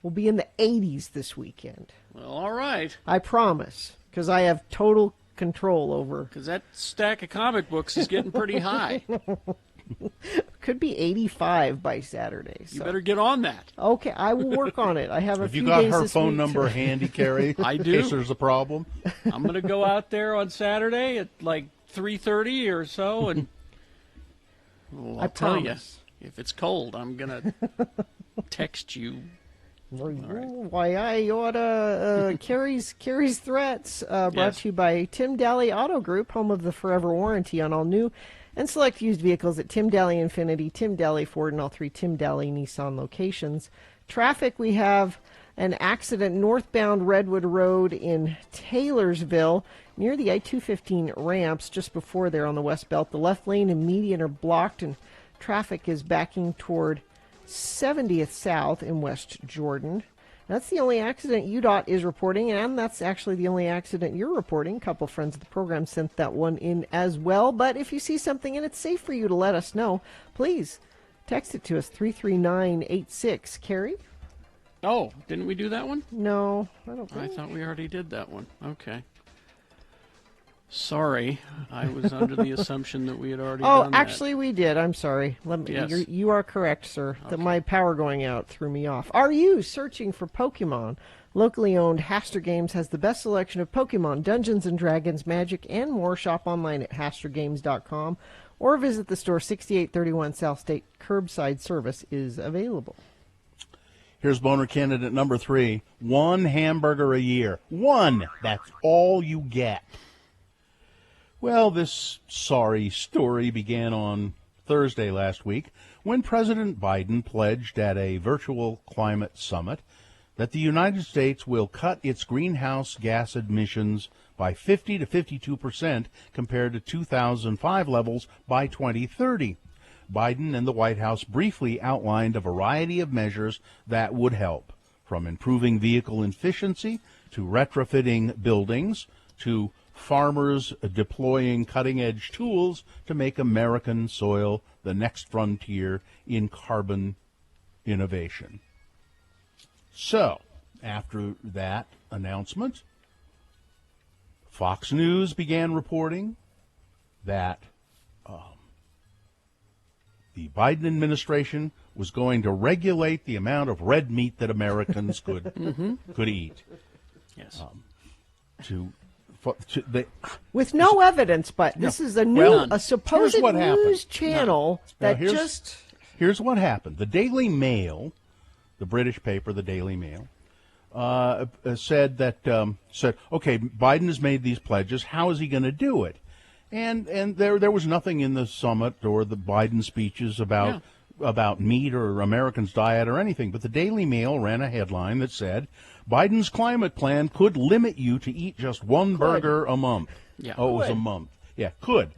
We'll be in the 80s this weekend. Well, all right. I promise, because I have total control over. Because that stack of comic books is getting pretty high. Could be 85 by Saturday. So. You better get on that. Okay, I will work on it. I have a few days. Have you got her this phone week number handy, Carrie? I do. In case there's a problem. I'm going to go out there on Saturday at like 3:30 or so, and I'll tell you. If it's cold, I'm going to text you. Why I oughta Carrie's threats brought to you by Tim Daly Auto Group, home of the forever warranty on all new and select used vehicles at Tim Daly Infiniti, Tim Daly Ford, and all 3 Tim Daly Nissan locations. Traffic, we have an accident northbound Redwood Road in Taylorsville near the I-215 ramps just before there on the west belt. The left lane and median are blocked and traffic is backing toward 70th South in West Jordan. That's the only accident UDOT is reporting, and that's actually the only accident you're reporting. A couple friends of the program sent that one in as well. But if you see something and it's safe for you to let us know, please text it to us, 33986. Carrie? Oh, didn't we do that one? No, I don't think. I thought we already did that one. Okay. Sorry, I was under the assumption that we had already done that. Actually, we did. I'm sorry. Yes. You are correct, sir. Okay. That my power going out threw me off. Are you searching for Pokemon? Locally owned Haster Games has the best selection of Pokemon, Dungeons & Dragons, Magic, and more. Shop online at HasterGames.com or visit the store. 6831 South State. Curbside service is available. Here's boner candidate number 3. 1 hamburger a year. 1. That's all you get. Well, this sorry story began on Thursday last week when President Biden pledged at a virtual climate summit that the United States will cut its greenhouse gas emissions by 50 to 52% compared to 2005 levels by 2030. Biden and the White House briefly outlined a variety of measures that would help, from improving vehicle efficiency to retrofitting buildings to farmers deploying cutting-edge tools to make American soil the next frontier in carbon innovation. So, after that announcement, Fox News began reporting that the Biden administration was going to regulate the amount of red meat that Americans could eat. Yes. With no evidence, but this is a supposed news channel Here's what happened. The Daily Mail, the British paper, the Daily Mail, said, okay, Biden has made these pledges. How is he going to do it? And there was nothing in the summit or the Biden speeches about meat or Americans' diet or anything. But the Daily Mail ran a headline that said, Biden's climate plan could limit you to eat just one burger a month. Yeah. Oh, it was a month. Yeah, could.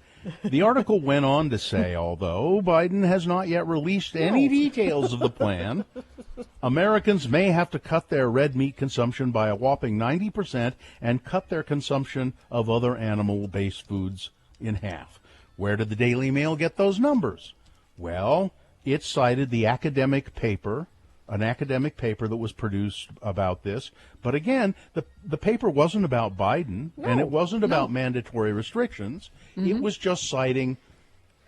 The article went on to say, although Biden has not yet released any details of the plan, Americans may have to cut their red meat consumption by a whopping 90% and cut their consumption of other animal-based foods in half. Where did the Daily Mail get those numbers? Well, it cited the academic paper, an academic paper that was produced about this. But again, the paper wasn't about Biden, and it wasn't about mandatory restrictions. It was just citing...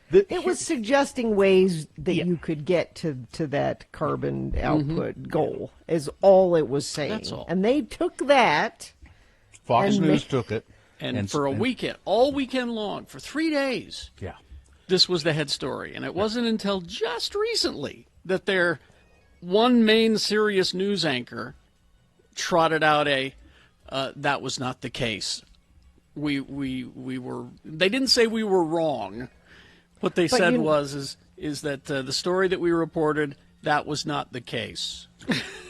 It was suggesting ways that you could get to that carbon output goal, is all it was saying. That's all. And they took that... Fox News took it. And for a weekend, all weekend long, for 3 days, this was the head story. And it wasn't until just recently that their one main serious news anchor trotted out that was not the case. We were. They didn't say we were wrong. What they said is that the story that we reported, that was not the case.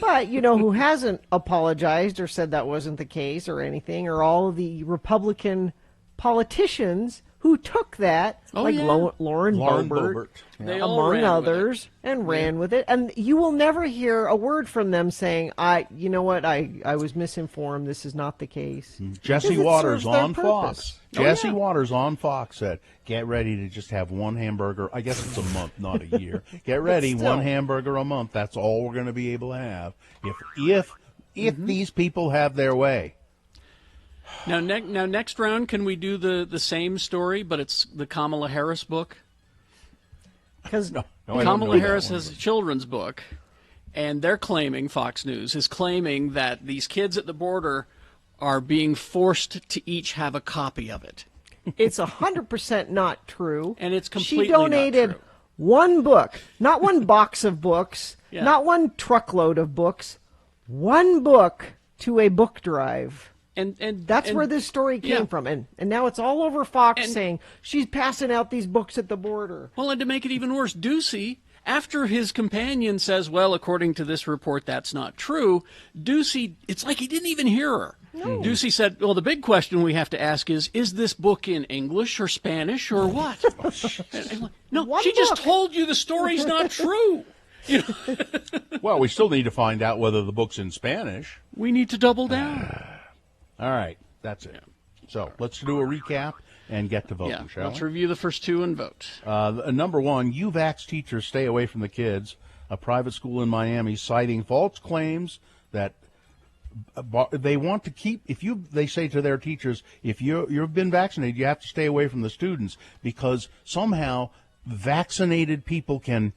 But you know who hasn't apologized or said that wasn't the case or anything, or all of the Republican politicians who took that, Lauren Boebert, among others, and ran with it. And you will never hear a word from them saying, you know what, I was misinformed. This is not the case. Jesse Waters on Fox. Jesse Waters on Fox said, get ready to just have one hamburger. I guess it's a month, not a year. Get ready, one hamburger a month. That's all we're going to be able to have if these people have their way. Now, next round, can we do the same story, but it's the Kamala Harris book? Because Kamala Harris has a children's book, and they're claiming, Fox News is claiming that these kids at the border are being forced to each have a copy of it. It's 100% not true. And it's completely She donated not true. One book, not one box of books, Yeah. not one truckload of books, one book to a book drive. And That's where this story came from. And now it's all over Fox saying she's passing out these books at the border. Well, and to make it even worse, Ducey, after his companion says, well, according to this report, that's not true, Ducey, it's like he didn't even hear her. No. Ducey said, well, the big question we have to ask is this book in English or Spanish or what? No, she just told you the story's not true. Well, we still need to find out whether the book's in Spanish. We need to double down. All right, that's it. So let's do a recap and get to voting, shall let's we? review the first two and vote. Number one, UVax teachers stay away from the kids. A private school in Miami citing false claims that they want to keep. They say to their teachers, if you've been vaccinated, you have to stay away from the students because somehow vaccinated people can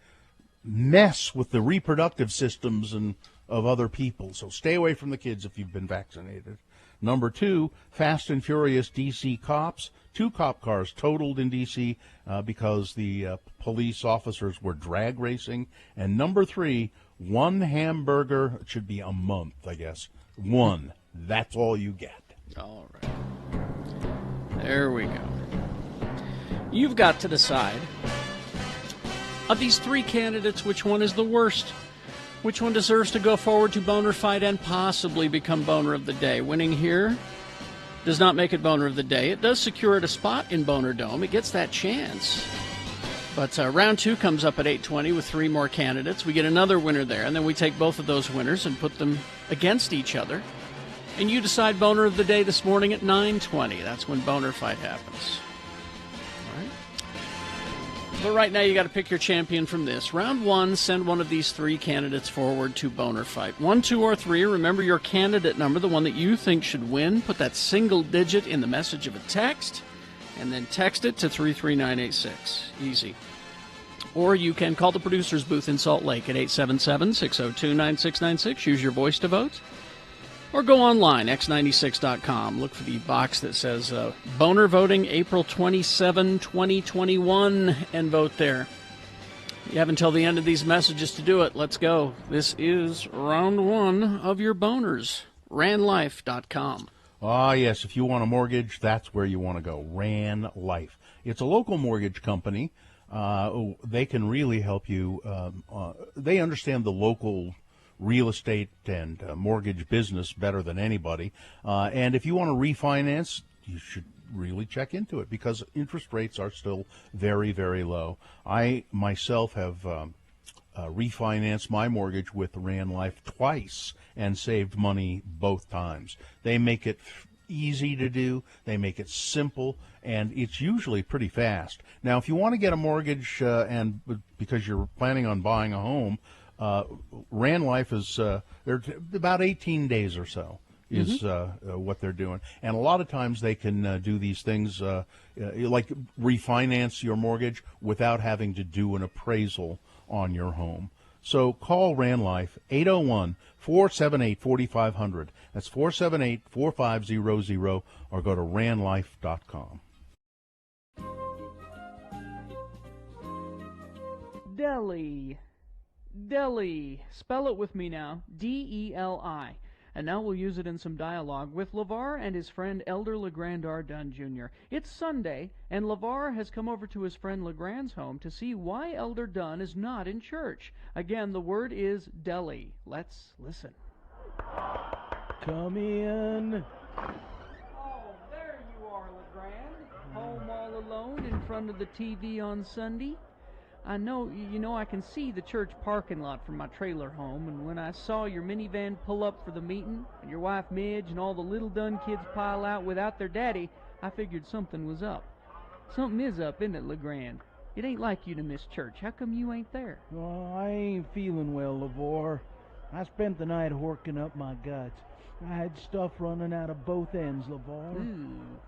mess with the reproductive systems of other people. So stay away from the kids if you've been vaccinated. Number two, Fast and Furious D.C. cops. 2 cop cars totaled in D.C. Because the police officers were drag racing. And number three, one hamburger, it should be a month, I guess. One. That's all you get. All right. There we go. You've got to decide, of these 3 candidates, which one is the worst? Which one deserves to go forward to Boner Fight and possibly become Boner of the Day? Winning here does not make it Boner of the Day. It does secure it a spot in Boner Dome. It gets that chance. But round 2 comes up at 8:20 with 3 more candidates. We get another winner there, and then we take both of those winners and put them against each other. And you decide Boner of the Day this morning at 9:20. That's when Boner Fight happens. But right now, you got to pick your champion from this. Round 1, send one of these 3 candidates forward to Boner Fight. 1, 2, or 3. Remember your candidate number, the one that you think should win. Put that single digit in the message of a text, and then text it to 33986. Easy. Or you can call the producer's booth in Salt Lake at 877-602-9696. Use your voice to vote. Or go online, x96.com. Look for the box that says Boner Voting April 27, 2021, and vote there. You have until the end of these messages to do it. Let's go. This is round 1 of your boners. RanLife.com. Ah, yes, if you want a mortgage, that's where you want to go. Ran Life. It's a local mortgage company. They can really help you. They understand the local real estate and mortgage business better than anybody. And if you want to refinance, you should really check into it because interest rates are still very, very low. I myself have refinanced my mortgage with Ran Life twice and saved money both times. They make it easy to do. They make it simple, and it's usually pretty fast. Now, if you want to get a mortgage and because you're planning on buying a home, Ran Life is they're about 18 days or so is what they're doing, and a lot of times they can do these things like refinance your mortgage without having to do an appraisal on your home. So call Ran Life 801-478-4500. That's 478-4500, or go to ranlife.com. Deli. Spell it with me now. D-E-L-I. And now we'll use it in some dialogue with LeVar and his friend Elder LeGrand Dunn Jr. It's Sunday, and LeVar has come over to his friend LeGrand's home to see why Elder Dunn is not in church. Again, the word is deli. Let's listen. Come in. Oh, there you are, LeGrand. Home all alone in front of the TV on Sunday. I know, I can see the church parking lot from my trailer home, and when I saw your minivan pull up for the meeting, and your wife Midge and all the little Dunn kids pile out without their daddy, I figured something was up. Something is up, isn't it, LeGrand? It ain't like you to miss church. How come you ain't there? Oh, I ain't feeling well, LeVar. I spent the night horking up my guts. I had stuff running out of both ends, LeVar.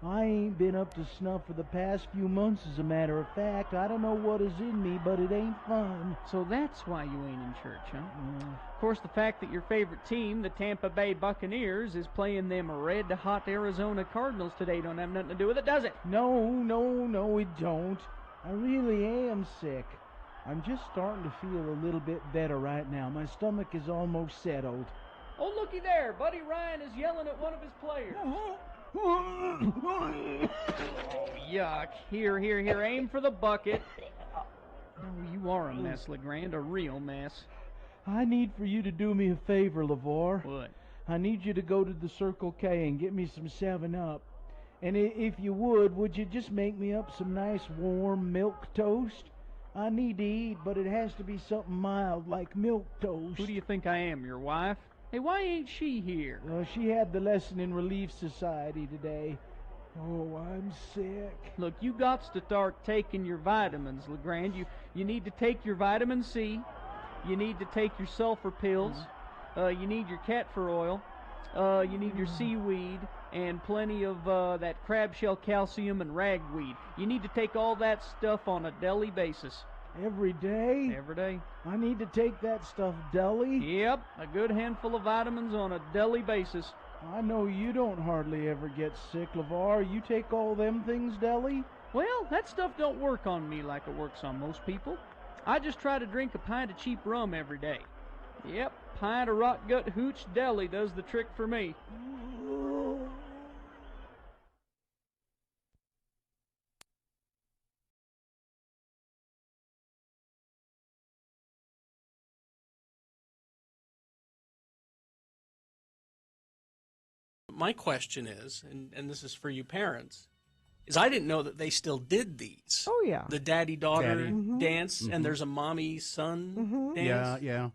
I ain't been up to snuff for the past few months, as a matter of fact. I don't know what is in me, but it ain't fun. So that's why you ain't in church, huh? Of course, the fact that your favorite team, the Tampa Bay Buccaneers, is playing them red-hot Arizona Cardinals today don't have nothing to do with it, does it? No, it don't. I really am sick. I'm just starting to feel a little bit better right now. My stomach is almost settled. Oh, looky there. Buddy Ryan is yelling at one of his players. Oh, yuck. Here. Aim for the bucket. Oh, you are a mess, LeGrand. A real mess. I need for you to do me a favor, LeVar. What? I need you to go to the Circle K and get me some 7-Up. And if you would you just make me up some nice warm milk toast? I need to eat, but it has to be something mild, like milk toast. Who do you think I am, your wife? Hey, why ain't she here? She had the lesson in Relief Society today. Oh, I'm sick. Look, you got to start taking your vitamins, LeGrand. You need to take your vitamin C. You need to take your sulfur pills. You need your catfur oil. You need your seaweed and plenty of that crab shell calcium and ragweed. You need to take all that stuff on a daily basis. Every day? Every day. I need to take that stuff daily? Yep, a good handful of vitamins on a daily basis. I know you don't hardly ever get sick, LeVar. You take all them things daily? Well, that stuff don't work on me like it works on most people. I just try to drink a pint of cheap rum every day. Yep, pint of Rot Gut Hooch Deli does the trick for me. My question is, and this is for you parents, is I didn't know that they still did these. Oh, yeah. The daddy-daughter dance, Mm-hmm. and there's a mommy-son dance. Yeah.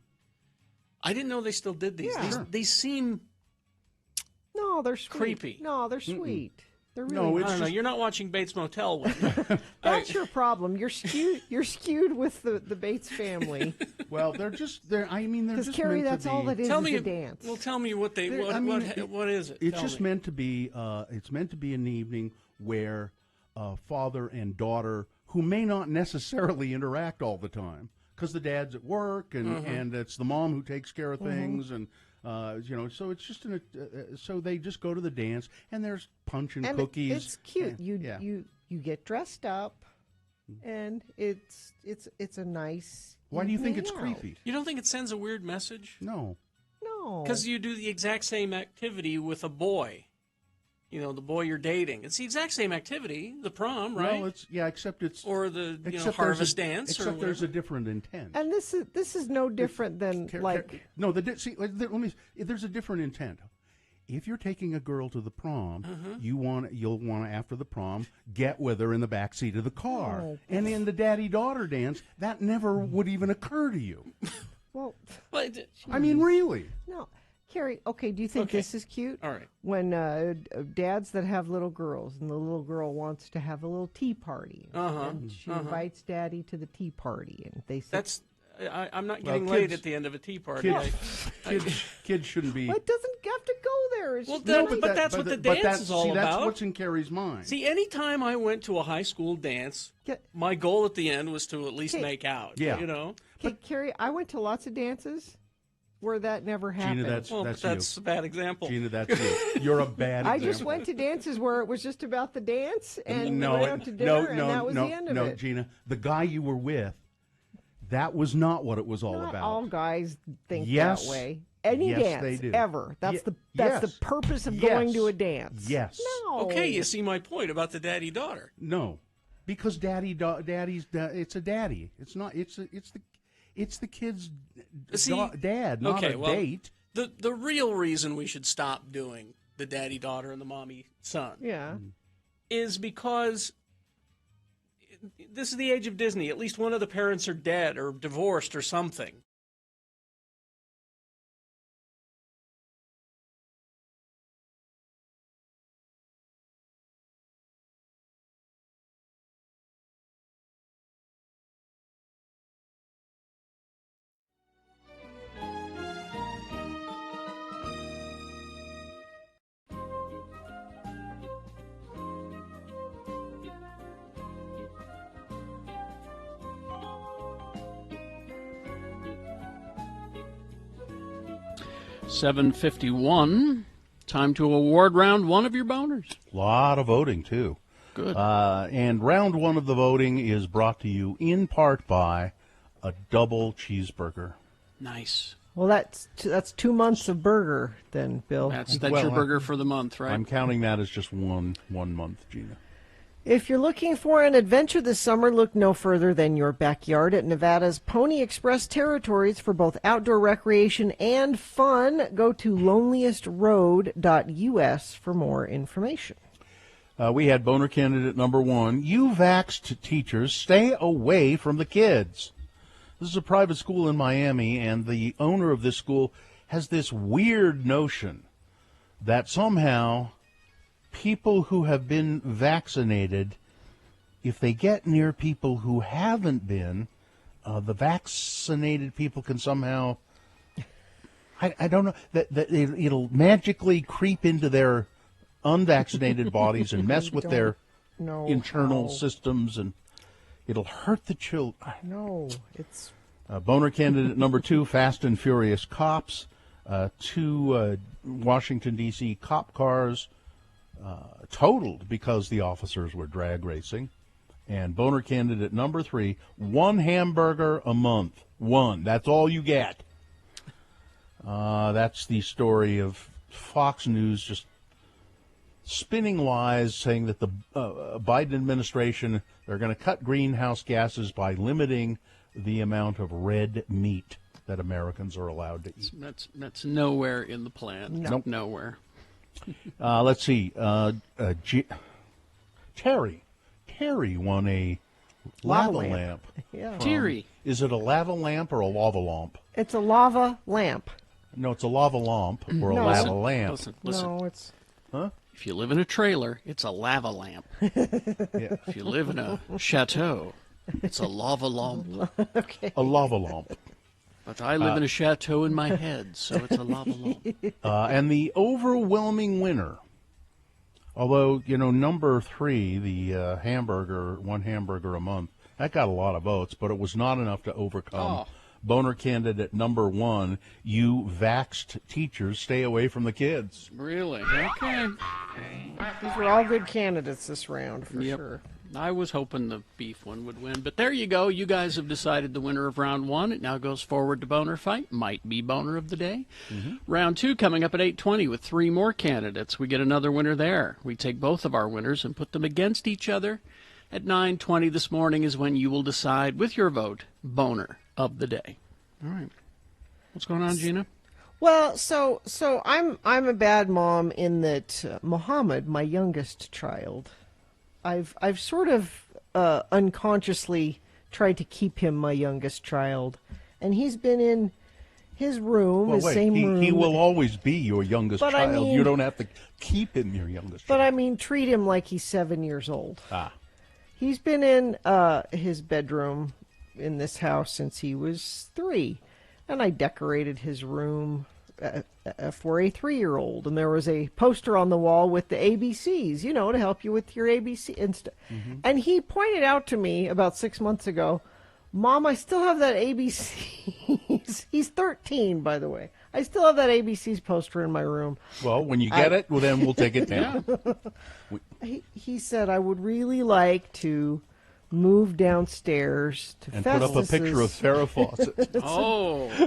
I didn't know they still did these. Yeah. These seem No, they're sweet. creepy. No, they're sweet. They're really No, I it's don't know. just- You're not watching Bates Motel with me. That's your problem. You're skewed with the Bates family. Well, they're just Because just Carrie, meant to that's all be- that is Tell me a dance. Well, tell me what they. They're- What, I mean, what is it? It's Tell just me. meant to be. It's meant to be an evening where father and daughter, who may not necessarily interact all the time, because the dad's at work and it's the mom who takes care of things, and so it's just so they just go to the dance and there's punch and cookies. It's cute. Yeah. You get dressed up, and it's a nice. Why do you think evening it's out. creepy? You don't think it sends a weird message? No. No. Because you do the exact same activity with a boy. You know, the boy you're dating. It's the exact same activity, the prom, right? Well, except it's or the except harvest there's a, dance. Except or there's a whatever. different intent. And this is no different than No, there's a different intent. If you're taking a girl to the prom, you'll want to after the prom get with her in the back seat of the car, and in the daddy-daughter dance, that never would even occur to you. Well, I mean, really? No, Carrie. Okay, do you think this is cute? All right. When dads that have little girls and the little girl wants to have a little tea party, and she invites daddy to the tea party, and they say That's. I'm not getting Well, laid at the end of a tea party. Kids shouldn't be. Well, it doesn't have to go there. It's Well, just no, nice. but that's what the dance is all That's about. what's in Carrie's mind. See, anytime I went to a high school dance, my goal at the end was to at least Okay. make out. Yeah. You know? Okay, Carrie, I went to lots of dances where that never happened. Gina, that's that's you. a bad example. Gina, that's you. You're a bad I example. just went to dances where it was just about the dance, and no, we went out to dinner, and that was no, the end of no, it. Gina, the guy you were with, that was not what it was all Not about. all guys think Yes. that way. Any Yes, dance they do. ever. That's Ye- that's yes. the purpose of Yes. going to a dance. Yes. No. Okay, you see my point about the daddy-daughter. No, because daddy's it's a daddy. It's not. It's the kid's See, dad, not okay, a well, date. The real reason we should stop doing the daddy-daughter and the mommy-son Yeah. is because this is the age of Disney. At least one of the parents are dead or divorced or something. $7:51. Time to award round one of your boners. A lot of voting, too. Good. And round one of the voting is brought to you in part by a double cheeseburger. Nice. Well, that's 2 months of burger then, Bill. That's your burger for the month, right? I'm counting that as just one month, Gina. If you're looking for an adventure this summer, look no further than your backyard at Nevada's Pony Express territories for both outdoor recreation and fun. Go to loneliestroad.us for more information. We had boner candidate number 1. You vaxxed teachers, stay away from the kids. This is a private school in Miami, and the owner of this school has this weird notion that somehow people who have been vaccinated, if they get near people who haven't been, the vaccinated people can somehow, I don't know, that it'll magically creep into their unvaccinated bodies and mess with their internal systems, and it'll hurt the children. No, it's... Boner candidate number 2, Fast and Furious cops. 2 Washington, D.C. cop cars totaled because the officers were drag racing. And boner candidate number 3, 1 hamburger a month. 1. That's all you get. That's the story of Fox News just spinning lies, saying that the Biden administration, they're going to cut greenhouse gases by limiting the amount of red meat that Americans are allowed to eat. That's nowhere in the plan. No. Nope. Nowhere. Let's see. Terry won a lava lamp. Yeah. Terry. Is it a lava lamp or a lava lamp? It's a lava lamp. No, it's a lava lamp or a No. lava lamp. Listen. No, it's... Huh? If you live in a trailer, it's a lava lamp. Yeah. If you live in a chateau, it's a lava lamp. Okay. A lava lamp. But I live in a chateau in my head, so it's a lava lamp. And the overwhelming winner, although, number 3, the hamburger, 1 hamburger a month, that got a lot of votes, but it was not enough to overcome boner candidate number 1, you vaxxed teachers, stay away from the kids. Really? Okay. These were all good candidates this round, for Yep. sure. I was hoping the beef one would win, but there you go. You guys have decided the winner of round 1. It now goes forward to Boner Fight. Might be Boner of the Day. Round 2 coming up at 8:20 with 3 more candidates. We get another winner there. We take both of our winners and put them against each other. At 9:20 this morning is when you will decide with your vote Boner of the Day. All right. What's going on, Gina? Well, so I'm a bad mom in that Muhammad, my youngest child, I've sort of unconsciously tried to keep him my youngest child, and he's been in his room, Well, wait, same room. he will always be your youngest But I child. mean- You don't have to keep him your youngest But child. I mean, treat him like he's 7 years old. Ah. He's been in his bedroom in this house since he was 3, and I decorated his room for a 3-year-old, and there was a poster on the wall with the ABCs, to help you with your ABC and stuff. And he pointed out to me about 6 months ago, Mom, I still have that ABCs. He's 13, by the way. I still have that ABCs poster in my room. Well, when you get it, well, then we'll take it down. He said, I would really like to move downstairs to And put up a picture of Farrah Fawcett.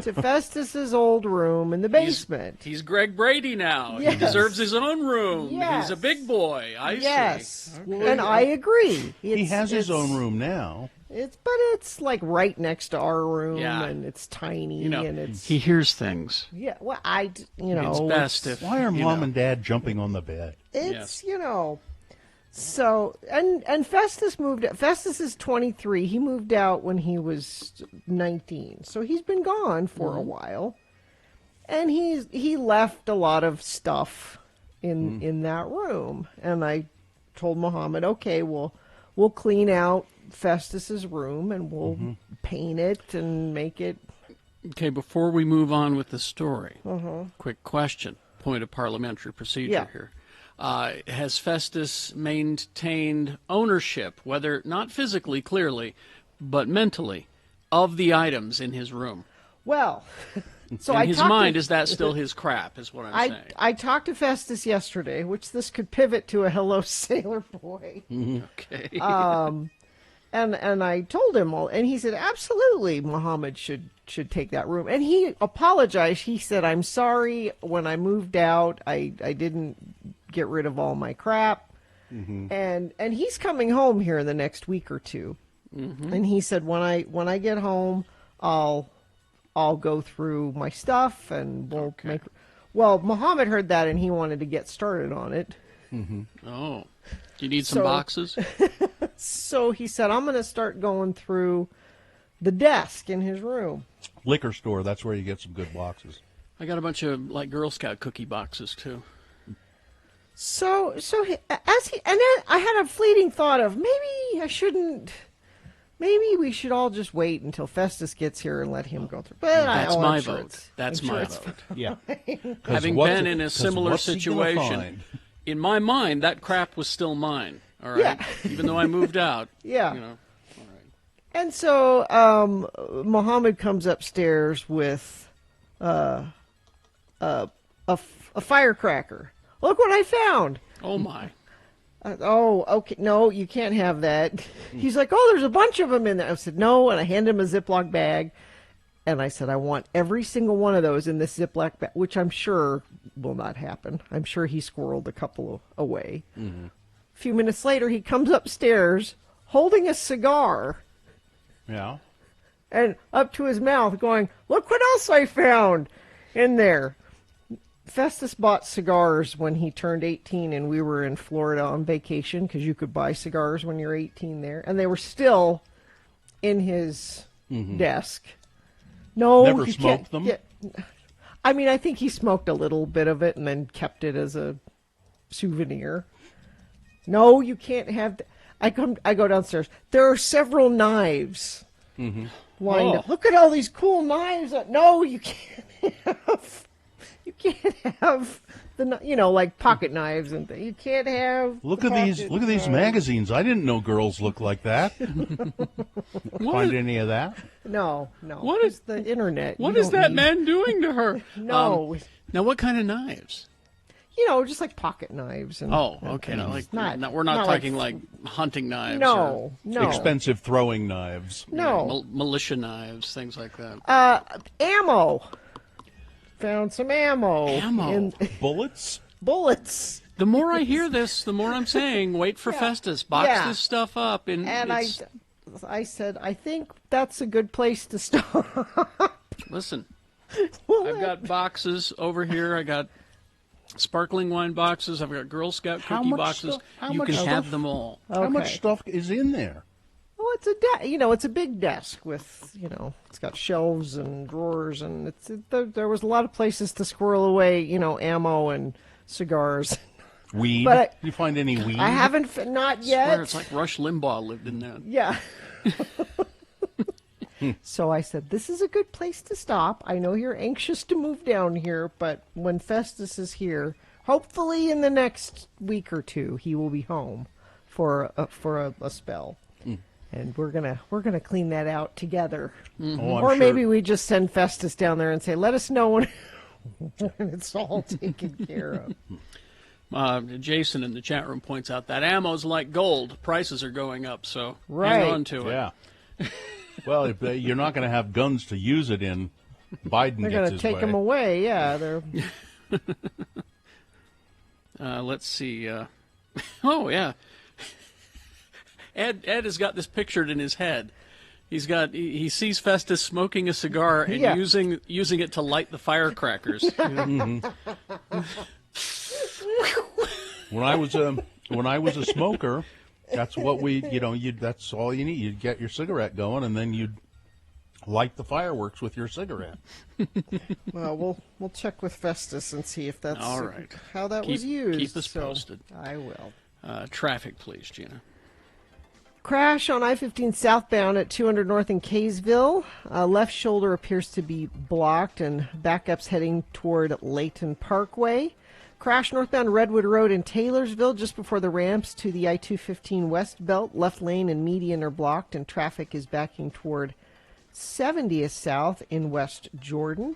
to Festus's old room in the basement. He's Greg Brady now. Yes. He deserves his own room. Yes. He's a big boy. I see. Okay. And I agree. He has his own room now. But it's like right next to our room, Yeah. and it's tiny, You know, and it's he hears things. yeah. Well, it's It's best if Why are you Mom know. and Dad jumping on the bed? It's So and Festus moved. Festus is 23. He moved out when he was 19, so he's been gone for a while, and he left a lot of stuff in that room. And I told Muhammad, okay, we'll clean out Festus's room and we'll paint it and make it. Okay, before we move on with the story, Uh-huh. quick question, point of parliamentary procedure Yeah. here. Has Festus maintained ownership, whether not physically, clearly, but mentally, of the items in his room? Well, so in I his talked mind, to- is that still his crap, is what I'm saying. I talked to Festus yesterday, which this could pivot to a Hello Sailor Boy. Okay. And I told him all, and he said, absolutely, Muhammad should take that room. And he apologized. He said, I'm sorry, when I moved out, I didn't get rid of all my crap. Mm-hmm. And he's coming home here in the next week or two. Mm-hmm. And he said, when I get home, I'll go through my stuff and we'll make. Well, Muhammad heard that and he wanted to get started on it. Mm-hmm. Oh, do you need some boxes? So he said, I'm going to start going through the desk in his room. Liquor store, that's where you get some good boxes. I got a bunch of like Girl Scout cookie boxes too. So then I had a fleeting thought of maybe we should all just wait until Festus gets here and let him go through. But that's my vote. That's my vote. Yeah. Having been in a similar situation, in my mind, that crap was still mine. All right. Yeah. Even though I moved out. Yeah. You know. All right. And so Muhammad comes upstairs with a firecracker. Look what I found. Oh my. Okay. No, you can't have that. He's like, oh, there's a bunch of them in there. I said, no, and I handed him a Ziploc bag. And I said, I want every single one of those in this Ziploc bag, which I'm sure will not happen. I'm sure he squirreled a couple away. Mm-hmm. A few minutes later, he comes upstairs holding a cigar. Yeah. And up to his mouth going, look what else I found in there. Festus bought cigars when he turned 18 and we were in Florida on vacation because you could buy cigars when you're 18 there. And they were still in his desk. No, never smoked them? I mean, I think he smoked a little bit of it and then kept it as a souvenir. No, you can't have... I go downstairs. There are several knives lined up. Look at all these cool knives. No, you can't have... You can't have like pocket knives and things. You can't have. Look at these magazines. I didn't know girls look like that. Find any of that? No. What is the internet? What is that man doing to her? No. Now, what kind of knives? Just like pocket knives. And, okay. We're not talking like hunting knives. No. Expensive throwing knives. No. Militia knives, things like that. Ammo. Found some ammo. Bullets? Bullets. The more I hear this, the more I'm saying, wait for Festus. Box this stuff up. And I said, I think that's a good place to stop. Listen, I've got boxes over here. I got sparkling wine boxes. I've got Girl Scout cookie boxes. You can have them all. Okay. How much stuff is in there? Well, it's a big desk with, it's got shelves and drawers, and there was a lot of places to squirrel away, ammo and cigars. Weed? But you find any weed? I haven't, not yet. I swear it's like Rush Limbaugh lived in that. Yeah. So I said, this is a good place to stop. I know you're anxious to move down here, but when Festus is here, hopefully in the next week or two, he will be home for a spell. And we're gonna clean that out together. Mm-hmm. Or maybe we just send Festus down there and say, let us know when it's all taken care of. Jason in the chat room points out that ammo's like gold. Prices are going up, so hang on to it. Yeah. Well, you're not going to have guns to use it in. Biden They're going to take them away. Yeah. They're. Let's see. Oh yeah. Ed has got this pictured in his head. He sees Festus smoking a cigar and using it to light the firecrackers. When I was a smoker, that's what that's all you need. You'd get your cigarette going, and then you'd light the fireworks with your cigarette. Well, we'll check with Festus and see if that's all right. How that was used. Keep us posted. I will. Traffic, please, Gina. Crash on I-15 southbound at 200 North in Kaysville. Left shoulder appears to be blocked, and backups heading toward Layton Parkway. Crash northbound Redwood Road in Taylorsville just before the ramps to the I-215 west belt. Left lane and median are blocked, and traffic is backing toward 70th South in West Jordan.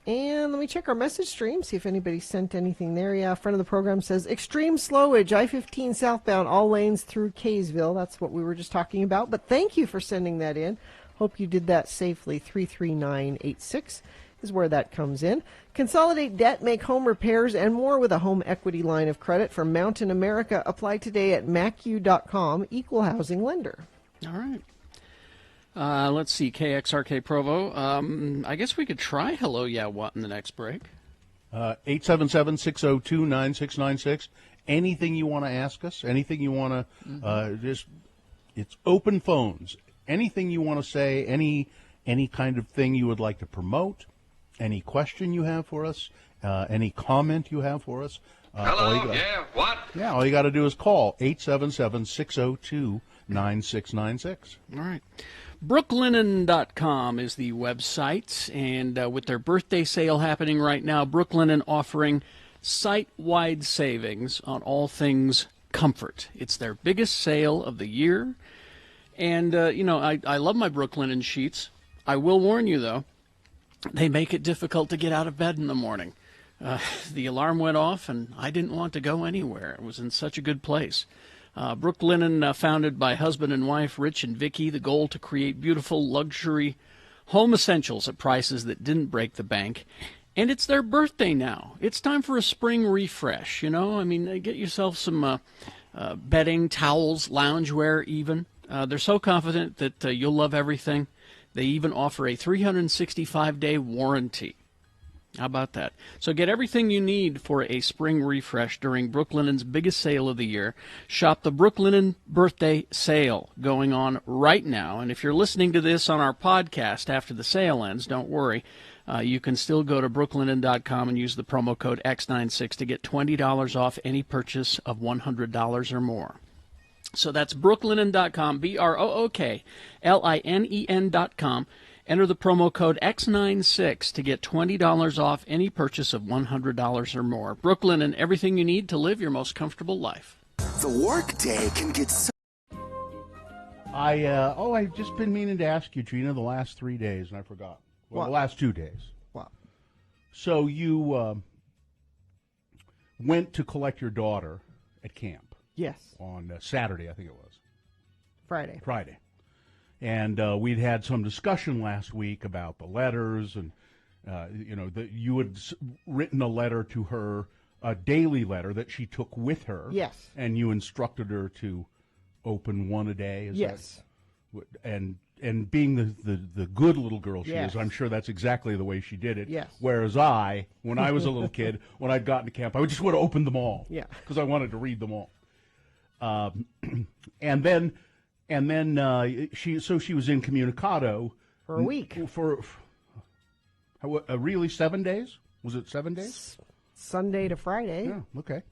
And let me check our message stream, see if anybody sent anything there. Yeah, a friend of the program says, extreme slowage, I-15 southbound, all lanes through Kaysville. That's what we were just talking about. But thank you for sending that in. Hope you did that safely. 33986 is where that comes in. Consolidate debt, make home repairs, and more with a home equity line of credit from Mountain America. Apply today at macu.com, equal housing lender. All right. Let's see, KXRK Provo. I guess we could try Hello, Yeah, What in the next break. 877-602-9696. Anything you want to ask us, anything you want to, it's open phones. Anything you want to say, any kind of thing you would like to promote, any question you have for us, any comment you have for us. Hello, yeah, what? Yeah, all you got to do is call 877-602-9696. All right. Brooklinen.com is the website, and with their birthday sale happening right now, Brooklinen offering site-wide savings on all things comfort. It's their biggest sale of the year, and, I love my Brooklinen sheets. I will warn you, though, they make it difficult to get out of bed in the morning. The alarm went off, and I didn't want to go anywhere. It was in such a good place. Brooklinen, founded by husband and wife Rich and Vicky, the goal to create beautiful luxury home essentials at prices that didn't break the bank. And it's their birthday now. It's time for a spring refresh, get yourself some bedding, towels, loungewear even. They're so confident that you'll love everything. They even offer a 365-day warranty. How about that? So get everything you need for a spring refresh during Brooklinen's biggest sale of the year. Shop the Brooklinen birthday sale going on right now. And if you're listening to this on our podcast after the sale ends, don't worry. You can still go to brooklinen.com and use the promo code X96 to get $20 off any purchase of $100 or more. So that's brooklinen.com, BROOKLINEN.com. Enter the promo code X96 to get $20 off any purchase of $100 or more. Brooklinen, everything you need to live your most comfortable life. The workday can get so... I've just been meaning to ask you, Gina, the last 3 days, and I forgot. Well, the last 2 days. What? So you went to collect your daughter at camp. Yes. On Saturday, I think it was. Friday. And we'd had some discussion last week about the letters, and that you had written a letter to her, a daily letter that she took with her. Yes. And you instructed her to open one a day. Is yes. That, and being the good little girl she yes. is, I'm sure that's exactly the way she did it. Yes. Whereas when I was a little kid, when I'd gotten to camp, I would just want to open them all. Yeah. Because I wanted to read them all. And then she was incommunicado for a week. For really 7 days? Was it 7 days? Sunday to Friday. Yeah, okay.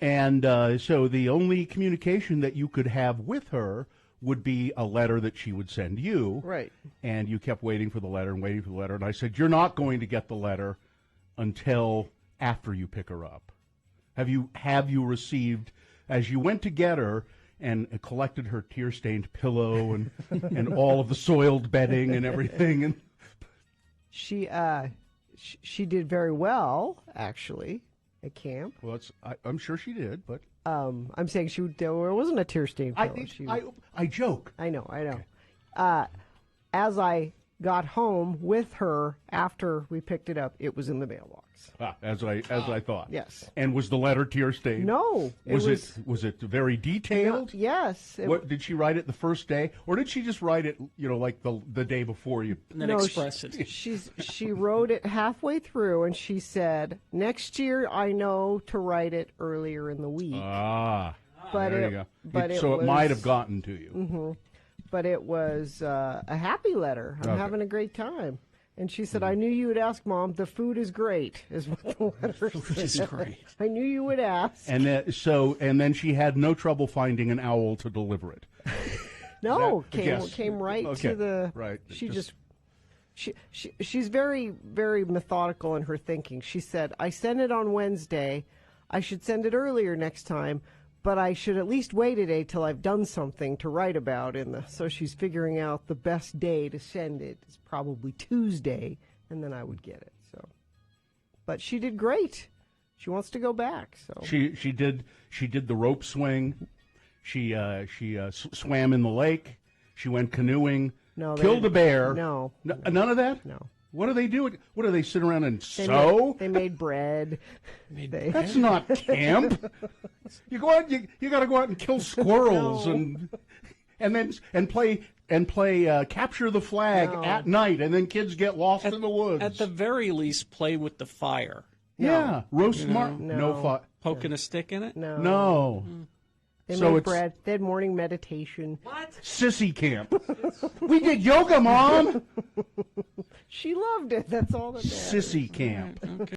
And so the only communication that you could have with her would be a letter that she would send you. Right. And you kept waiting for the letter. And I said, you're not going to get the letter until after you pick her up. Have you received, as you went to get her and collected her tear-stained pillow and all of the soiled bedding and everything? And she did very well, actually, at camp. Well, I'm sure she did, but I'm saying there wasn't a tear-stained pillow. I joke. I know. Okay. As I got home with her after we picked it up, it was in the mailbox. As I thought. Yes. And was the letter tear-stained? No. Was it very detailed? No, yes. What did she write it the first day, or did she just write it, like the day before you? And then express it. She wrote it halfway through, and she said, "Next year I know to write it earlier in the week." But there you go. But so it might have gotten to you. Mm-hmm. But it was a happy letter. I'm having a great time. And she said, I knew you would ask, Mom. The food is great, is what the letter said. Food is great. I knew you would ask. And then she had no trouble finding an owl to deliver it. No, came right to the. Right. She's very, very methodical in her thinking. She said, I sent it on Wednesday. I should send it earlier next time, but I should at least wait a day till I've done something to write about. So she's figuring out the best day to send it is probably Tuesday and then I would get it. So, but she did great. She wants to go back. So she did the rope swing. She swam in the lake. She went canoeing. No, killed a bear. No, none of that. No. What do they do? What do they sit around and sew? They made bread. That's not camp. You go out. You got to go out and kill squirrels and play capture the flag at night, and then kids get lost in the woods. At the very least, play with the fire. Yeah, roast no fire. Poking a stick in it? No. They So made it's bread. They had morning meditation. What? Sissy camp. We did yoga, Mom. She loved it. That's all that matters. Sissy camp. Okay.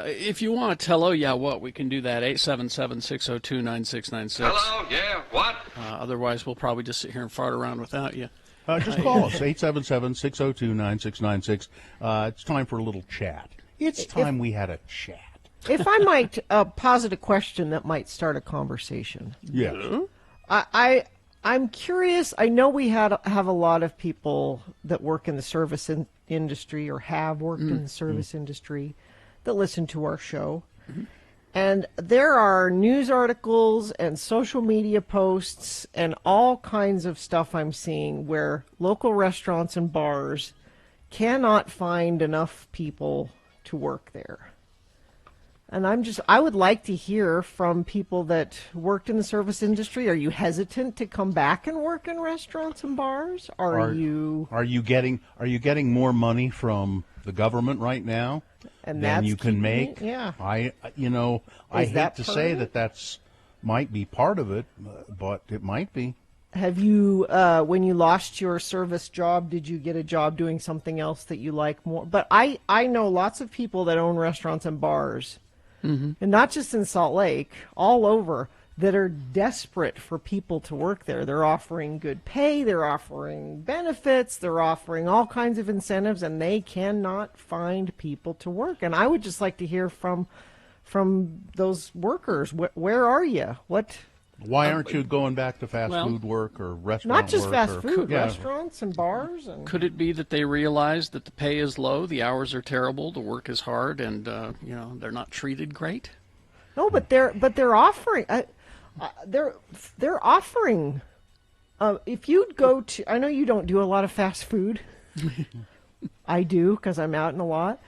If you want to tell, we can do that. 877-602-9696. Hello, yeah, what? Otherwise, we'll probably just sit here and fart around without you. Just call us, 877-602-9696. It's time for a little chat. It's time we had a chat. If I might posit a question that might start a conversation. Yes. I'm curious. I know we have a lot of people that work in the service industry or have worked in the service industry that listen to our show. Mm-hmm. And there are news articles and social media posts and all kinds of stuff I'm seeing where local restaurants and bars cannot find enough people to work there. And I would like to hear from people that worked in the service industry. Are you hesitant to come back and work in restaurants and bars? Are you getting more money from the government right now than you can make? Yeah. I hate to say that's might be part of it, but it might be. Have you, when you lost your service job, did you get a job doing something else that you like more? But I know lots of people that own restaurants and bars, and not just in Salt Lake, all over, that are desperate for people to work there. They're offering good pay, they're offering benefits, they're offering all kinds of incentives, and they cannot find people to work. And I would just like to hear from those workers. Where are you? Why aren't you going back to fast food work or restaurant work? Not just fast food, restaurants and bars. And could it be that they realize that the pay is low, the hours are terrible, the work is hard, and they're not treated great? No, but they're offering. They're offering. If you'd go to, I know you don't do a lot of fast food. I do because I'm out and a lot.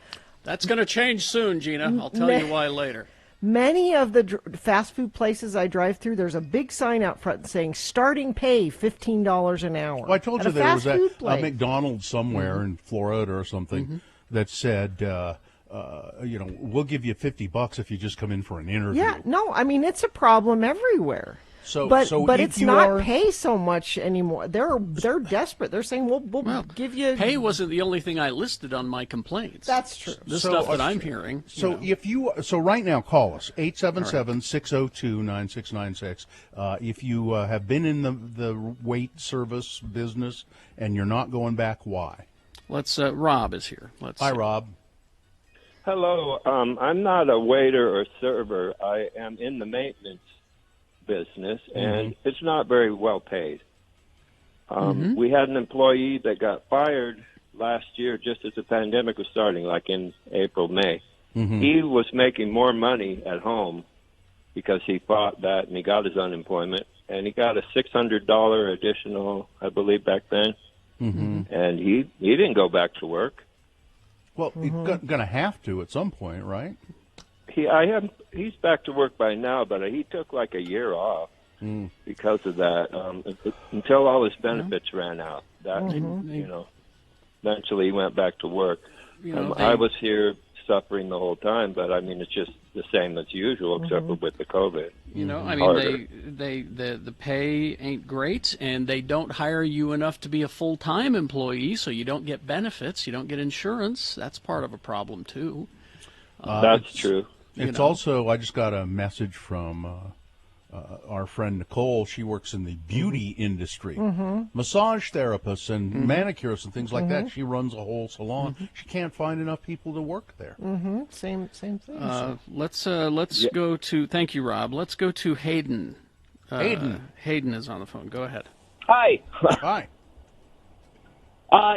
That's going to change soon, Gina. I'll tell you why later. Many of the fast food places I drive through, there's a big sign out front saying starting pay $15 an hour. Well, I told you there was a McDonald's somewhere in Florida or something that said, we'll give you $50 if you just come in for an interview. Yeah, no, I mean, it's a problem everywhere. So but it's not pay so much anymore. They're desperate. They're saying we'll give you. Pay wasn't the only thing I listed on my complaints. That's true. The stuff that I'm hearing. So right now, call us 877-602-9696. If you have been in the wait service business and you're not going back, why? Let's. Rob is here. Hi, Rob. Hello. I'm not a waiter or server. I am in the maintenance business, and it's not very well paid. We had an employee that got fired last year just as the pandemic was starting, like in April, May. He was making more money at home because he fought that and he got his unemployment, and he got a $600 additional, I believe, back then. And he didn't go back to work. Well, he's going to have to at some point, right? He's back to work by now, but he took like a year off because of that until all his benefits ran out. That eventually he went back to work. I was here suffering the whole time, but I mean it's just the same as usual, except for with the COVID. I mean the pay ain't great, and they don't hire you enough to be a full-time employee, so you don't get benefits, you don't get insurance. That's part of a problem too. That's true. It's also, I just got a message from our friend Nicole. She works in the beauty industry, massage therapists and manicurists and things like that. She runs a whole salon. She can't find enough people to work there. Same thing. Let's go to, thank you, Rob. Let's go to Hayden. Hayden is on the phone. Go ahead. Hi. Hi.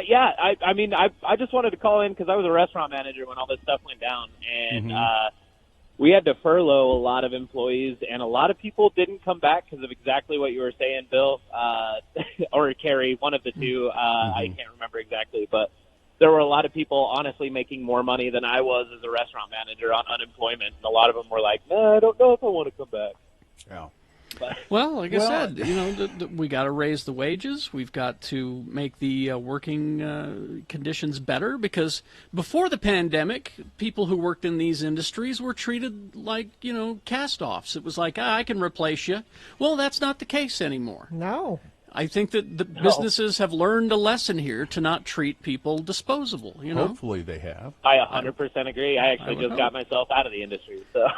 Yeah, I mean, I just wanted to call in because I was a restaurant manager when all this stuff went down, and we had to furlough a lot of employees, and a lot of people didn't come back because of exactly what you were saying, Bill, or Carrie, one of the two. I can't remember exactly, but there were a lot of people honestly making more money than I was as a restaurant manager on unemployment, and a lot of them were like, "No, I don't know if I want to come back." Yeah. Well, like I said, we got to raise the wages. We've got to make the working conditions better, because before the pandemic, people who worked in these industries were treated like, cast-offs. It was like, I can replace you. Well, that's not the case anymore. No. I think that the businesses have learned a lesson here to not treat people disposable. Hopefully they have. I 100% agree. I actually just got myself out of the industry. So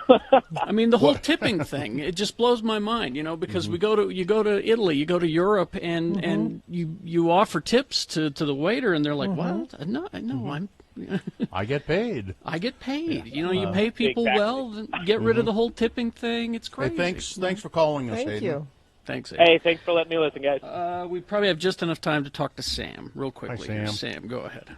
I mean, the whole tipping thing, it just blows my mind. Because you go to Italy, you go to Europe, and you offer tips to the waiter, and they're like, "Well, no, I'm." I get paid. I get paid. You pay people well. Then get rid of the whole tipping thing. It's crazy. Hey, thanks for calling us, Thank you. Thanks, Aiden. Hey, thanks for letting me listen, guys. We probably have just enough time to talk to Sam real quickly. Hi, Sam. Sam, go ahead.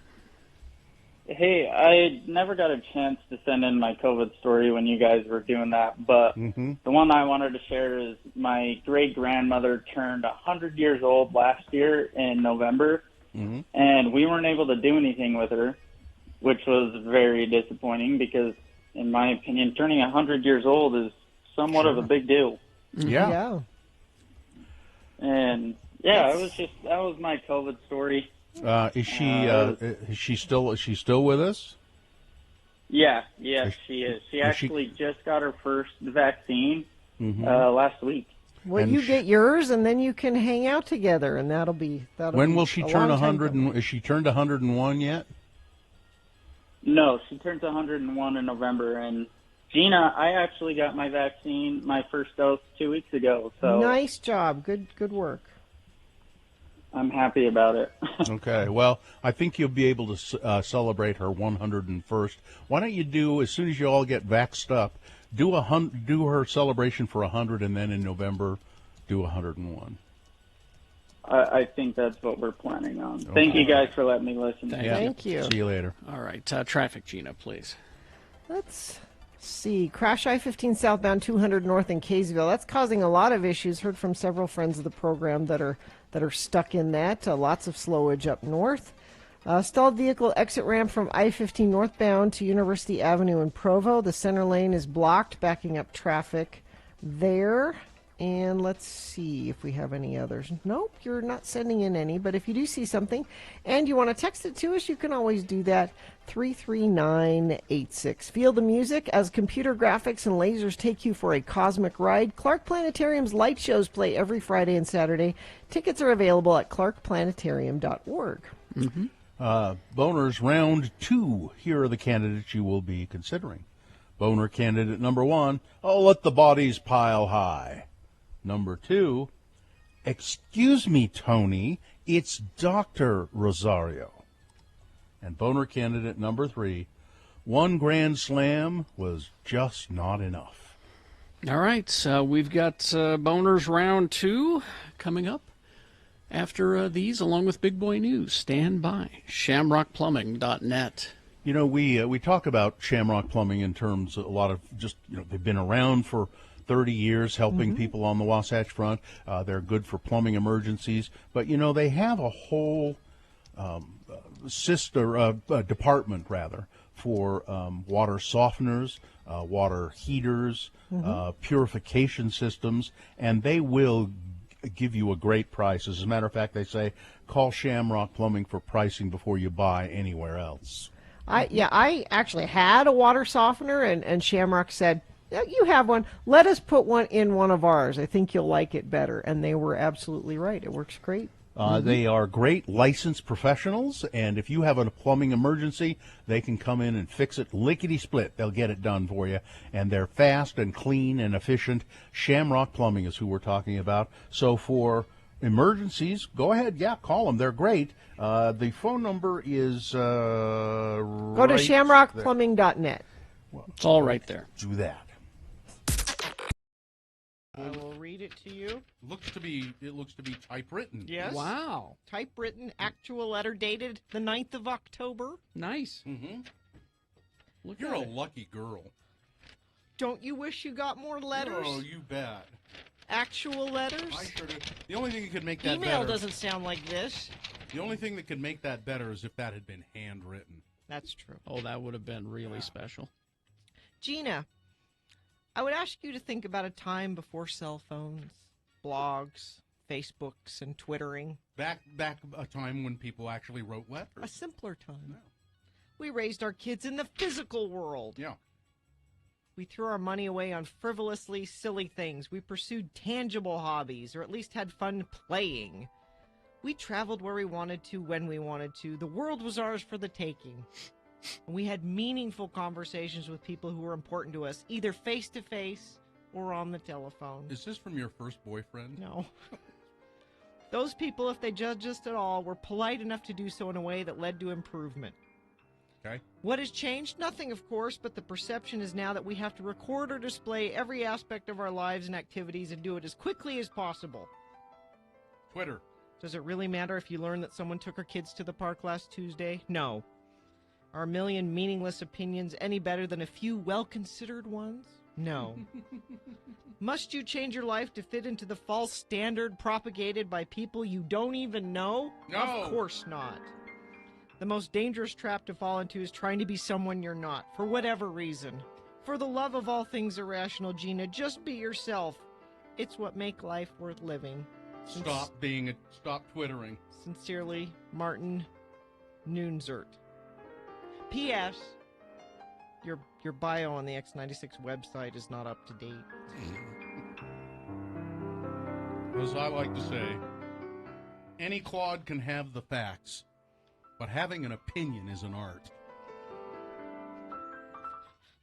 Hey, I never got a chance to send in my COVID story when you guys were doing that, but the one I wanted to share is my great-grandmother turned 100 years old last year in November, and we weren't able to do anything with her, which was very disappointing because, in my opinion, turning 100 years old is somewhat of a big deal. Yeah. And that was my COVID story. Is she still with us? Yeah, she is. She actually just got her first vaccine last week. Well, you get yours, and then you can hang out together, and that'll be. When will she turn 100? Is she turned 101 yet? No, she turns 101 in November, and Gina, I actually got my vaccine, my first dose 2 weeks ago. So nice job, good work. I'm happy about it. Okay, well, I think you'll be able to celebrate her 101st. Why don't you do, as soon as you all get vaxxed up, do her celebration for 100, and then in November, do 101. I think that's what we're planning on. Okay. Thank you guys for letting me listen. Thank you. See you later. All right, traffic, Gina, please. Let's See, crash I-15 southbound 200 north in Kaysville. That's causing a lot of issues. Heard from several friends of the program that are stuck in that. Lots of slowage up north. Stalled vehicle exit ramp from I-15 northbound to University Avenue in Provo. The center lane is blocked, backing up traffic there. And let's see if we have any others. Nope, you're not sending in any. But if you do see something and you want to text it to us, you can always do that. 33986. Feel the music as computer graphics and lasers take you for a cosmic ride. Clark Planetarium's light shows play every Friday and Saturday. Tickets are available at clarkplanetarium.org. Mm-hmm. Boners round 2. Here are the candidates you will be considering. Boner candidate number 1, let the bodies pile high. Number 2, excuse me, Tony, it's Dr. Rosario. And boner candidate number 3, 1 grand slam was just not enough. All right, so we've got boners round 2 coming up after these, along with Big Boy News. Stand by. ShamrockPlumbing.net. You know, we talk about Shamrock Plumbing in terms of a lot of just, they've been around for 30 years helping people on the Wasatch Front. They're good for plumbing emergencies. But, they have a whole department, rather, for water softeners, water heaters, purification systems, and they will give you a great price. As a matter of fact, they say, call Shamrock Plumbing for pricing before you buy anywhere else. I actually had a water softener, and Shamrock said, you have one. Let us put one in one of ours. I think you'll like it better. And they were absolutely right. It works great. They are great licensed professionals, and if you have a plumbing emergency, they can come in and fix it lickety-split. They'll get it done for you, and they're fast and clean and efficient. Shamrock Plumbing is who we're talking about. So for emergencies, go ahead, call them. They're great. The phone number is go to shamrockplumbing.net. Well, it's all right there. Do that. I will read it to you. It looks to be typewritten. Yes. Wow. Typewritten, actual letter dated the 9th of October. Nice. Mm-hmm. You're a lucky girl. Don't you wish you got more letters? Oh, you bet. Actual letters? I sure do. The only thing that could make that Email better... doesn't sound like this. The only thing that could make that better is if that had been handwritten. That's true. Oh, that would have been really special. Gina, I would ask you to think about a time before cell phones, blogs, Facebooks, and Twittering. Back a time when people actually wrote letters. A simpler time. Yeah. We raised our kids in the physical world. Yeah. We threw our money away on frivolously silly things. We pursued tangible hobbies, or at least had fun playing. We traveled where we wanted to, when we wanted to. The world was ours for the taking. And we had meaningful conversations with people who were important to us, either face-to-face or on the telephone. Is this from your first boyfriend? No. Those people, if they judged us at all, were polite enough to do so in a way that led to improvement. Okay. What has changed? Nothing, of course, but the perception is now that we have to record or display every aspect of our lives and activities and do it as quickly as possible. Twitter. Does it really matter if you learn that someone took her kids to the park last Tuesday? No. Are a million meaningless opinions any better than a few well-considered ones? No. Must you change your life to fit into the false standard propagated by people you don't even know? No. Of course not. The most dangerous trap to fall into is trying to be someone you're not, for whatever reason. For the love of all things irrational, Gina, just be yourself. It's what makes life worth living. Stop twittering. Sincerely, Martin Noonzert. P.S. Your bio on the X96 website is not up to date. As I like to say, any clod can have the facts, but having an opinion is an art.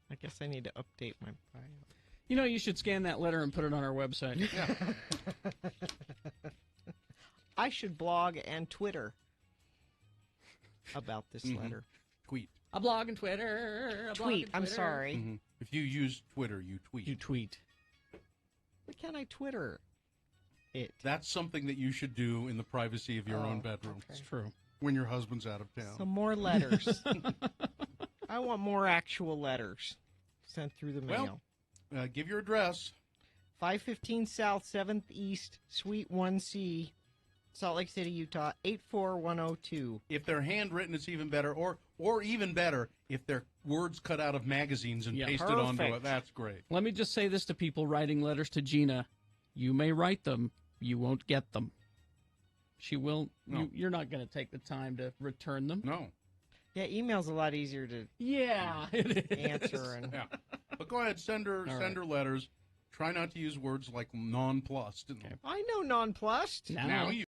I guess I need to update my bio. You should scan that letter and put it on our website. Yeah. I should blog and Twitter about this letter. Tweet. A blog and Twitter. Tweet. I'm sorry. Mm-hmm. If you use Twitter, you tweet. You tweet. Why can't I Twitter it? That's something that you should do in the privacy of your own bedroom. Okay. It's true. When your husband's out of town. Some more letters. I want more actual letters. sent through the mail. Well, give your address. 515 South 7th East, Suite 1C, Salt Lake City, Utah, 84102. If they're handwritten, it's even better. Or even better, if they're words cut out of magazines and pasted onto it. That's great. Let me just say this to people writing letters to Gina. You may write them. You won't get them. She will. No. You're not going to take the time to return them. No. Yeah, email's a lot easier to answer. And yeah. But go ahead, send her letters. Try not to use words like nonplussed. Okay. I know nonplussed. Now you.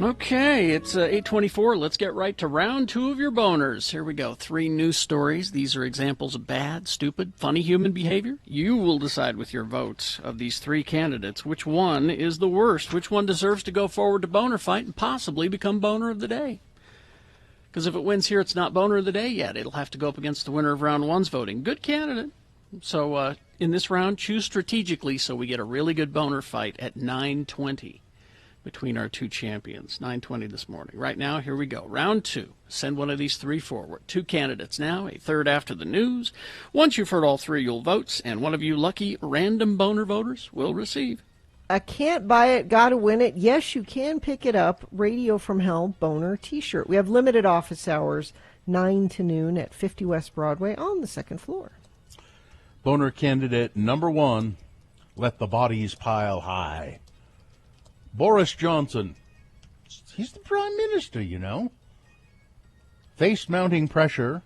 Okay, it's 8:24. Let's get right to round two of your boners. Here we go. 3 news stories. These are examples of bad, stupid, funny human behavior. You will decide with your votes of these 3 candidates which one is the worst, which one deserves to go forward to boner fight and possibly become boner of the day. Because if it wins here, it's not boner of the day yet. It'll have to go up against the winner of round 1's voting. Good candidate. So in this round, choose strategically so we get a really good boner fight at 9:20. Between our 2 champions, 9:20 this morning. Right now, here we go. Round 2. Send one of these 3 forward. 2 candidates now, a third after the news. Once you've heard all 3, you'll vote, and one of you lucky random boner voters will receive. I can't buy it, gotta win it. Yes, you can pick it up. Radio from Hell boner t-shirt. We have limited office hours, 9 to noon at 50 West Broadway on the 2nd floor. Boner candidate number 1, let the bodies pile high. Boris Johnson, he's the prime minister, you know, faced mounting pressure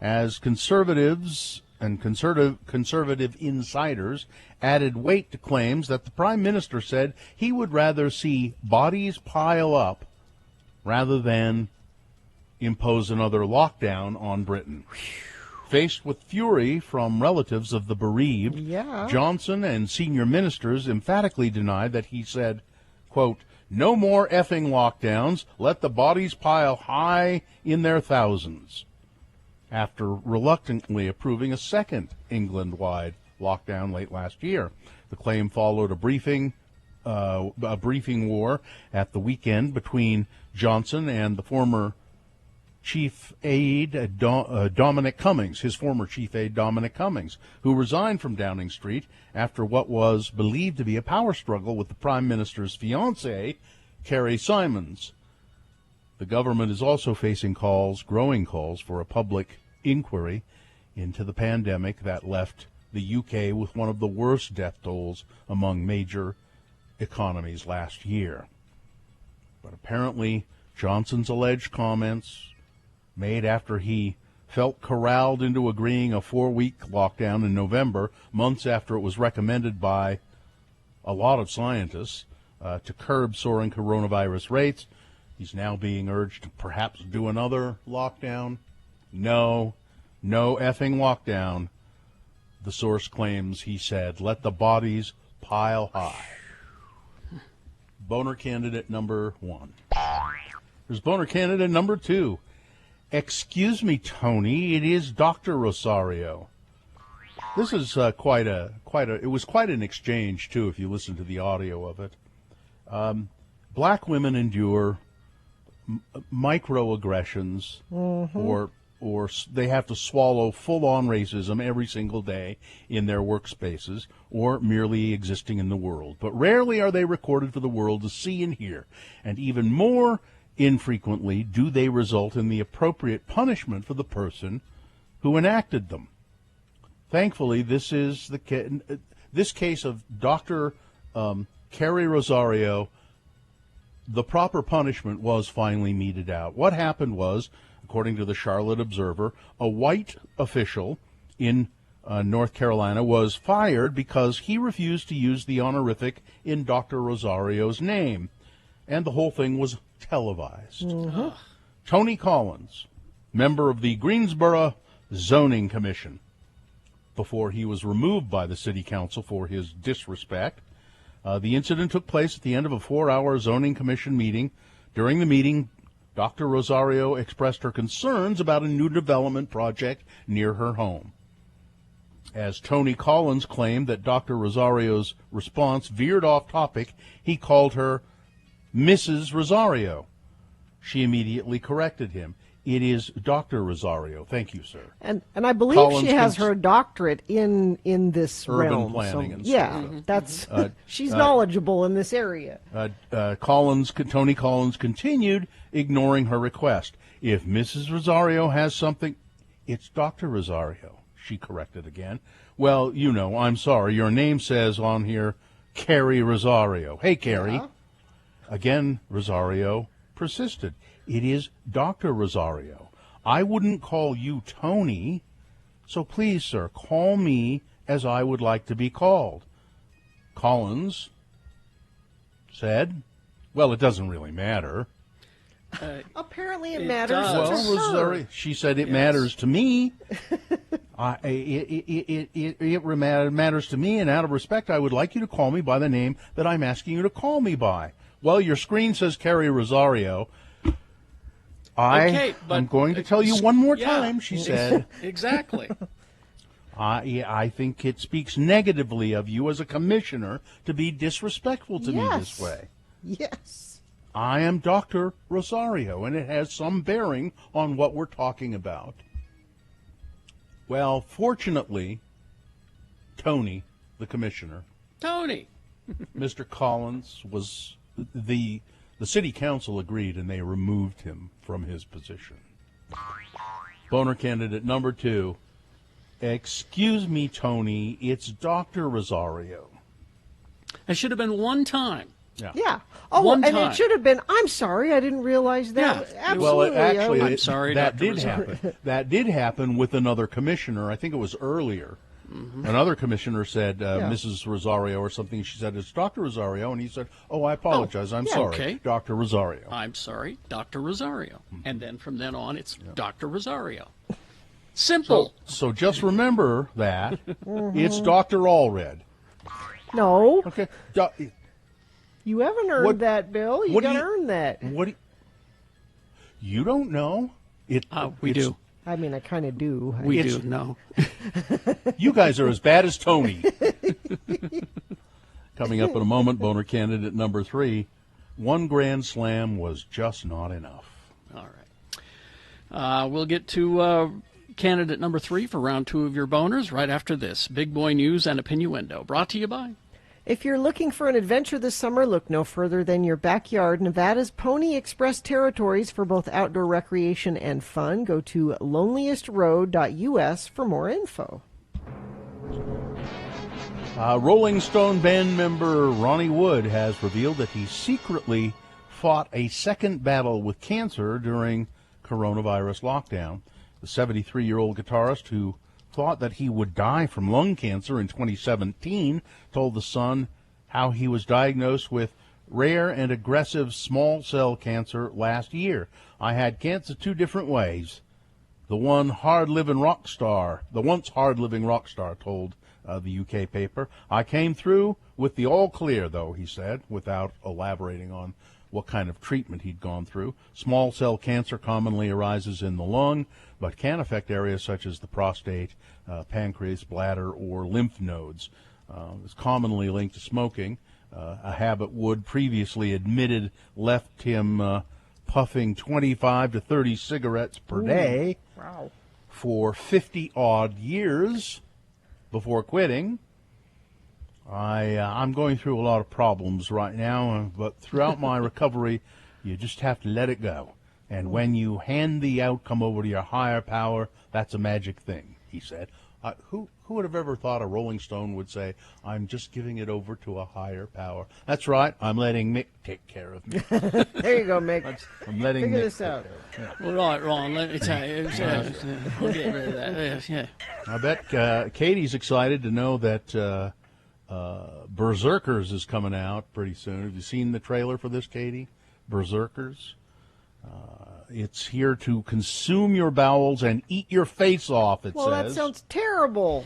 as conservatives and conservative insiders added weight to claims that the prime minister said he would rather see bodies pile up rather than impose another lockdown on Britain. Faced with fury from relatives of the bereaved, Johnson and senior ministers emphatically denied that he said, quote, no more effing lockdowns. Let the bodies pile high in their thousands. after reluctantly approving a second England-wide lockdown late last year. The claim followed a briefing war at the weekend between Johnson and the former chief aide Dominic Cummings, his former chief aide Dominic Cummings, who resigned from Downing Street after what was believed to be a power struggle with the Prime Minister's fiancée, Carrie Simons. The government is also facing growing calls for a public inquiry into the pandemic that left the UK with one of the worst death tolls among major economies last year. But apparently, Johnson's alleged comments, made after he felt corralled into agreeing a 4-week lockdown in November, months after it was recommended by a lot of scientists to curb soaring coronavirus rates. He's now being urged to perhaps do another lockdown. No effing lockdown. The source claims he said, let the bodies pile high. Boner candidate number 1. There's boner candidate number 2. Excuse me, Tony, it is Dr. Rosario. This is it was quite an exchange, too, if you listen to the audio of it. Black women endure microaggressions, or they have to swallow full-on racism every single day in their workspaces, or merely existing in the world. But rarely are they recorded for the world to see and hear, and even more infrequently do they result in the appropriate punishment for the person who enacted them. Thankfully, this is this case of Dr. Carrie Rosario. The proper punishment was finally meted out. What happened was, according to the Charlotte Observer, a white official in North Carolina was fired because he refused to use the honorific in Dr. Rosario's name, and the whole thing was televised. Tony Collins, member of the Greensboro Zoning Commission, before he was removed by the city council for his disrespect. The incident took place at the end of a 4-hour zoning commission meeting. During the meeting, Dr. Rosario expressed her concerns about a new development project near her home. As Tony Collins claimed that Dr. Rosario's response veered off topic, he called her Mrs. Rosario. She immediately corrected him. It is Dr. Rosario. Thank you, sir. And I believe Collins she has her doctorate in this urban realm. planning so, and yeah, stuff. that's she's knowledgeable in this area. Tony Collins continued, ignoring her request. If Mrs. Rosario has something, it's Dr. Rosario, she corrected again. Well, I'm sorry. Your name says on here, Carrie Rosario. Hey, Carrie. Yeah. Again, Rosario persisted. It is Dr. Rosario. I wouldn't call you Tony, so please, sir, call me as I would like to be called. Collins said, well, it doesn't really matter. Apparently it It matters does. to her. Rosario, she said it matters to me. It matters to me, and out of respect, I would like you to call me by the name that I'm asking you to call me by. Well, your screen says Carrie Rosario. I'm going to tell you one more time, she said. Exactly. I think it speaks negatively of you as a commissioner to be disrespectful to me this way. Yes. I am Dr. Rosario, and it has some bearing on what we're talking about. Well, fortunately, Tony, the commissioner, Tony. Mr. Collins, was the city council agreed, and they removed him from his position. Boner candidate number 2. Excuse me, Tony, it's Dr. Rosario. It should have been one time. Yeah. Oh, One and time. it should have been, I'm sorry, I didn't realize that. Yeah. Absolutely. Well, actually, I'm sorry, that Dr. did Rosario. happen. That did happen with another commissioner. I think it was earlier. Another commissioner said, Mrs. Rosario or something. She said, it's Dr. Rosario. And he said, oh, I apologize. I'm sorry. Okay. Dr. Rosario. I'm sorry, Dr. Rosario. And then from then on, it's Dr. Rosario. Simple. So just remember that. It's Dr. Allred. No. Okay. You haven't earned that, Bill. You got to earn that. You don't know? We do. I mean, I kind of do. We do, no. You guys are as bad as Tony. Coming up in a moment, boner candidate number 3. 1 Grand Slam was just not enough. All right. We'll get to candidate number 3 for round 2 of your boners right after this. Big Boy News and Opinioendo, brought to you by... If you're looking for an adventure this summer, look no further than your backyard. Nevada's Pony Express territories for both outdoor recreation and fun. Go to loneliestroad.us for more info. Rolling Stone band member Ronnie Wood has revealed that he secretly fought a second battle with cancer during coronavirus lockdown. The 73-year-old guitarist, who thought that he would die from lung cancer in 2017, told The Sun how he was diagnosed with rare and aggressive small cell cancer last year. I had cancer 2 different ways. The once hard-living rock star told the UK paper. I came through with the all clear, though, he said, without elaborating on what kind of treatment he'd gone through. Small cell cancer commonly arises in the lung, but can affect areas such as the prostate, pancreas, bladder, or lymph nodes. It's commonly linked to smoking, a habit Wood previously admitted left him puffing 25 to 30 cigarettes per day for 50-odd years before quitting. I'm going through a lot of problems right now, but throughout my recovery, you just have to let it go. And when you hand the outcome over to your higher power, that's a magic thing, he said. Who would have ever thought a Rolling Stone would say, I'm just giving it over to a higher power? That's right, I'm letting Mick take care of me. There you go, Mick. I'm letting Figure Mick this out. Well, right, Ron, let me tell you. We'll get rid of that. Yeah. I bet Katie's excited to know that Berserkers is coming out pretty soon. Have you seen the trailer for this, Katie? Berserkers. It's here to consume your bowels and eat your face off, it says. Well, that sounds terrible.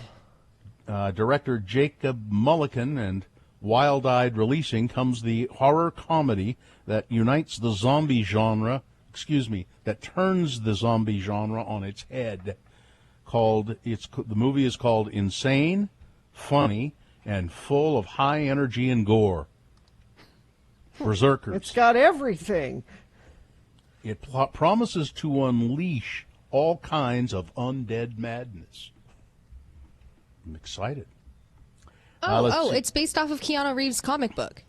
Director Jacob Mullican and Wild-Eyed releasing comes the horror comedy that unites the zombie genre, that turns the zombie genre on its head. The movie is called Insane, Funny, and full of high energy and gore. Berserkers. It's got everything. It promises to unleash all kinds of undead madness. I'm excited. It's based off of Keanu Reeves' comic book.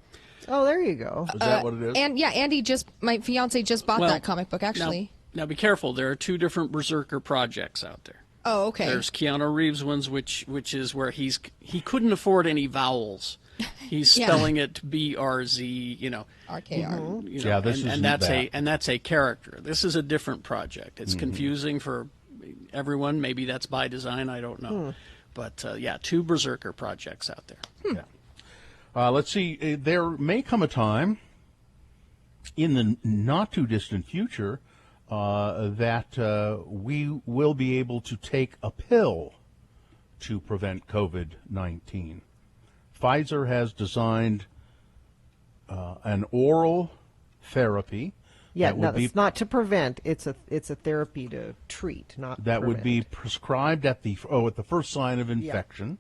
Oh, there you go. Is that what it is? And yeah, my fiance just bought that comic book, actually. Now be careful. There are 2 different Berserker projects out there. Oh, okay. There's Keanu Reeves ones, which is where he couldn't afford any vowels. He's spelling it BRZ, RKR. And that's a character. This is a different project. It's confusing for everyone. Maybe that's by design. I don't know. But 2 Berserker projects out there. Yeah. Let's see. There may come a time in the not too distant future that we will be able to take a pill to prevent COVID-19. Pfizer has designed an oral therapy. Yeah, it's not to prevent. It's a therapy to treat, not that prevent. would be prescribed at the first sign of infection,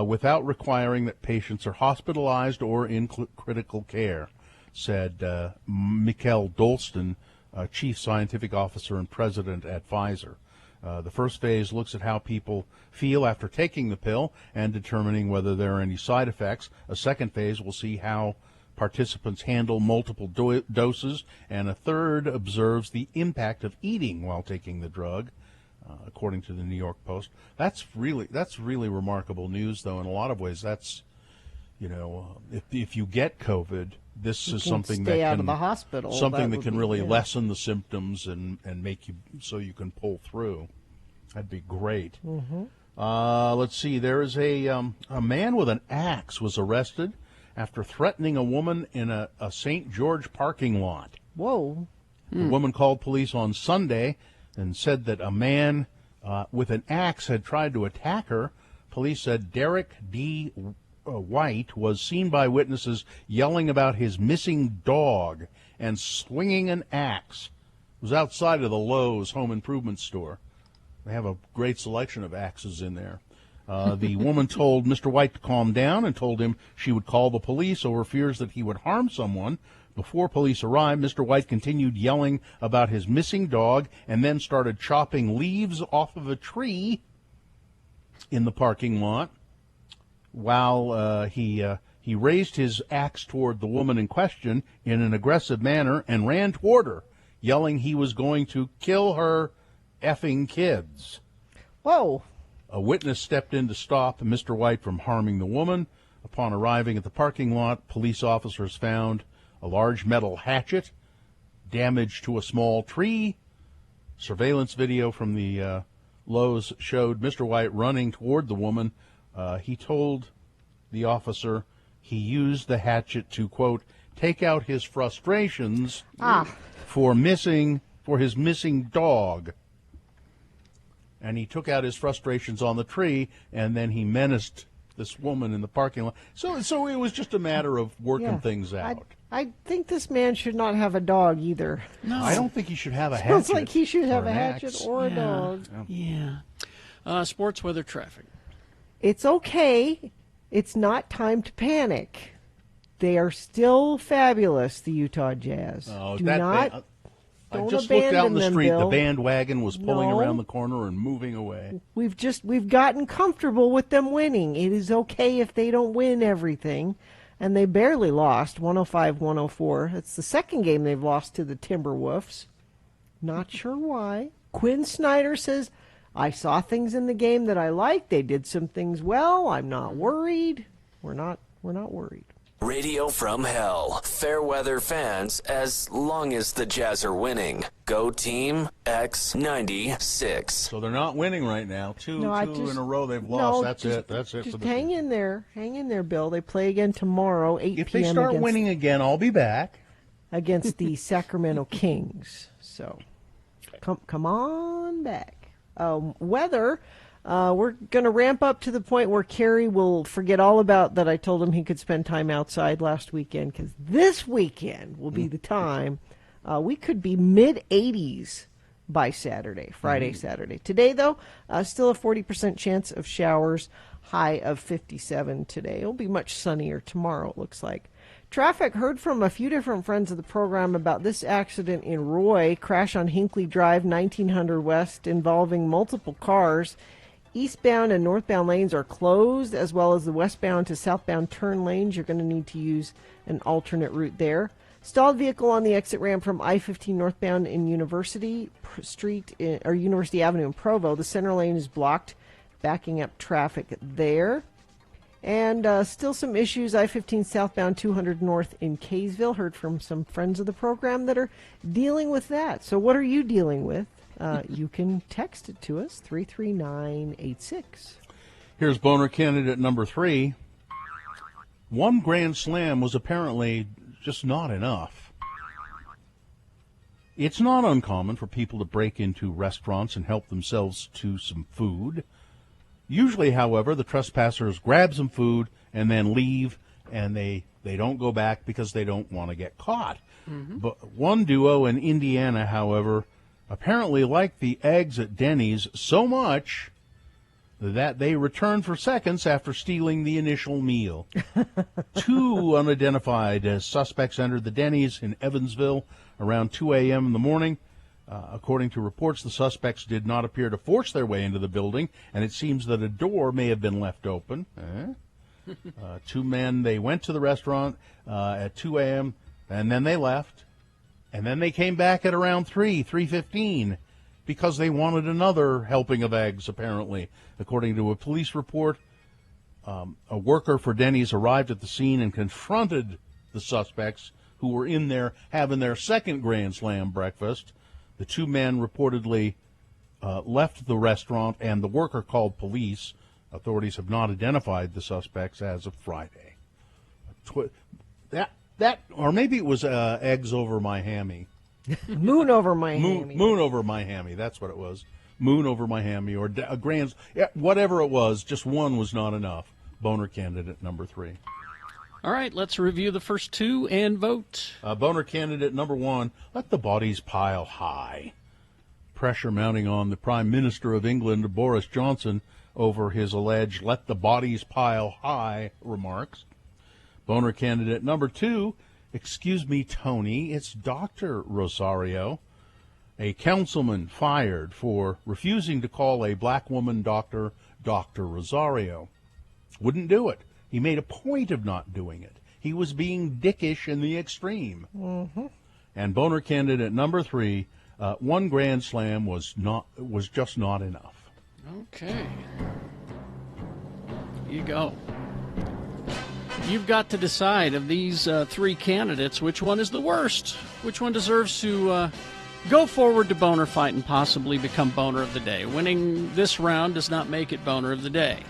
without requiring that patients are hospitalized or in critical care, said Mikael Dolsten, Chief Scientific Officer and President at Pfizer. The first phase looks at how people feel after taking the pill and determining whether there are any side effects. A second phase will see how participants handle multiple doses, and a third observes the impact of eating while taking the drug, according to the New York Post. That's really remarkable news, though. In a lot of ways, that's, if you get COVID, this is something that out can of the hospital. Something that can really lessen the symptoms and make you so you can pull through. That'd be great. Let's see. There is a man with an axe was arrested after threatening a woman in a St. George parking lot. Whoa. The woman called police on Sunday and said that a man with an axe had tried to attack her. Police said Derek D. White was seen by witnesses yelling about his missing dog and swinging an axe. It was outside of the Lowe's home improvement store. They have a great selection of axes in there. The woman told Mr. White to calm down and told him she would call the police over fears that he would harm someone. Before police arrived, Mr. White continued yelling about his missing dog and then started chopping leaves off of a tree in the parking lot while he raised his axe toward the woman in question in an aggressive manner and ran toward her, yelling he was going to kill her effing kids. Whoa. A witness stepped in to stop Mr. White from harming the woman. Upon arriving at the parking lot, police officers found a large metal hatchet, damage to a small tree. Surveillance video from the Lowe's showed Mr. White running toward the woman. He told the officer he used the hatchet to, quote, take out his frustrations for his missing dog. And he took out his frustrations on the tree, and then he menaced this woman in the parking lot. So it was just a matter of working things out. I think this man should not have a dog either. No. I don't think he should have a hatchet. Sounds like he should have a hatchet axe. or a dog. Yeah. Sports, weather, traffic. It's okay. It's not time to panic. They are still fabulous, the Utah Jazz. Oh, I don't just looked out in the abandon street. them, Bill. The bandwagon was pulling around the corner and moving away. We've gotten comfortable with them winning. It is okay if they don't win everything. And they barely lost, 105-104. It's the second game they've lost to the Timberwolves. Not sure why. Quinn Snyder says, I saw things in the game that I liked. They did some things well. I'm not worried. We're not worried. Radio from hell. Fair weather fans, as long as the Jazz are winning. Go Team X96. So they're not winning right now. Two in a row they've lost. No, That's it. That's it. Just for the hang in there. Hang in there, Bill. They play again tomorrow, 8 If p.m. they start winning again, I'll be back. Against the Sacramento Kings. So come on back. Weather. We're going to ramp up to the point where Kerry will forget all about that I told him he could spend time outside last weekend, because this weekend will be the time. We could be mid-80s by Saturday, Friday, Saturday. Today, though, still a 40% chance of showers, high of 57 today. It'll be much sunnier tomorrow, it looks like. Traffic, heard from a few different friends of the program about this accident in Roy, crash on Hinckley Drive, 1900 West, involving multiple cars. Eastbound and northbound lanes are closed, as well as the westbound to southbound turn lanes. You're going to need to use an alternate route there. Stalled vehicle on the exit ramp from I-15 northbound in University Avenue in Provo. The center lane is blocked, backing up traffic there. And still some issues, I-15 southbound 200 north in Kaysville. Heard from some friends of the program that are dealing with that. So what are you dealing with? You can text it to us, 33986. Here's boner candidate number 3. One grand slam was apparently just not enough. It's not uncommon for people to break into restaurants and help themselves to some food. Usually, however, the trespassers grab some food and then leave, and they don't go back because they don't want to get caught. But one duo in Indiana, however, apparently liked the eggs at Denny's so much that they returned for seconds after stealing the initial meal. 2 unidentified suspects entered the Denny's in Evansville around 2 a.m. in the morning. According to reports, the suspects did not appear to force their way into the building, and it seems that a door may have been left open. 2 men, they went to the restaurant at 2 a.m., and then they left. And then they came back at around 3:15, because they wanted another helping of eggs, apparently. According to a police report, a worker for Denny's arrived at the scene and confronted the suspects who were in there having their second Grand Slam breakfast. The 2 men reportedly left the restaurant, and the worker called police. Authorities have not identified the suspects as of Friday. That, or maybe it was eggs over my hammy. Moon over my hammy. Moon over my hammy. That's what it was. Moon over my hammy, or a grand, whatever it was. Just one was not enough. Boner candidate number 3. All right, let's review the first 2 and vote. Boner candidate number 1. Let the bodies pile high. pressure mounting on the Prime Minister of England, Boris Johnson, over his alleged "let the bodies pile high" remarks. Boner candidate number 2, excuse me, Tony, it's Dr. Rosario, a councilman fired for refusing to call a black woman doctor Dr. Rosario. Wouldn't do it. He made a point of not doing it. He was being dickish in the extreme. Mm-hmm. And Boner candidate number 3, one Grand Slam was just not enough. Okay. Here you go. You've got to decide of these 3 candidates which one is the worst, which one deserves to go forward to Boner Fight and possibly become Boner of the Day. Winning this round does not make it Boner of the Day.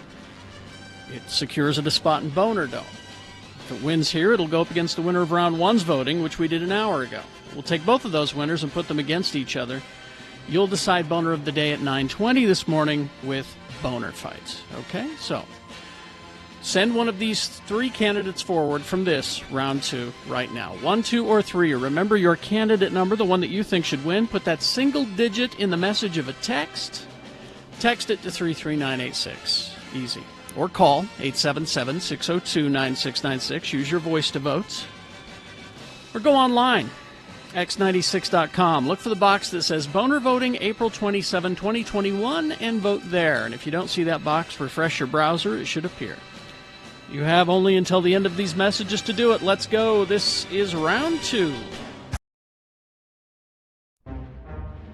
It secures a spot in Boner Dome. If it wins here, it'll go up against the winner of round 1's voting, which we did an hour ago. We'll take both of those winners and put them against each other. You'll decide Boner of the Day at 9:20 this morning with Boner Fights. Okay? So, send one of these 3 candidates forward from this round 2 right now. 1, 2, or 3. Remember your candidate number, the one that you think should win. Put that single digit in the message of a text. Text it to 33986. Easy. Or call 877-602-9696. Use your voice to vote. Or go online, x96.com. Look for the box that says Boner Voting April 27, 2021, and vote there. And if you don't see that box, refresh your browser. It should appear. You have only until the end of these messages to do it. Let's go. This is round 2.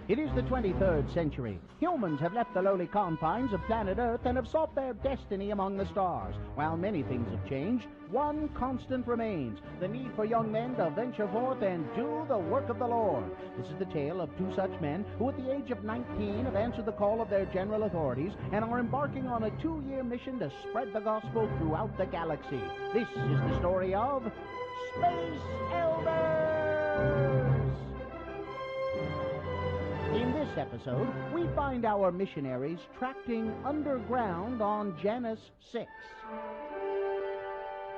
It is the 23rd century. Humans have left the lowly confines of planet Earth and have sought their destiny among the stars. While many things have changed, one constant remains: the need for young men to venture forth and do the work of the Lord. This is the tale of 2 such men who at the age of 19 have answered the call of their general authorities and are embarking on a 2-year mission to spread the gospel throughout the galaxy. This is the story of Space Elders! In this episode, we find our missionaries tracting underground on Janus 6.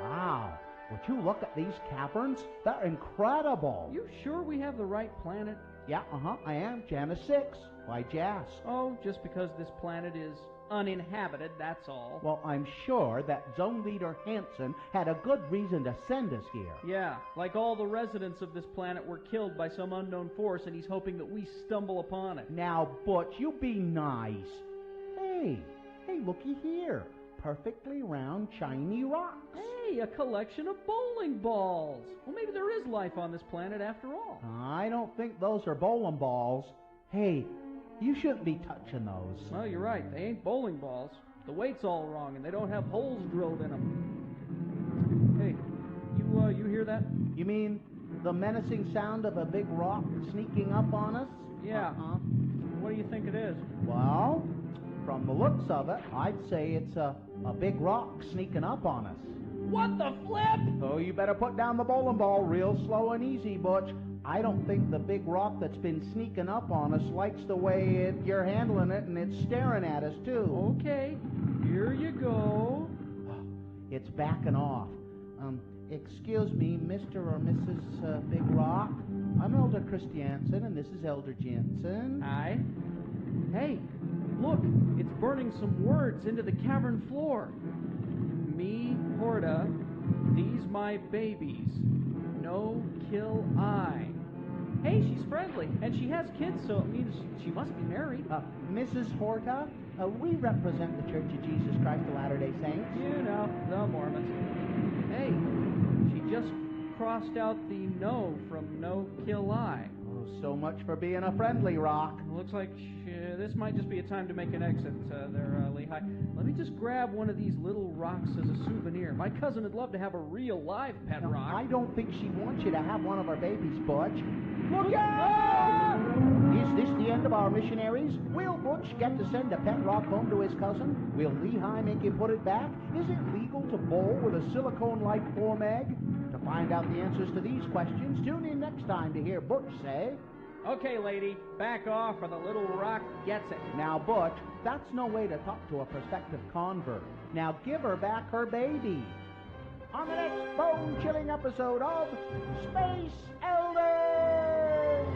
Wow, would you look at these caverns? They're incredible. You sure we have the right planet? Yeah, I am. Janus 6. Why Jas? Oh, just because this planet is uninhabited, that's all. Well, I'm sure that Zone Leader Hansen had a good reason to send us here. Yeah, like all the residents of this planet were killed by some unknown force, and he's hoping that we stumble upon it. Now, Butch, you be nice. Hey, looky here. Perfectly round, shiny rocks. Hey, a collection of bowling balls. Well, maybe there is life on this planet after all. I don't think those are bowling balls. Hey, you shouldn't be touching those. Well, you're right. They ain't bowling balls. The weight's all wrong, and they don't have holes drilled in them. Hey, you hear that? You mean the menacing sound of a big rock sneaking up on us? Yeah. What do you think it is? Well, from the looks of it, I'd say it's a big rock sneaking up on us. What the flip? Oh, you better put down the bowling ball real slow and easy, Butch. I don't think the big rock that's been sneaking up on us likes the way you're handling it, and it's staring at us, too. Okay, here you go. It's backing off. Excuse me, Mr. or Mrs. Big Rock. I'm Elder Christiansen, and this is Elder Jensen. Hi. Hey, look, it's burning some words into the cavern floor. Me, Horta, these my babies. No kill I. Hey, she's friendly, and she has kids, so it means she must be married. Mrs. Horta, we represent the Church of Jesus Christ of Latter-day Saints. You know, the Mormons. Hey, she just crossed out the no from no kill I. Oh, so much for being a friendly rock. Looks like this might just be a time to make an exit there, Lehigh. Let me just grab one of these little rocks as a souvenir. My cousin would love to have a real live pet rock. I don't think she wants you to have one of our babies, Butch. Look out! Is this the end of our missionaries? Will Butch get to send a pet rock home to his cousin? Will Lehigh make him put it back? Is it legal to bowl with a silicone-like form egg? To find out the answers to these questions, tune in next time to hear Butch say... Okay, lady, back off or the little rock gets it. Now, Butch, that's no way to talk to a prospective convert. Now give her back her baby. On the next bone-chilling episode of Space Elders!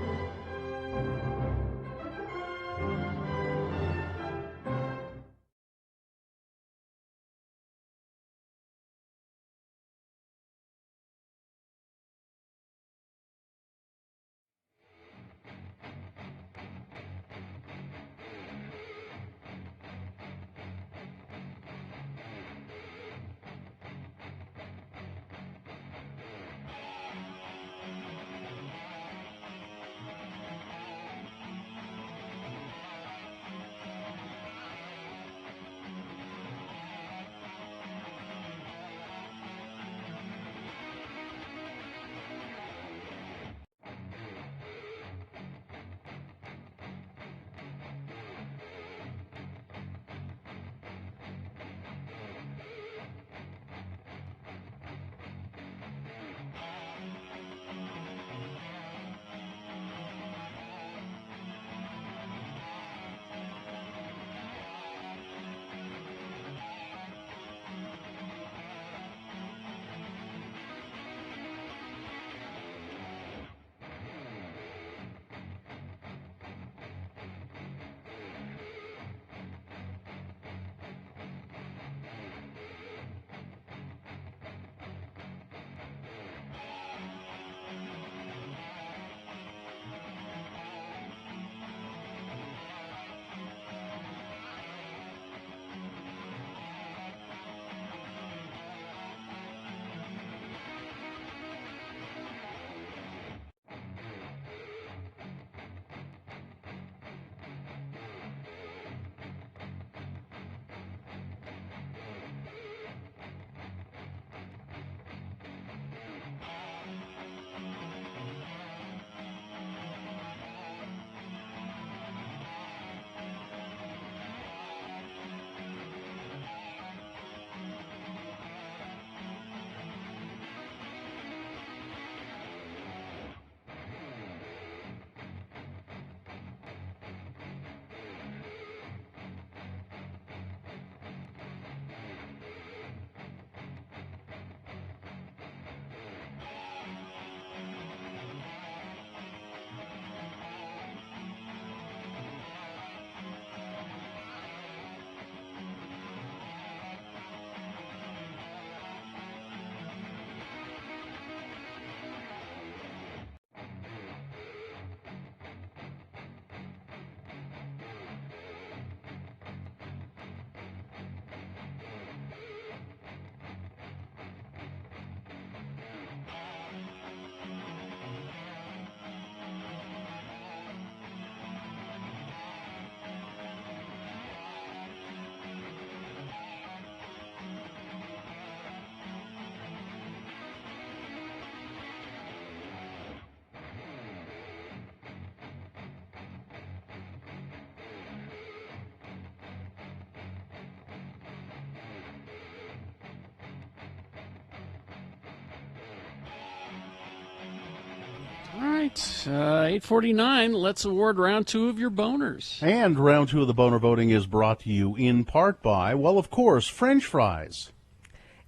right. 8:49. Let's award round 2 of your boners. And round 2 of the boner voting is brought to you in part by, well, of course, French fries.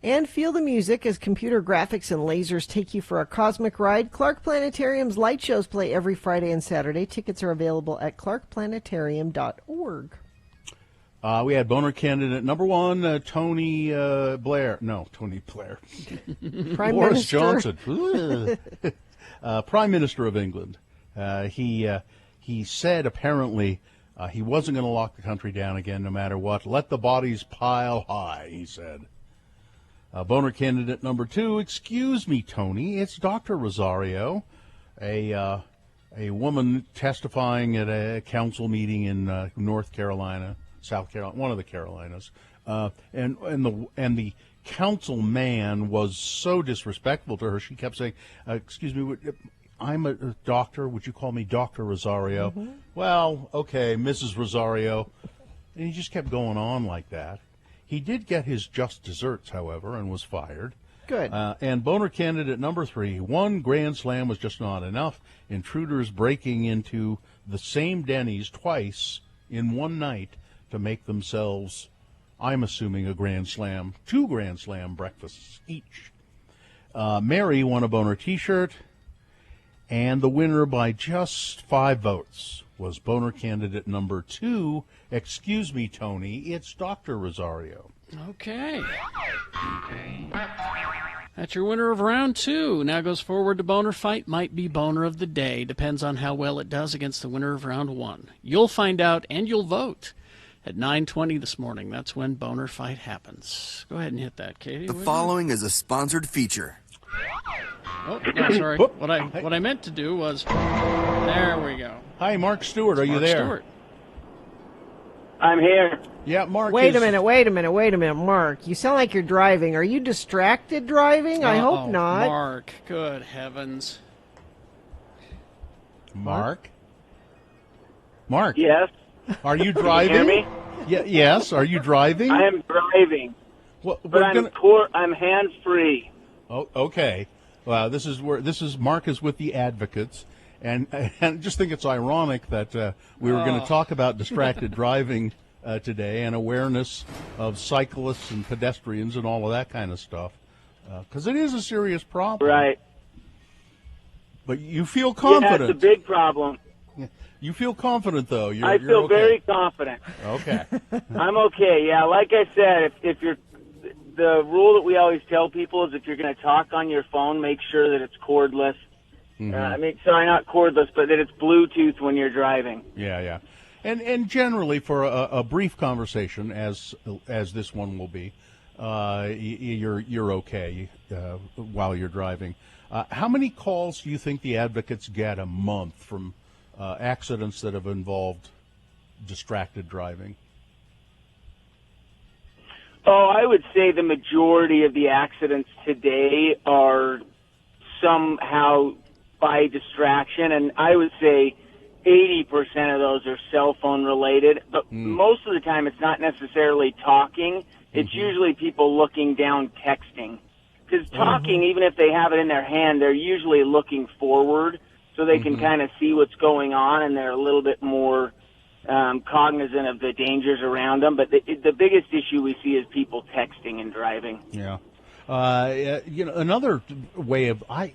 And feel the music as computer graphics and lasers take you for a cosmic ride. Clark Planetarium's light shows play every Friday and Saturday. Tickets are available at clarkplanetarium.org. We had boner candidate number 1, Tony Blair. No, Tony Blair. Prime Boris Minister. Johnson. Prime Minister of England. He said apparently he wasn't going to lock the country down again no matter what. Let the bodies pile high, he said. Boner candidate number 2, excuse me, Tony, it's Dr. Rosario, a woman testifying at a council meeting in North Carolina, South Carolina, one of the Carolinas, and the councilman was so disrespectful to her. She kept saying, "Excuse me, I'm a doctor. Would you call me Dr. Rosario?" Mm-hmm. Well, okay, Mrs. Rosario, and he just kept going on like that. He did get his just desserts, however, and was fired. Good. And boner candidate number 3, 1 grand slam was just not enough. Intruders breaking into the same Denny's twice in one night to make themselves, I'm assuming, a grand slam, 2 grand slam breakfasts each. Mary won a boner T-shirt, and the winner by just 5 votes was boner candidate number 2. Excuse me, Tony, it's Dr. Rosario. Okay. That's your winner of round 2. Now goes forward to boner fight. Might be boner of the day. Depends on how well it does against the winner of round 1. You'll find out and you'll vote at 9:20 this morning. That's when boner fight happens. Go ahead and hit that, Katie. The following is a sponsored feature. Oh, no, sorry. What I meant to do was, there we go. Hi, Mark Stewart. Are you Mark there? Stewart. I'm here. Yeah, Mark. Wait a minute, Mark. You sound like you're driving. Are you distracted driving? I hope not. Mark, good heavens. Mark? Yes. Are you driving? Can you hear me? Yeah. Yes. Are you driving? I am driving, well, but I'm hands-free. Oh, okay. Well, this is Mark is with the advocates, and I just think it's ironic that we were going to talk about distracted driving today and awareness of cyclists and pedestrians and all of that kind of stuff, because it is a serious problem. Right. But you feel confident. Yeah, it's a big problem. You feel confident, though. I feel okay. very confident. Okay. I'm okay. Yeah, like I said, if you're the rule that we always tell people is if you're going to talk on your phone, make sure that it's cordless. Mm-hmm. Sorry, not cordless, but that it's Bluetooth when you're driving. Yeah. And generally, for a brief conversation, as this one will be, you're okay while you're driving. How many calls do you think the advocates get a month from accidents that have involved distracted driving? Oh, I would say the majority of the accidents today are somehow by distraction, and I would say 80% of those are cell phone related, but most of the time it's not necessarily talking. It's usually people looking down texting. Because talking, even if they have it in their hand, they're usually looking forward so they can kind of see what's going on, and they're a little bit more cognizant of the dangers around them. But the biggest issue we see is people texting and driving. Yeah. Another way of I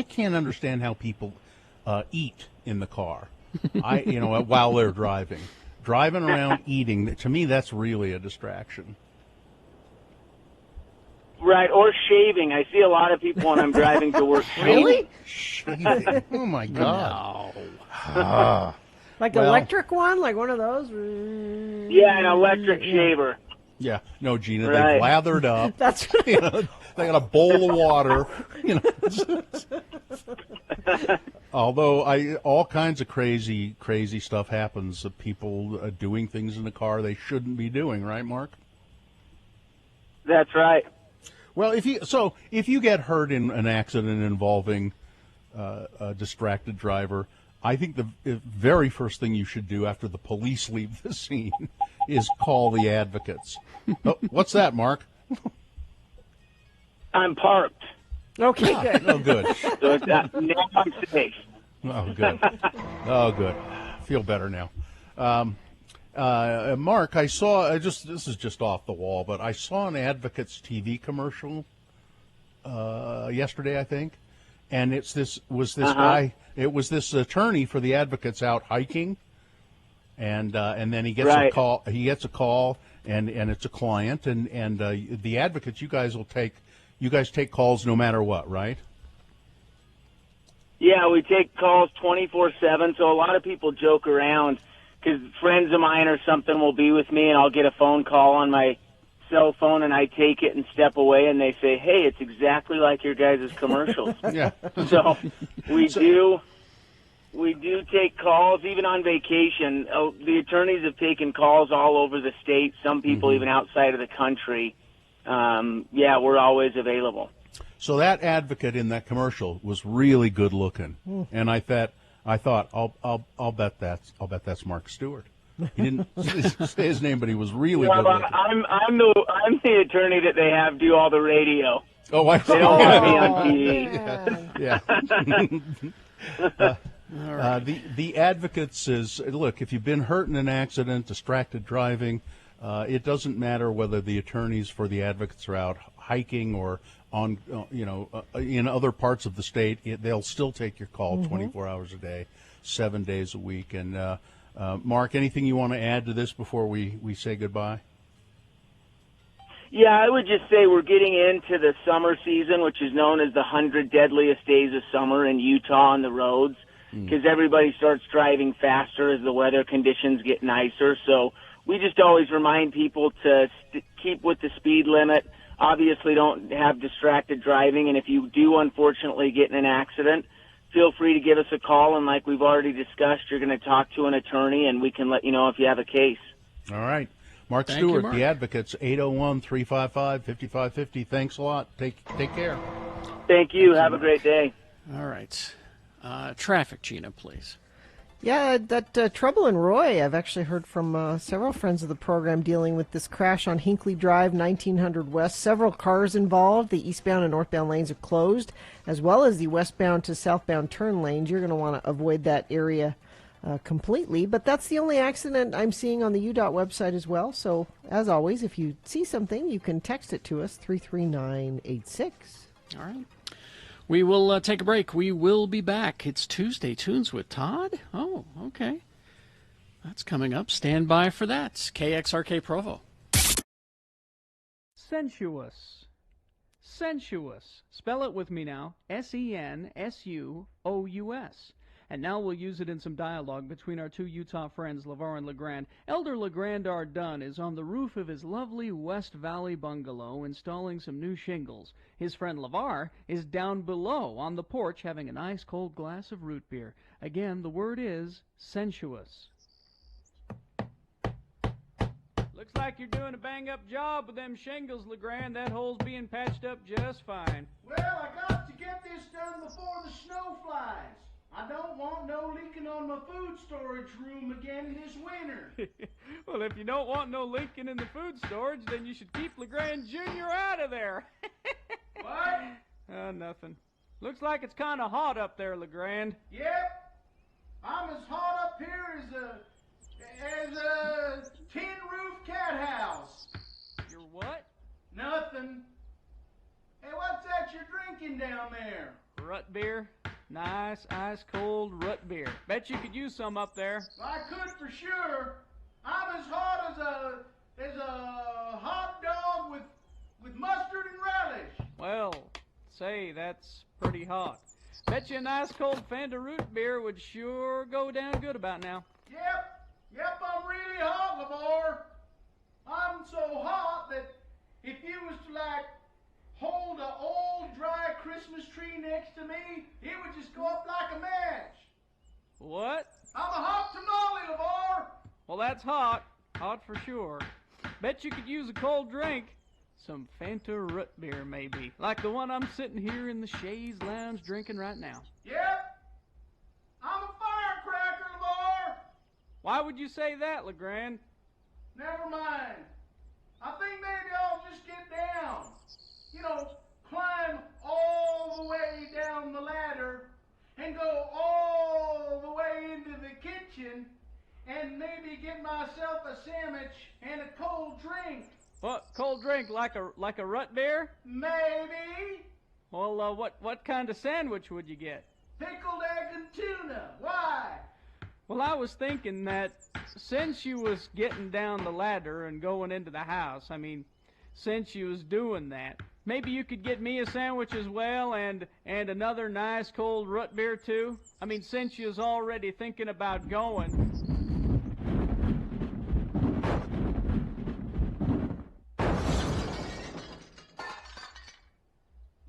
can't understand how people eat in the car. While they're driving around eating. To me, that's really a distraction. Right, or shaving. I see a lot of people when I'm driving to work. Really? Shaving? Oh my God! No. Like electric one, like one of those. Yeah, an electric shaver. Yeah, no, Gina, right. They've lathered up. That's they got a bowl of water. Although all kinds of crazy stuff happens of people doing things in the car they shouldn't be doing, right, Mark? That's right. Well, if you get hurt in an accident involving a distracted driver, I think the very first thing you should do after the police leave the scene is call the advocates. Oh, what's that, Mark? I'm parked. Okay, good. Oh, good. So now I'm safe. Oh, good. Oh, good. Feel better now. Mark, I saw, this is just off the wall, but I saw an Advocates TV commercial yesterday, I think, and this guy, it was this attorney for the Advocates out hiking, and then he gets a call. He gets a call, and it's a client, and the Advocates, you guys take calls no matter what, right? Yeah, we take calls 24/7. So a lot of people joke around because friends of mine or something will be with me, and I'll get a phone call on my cell phone, and I take it and step away, and they say, "Hey, it's exactly like your guys' commercials." Yeah. So we do take calls even on vacation. The attorneys have taken calls all over the state. Some people even outside of the country. Yeah, we're always available. So that advocate in that commercial was really good looking, and I thought I'll bet that's Mark Stewart. He didn't say his name, but he was really good looking. I'm the attorney that they have do all the radio. Oh, I see. They don't want me on TV. Yeah. The Advocates is, look, if you've been hurt in an accident, distracted driving, it doesn't matter whether the attorneys for the Advocates are out hiking or on, in other parts of the state. They'll still take your call 24 hours a day, 7 days a week. And Mark, anything you want to add to this before we say goodbye? Yeah, I would just say we're getting into the summer season, which is known as the 100 deadliest days of summer in Utah on the roads, because everybody starts driving faster as the weather conditions get nicer. So we just always remind people to keep with the speed limit. Obviously, don't have distracted driving, and if you do unfortunately get in an accident, feel free to give us a call, and like we've already discussed, you're going to talk to an attorney, and we can let you know if you have a case. All right. Mark Thank Stewart, you, Mark. the Advocates, 801-355-5550. Thanks a lot. Take care. Thank you. Have a great day. All right. Traffic, Gina, please. Yeah, that trouble in Roy, I've actually heard from several friends of the program dealing with this crash on Hinckley Drive, 1900 West. Several cars involved. The eastbound and northbound lanes are closed, as well as the westbound to southbound turn lanes. You're going to want to avoid that area completely. But that's the only accident I'm seeing on the UDOT website as well. So, as always, if you see something, you can text it to us, 33986. All right. We will take a break. We will be back. It's Tuesday Tunes with Todd. Oh, okay. That's coming up. Stand by for that. KXRK Provo. Sensuous. Sensuous. Spell it with me now. SENSUOUS. And now we'll use it in some dialogue between our two Utah friends, LeVar and LeGrand. Elder LeGrand R. Dunn is on the roof of his lovely West Valley bungalow installing some new shingles. His friend LeVar is down below on the porch having a nice cold glass of root beer. Again, the word is sensuous. Looks like you're doing a bang-up job with them shingles, LeGrand. That hole's being patched up just fine. Well, I got to get this done before the snow flies. I don't want no leaking on my food storage room again this winter. Well, if you don't want no leaking in the food storage, then you should keep LeGrand Jr. out of there. What? Nothing. Looks like it's kind of hot up there, LeGrand. Yep. I'm as hot up here as a tin-roof cat house. You're what? Nothing. Hey, what's that you're drinking down there? Rut beer. Nice, ice-cold rut beer. Bet you could use some up there. I could for sure. I'm as hot as a hot dog with mustard and relish. Well, say, that's pretty hot. Bet you a nice cold Fanta root beer would sure go down good about now. Yep, I'm really hot, LeVar. I'm so hot that if you was to, hold an old dry Christmas tree next to me, it would just go up like a match. What? I'm a hot tamale, LeVar. Well, that's hot. Hot for sure. Bet you could use a cold drink. Some Fanta root beer, maybe. Like the one I'm sitting here in the Shays Lounge drinking right now. Yep. I'm a firecracker, LeVar. Why would you say that, LeGrand? Never mind. I think maybe I'll just get down. Climb all the way down the ladder and go all and maybe get myself a sandwich and a cold drink. What, cold drink, like a root beer? Maybe. Well, what kind of sandwich would you get? Pickled egg and tuna. Why? Well, I was thinking that since you was getting down the ladder and going into the house, since you was doing that, maybe you could get me a sandwich as well and another nice cold root beer too? Since you was already thinking about going.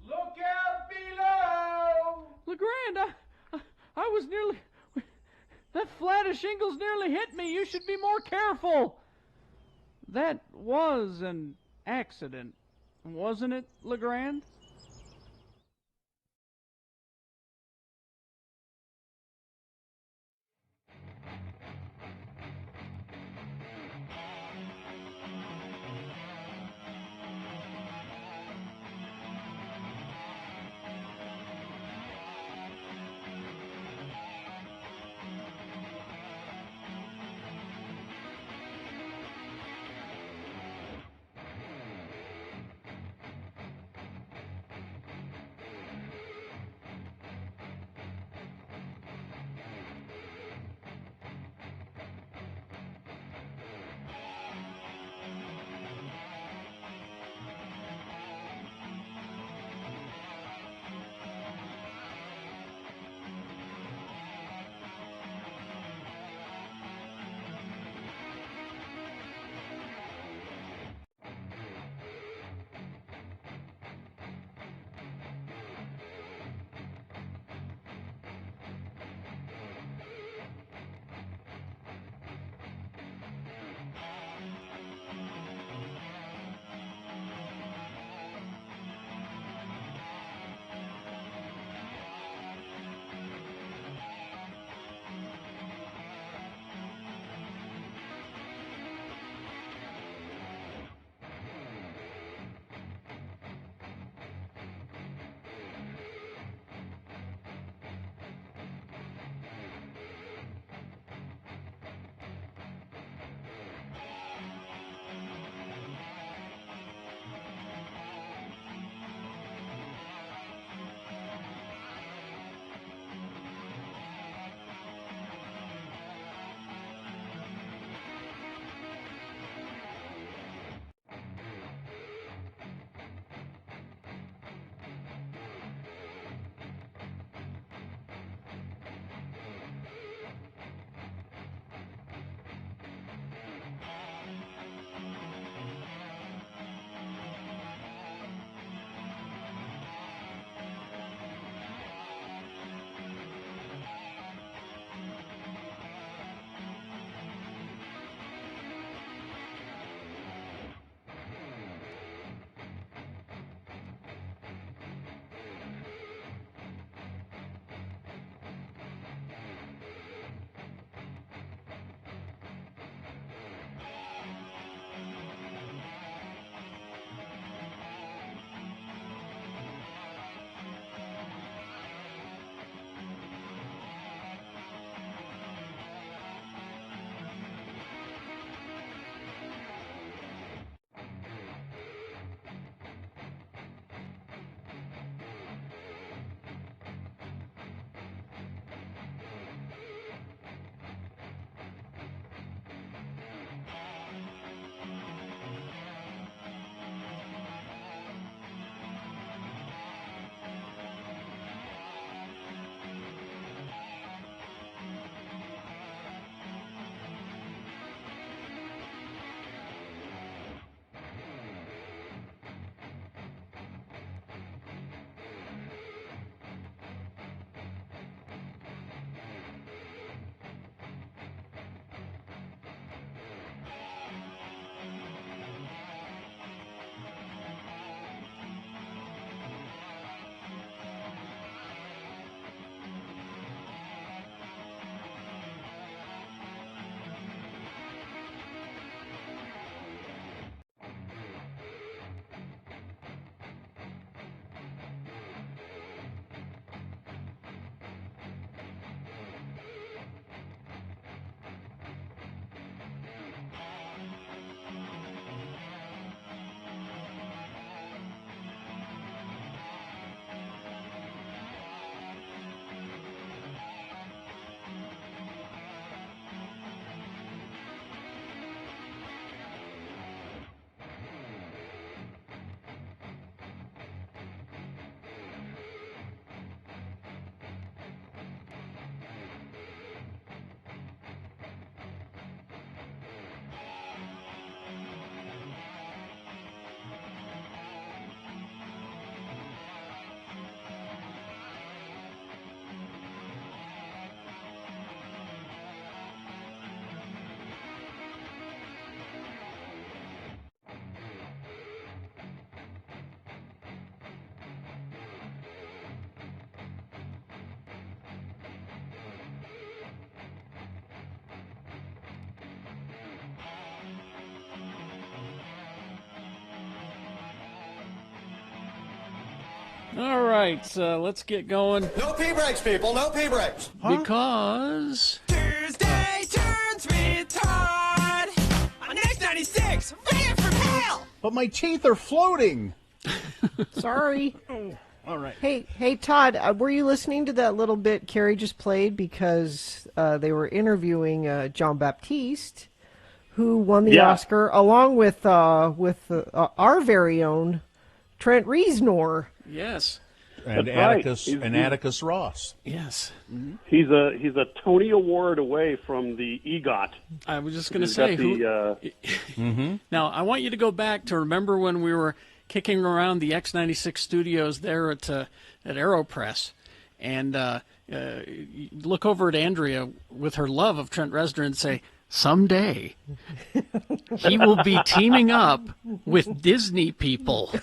Look out below! LeGrand, I was nearly... That flat of shingles nearly hit me. You should be more careful. That was an accident, wasn't it, LeGrand? All right, let's get going. No pee breaks, people. No pee breaks. Because Tuesday turns with Todd on X96. Ready for hell. But my teeth are floating. Sorry. All right. Hey, Todd, were you listening to that little bit Carrie just played? Because they were interviewing John Baptiste, who won the Oscar, along with our very own Trent Reznor. Yes. And That's Atticus Ross. Yes. Mm-hmm. He's a Tony Award away from the EGOT. I was just going to say. Now, I want you to go back to remember when we were kicking around the X96 studios there at AeroPress, and look over at Andrea with her love of Trent Reznor and say, someday he will be teaming up with Disney people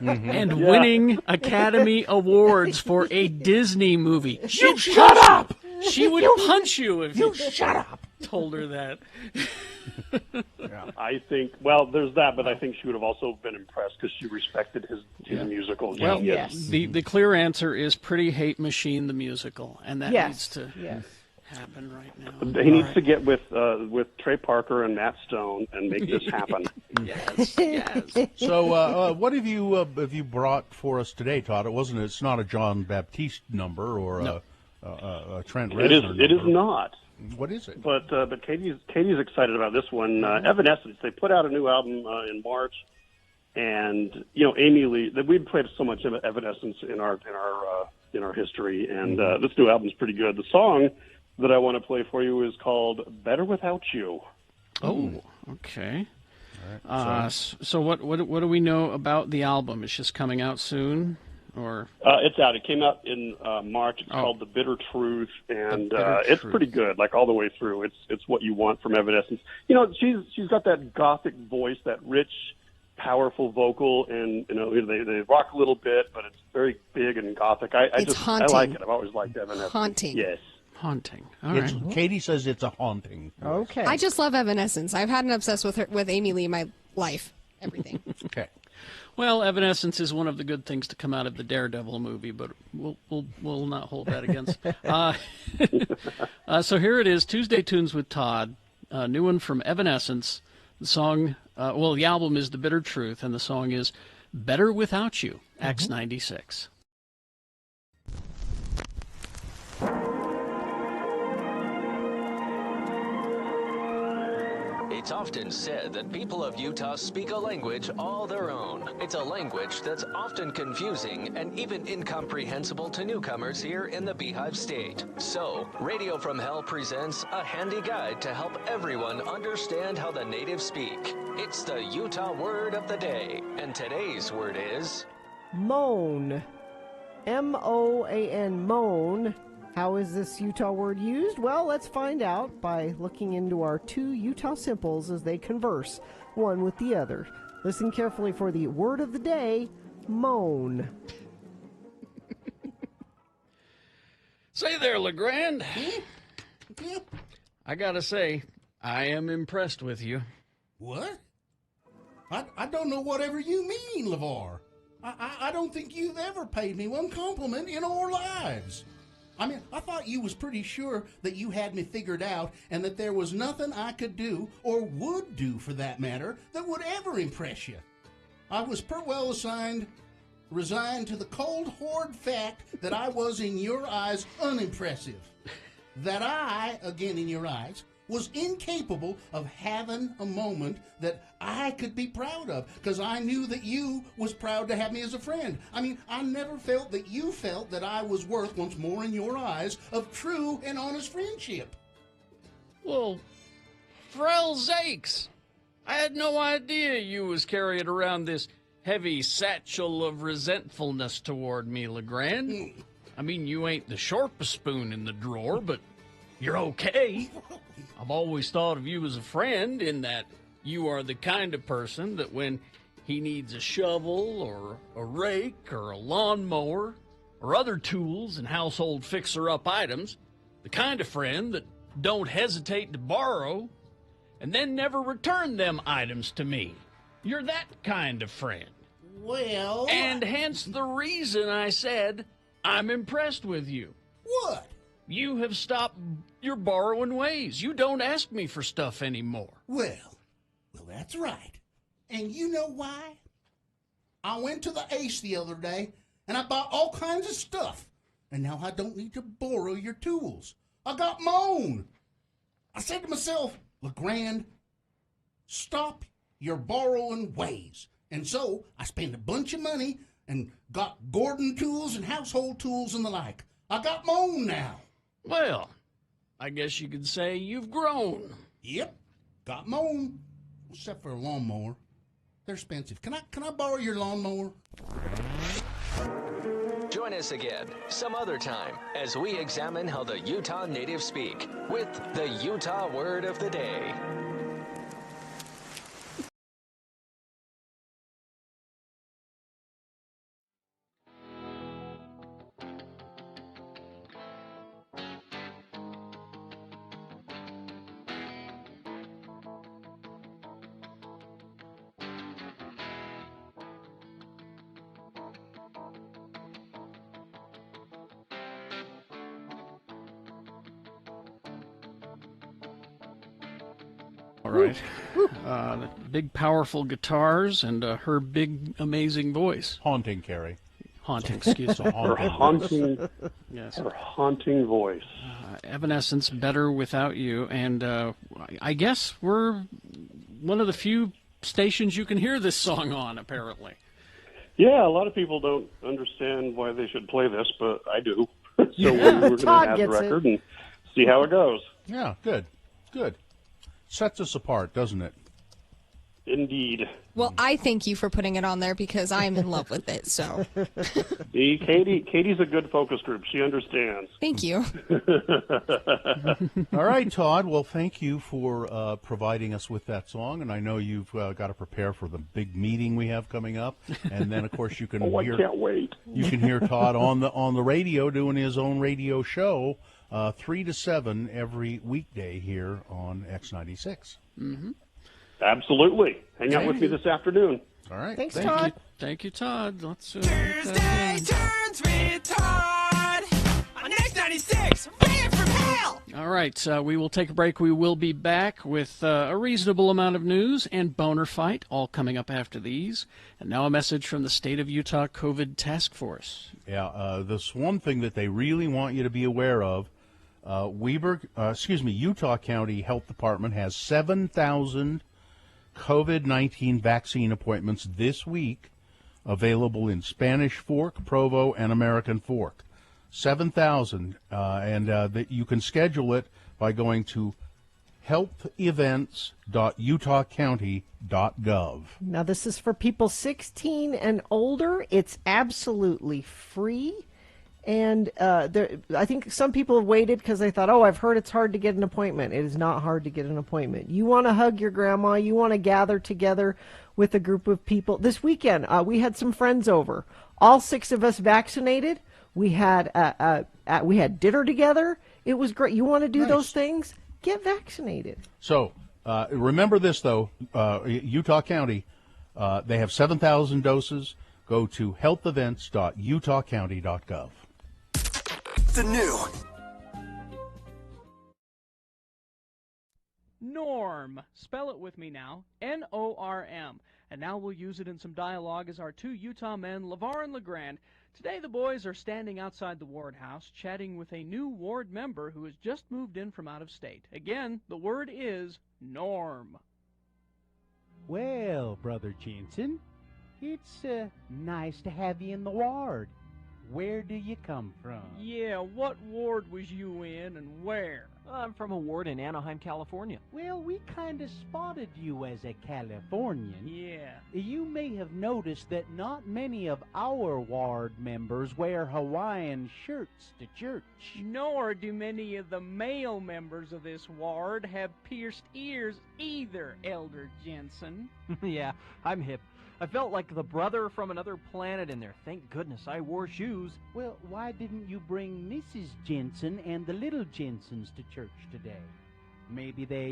and winning Academy Awards for a Disney movie. You shut up! She would punch you if you shut up. Told her that. I think, well, there's that, but I think she would have also been impressed because she respected his musical. Well, the clear answer is Pretty Hate Machine, the musical, and that needs to happen right now. He needs to get with Trey Parker and Matt Stone and make this happen. Yes. So, what have you brought for us today, Todd? It's not a John Baptiste number or a Trent Reznor number. It is not. What is it? But Katie's excited about this one. Evanescence. They put out a new album in March, and Amy Lee. We've played so much Evanescence in our history, and this new album is pretty good. The song that I want to play for you is called "Better Without You." Oh, okay. All right, so what do we know about the album? It's just coming out soon, or it's out. It came out in March. It's called "The Bitter Truth," and it's pretty good, like all the way through. It's what you want from Evanescence. She's got that gothic voice, that rich, powerful vocal, and they rock a little bit, but it's very big and gothic. I like it. I've always liked Evanescence. Haunting. Yes. Haunting. All right. Katie says it's a haunting. Okay. I just love Evanescence. I've had an obsessed with Amy Lee my life. Everything. Okay. Well, Evanescence is one of the good things to come out of the Daredevil movie, but we'll not hold that against. So here it is, Tuesday Tunes with Todd, a new one from Evanescence. The song, the album is The Bitter Truth, and the song is Better Without You, X96. It's often said that people of Utah speak a language all their own. It's a language that's often confusing and even incomprehensible to newcomers here in the Beehive State. So, Radio from Hell presents a handy guide to help everyone understand how the natives speak. It's the Utah word of the day, and today's word is... moan. M-O-A-N, moan. How is this Utah word used? Well, let's find out by looking into our two Utah simples as they converse, one with the other. Listen carefully for the word of the day, moan. Say there, LeGrand. I gotta say, I am impressed with you. What? I don't know whatever you mean, LeVar. I don't think you've ever paid me one compliment in our lives. I mean, I thought you was pretty sure that you had me figured out and that there was nothing I could do, or would do for that matter, that would ever impress you. I was resigned to the cold, hard fact that I was, in your eyes, unimpressive. That I, again in your eyes, was incapable of having a moment that I could be proud of, because I knew that you was proud to have me as a friend. I mean, I never felt that you felt that I was worth, once more in your eyes, of true and honest friendship. Well, for hell's sakes, I had no idea you was carrying around this heavy satchel of resentfulness toward me, LeGrand. I mean, you ain't the sharpest spoon in the drawer, but you're okay. I've always thought of you as a friend, in that you are the kind of person that when he needs a shovel or a rake or a lawnmower or other tools and household fixer-up items, the kind of friend that don't hesitate to borrow and then never return them items to me. You're that kind of friend. Well... And hence the reason I said I'm impressed with you. What? You have stopped your borrowing ways. You don't ask me for stuff anymore. Well, that's right. And you know why? I went to the Ace the other day, and I bought all kinds of stuff. And now I don't need to borrow your tools. I got my own. I said to myself, LeGrand, stop your borrowing ways. And so I spent a bunch of money and got Gordon tools and household tools and the like. I got my own now. Well, I guess you could say you've grown. Yep, got my own, except for a lawnmower. They're expensive. Can I borrow your lawnmower? Join us again some other time as we examine how the Utah natives speak with the Utah Word of the Day. All right. Big, powerful guitars and her big, amazing voice. Haunting, Carrie. Haunting, excuse me. Her haunting, yes. Her haunting voice. Evanescence, Better Without You. And I guess we're one of the few stations you can hear this song on, apparently. Yeah, a lot of people don't understand why they should play this, but I do. So Yeah. we're going to Todd have the gets record it. and see how it goes. Yeah, good. Sets us apart, doesn't it? Indeed. Well, I thank you for putting it on there because I'm in love with it. So See, Katie's a good focus group. She understands. thank you. All right, Todd. Well, thank you for providing us with that song, and I know you've got to prepare for the big meeting we have coming up, and then of course you can Oh, hear. I can't wait. You can hear Todd on the radio doing his own radio show, 3 to 7 every weekday here on X96. Mm-hmm. Absolutely. Hang out with me this afternoon. All right. Thanks, Thank Todd. you. Thank you, Todd. Let's Thursday turns with Todd on X96. Fan from hell! All right, we will take a break. We will be back with a reasonable amount of news and Boner Fight, all coming up after these. And now a message from the State of Utah COVID Task Force. Yeah, this one thing that they really want you to be aware of, Utah County Health Department has 7,000 COVID-19 vaccine appointments this week available in Spanish Fork, Provo, and American Fork. 7,000, and that you can schedule it by going to healthevents.utahcounty.gov. Now, this is for people 16 and older. It's absolutely free. And I think some people have waited because they thought, I've heard it's hard to get an appointment. It is not hard to get an appointment. You want to hug your grandma. You want to gather together with a group of people. This weekend, we had some friends over. All 6 of us vaccinated. We had dinner together. It was great. You want to do those things? Get vaccinated. So remember this, though, Utah County, they have 7,000 doses. Go to healthevents.utahcounty.gov. The new Norm. Spell it with me now. N-O-R-M. And now we'll use it in some dialogue as our 2 Utah men, LeVar and LeGrand. Today the boys are standing outside the ward house chatting with a new ward member who has just moved in from out of state. Again, the word is Norm. Well, Brother Jensen, it's nice to have you in the ward. Where do you come from? Yeah, what ward was you in and where? I'm from a ward in Anaheim, California. Well, we kind of spotted you as a Californian. Yeah. You may have noticed that not many of our ward members wear Hawaiian shirts to church. Nor do many of the male members of this ward have pierced ears either, Elder Jensen. Yeah, I'm hip. I felt like the brother from another planet in there. Thank goodness I wore shoes. Well, why didn't you bring Mrs. Jensen and the little Jensens to church today? Maybe they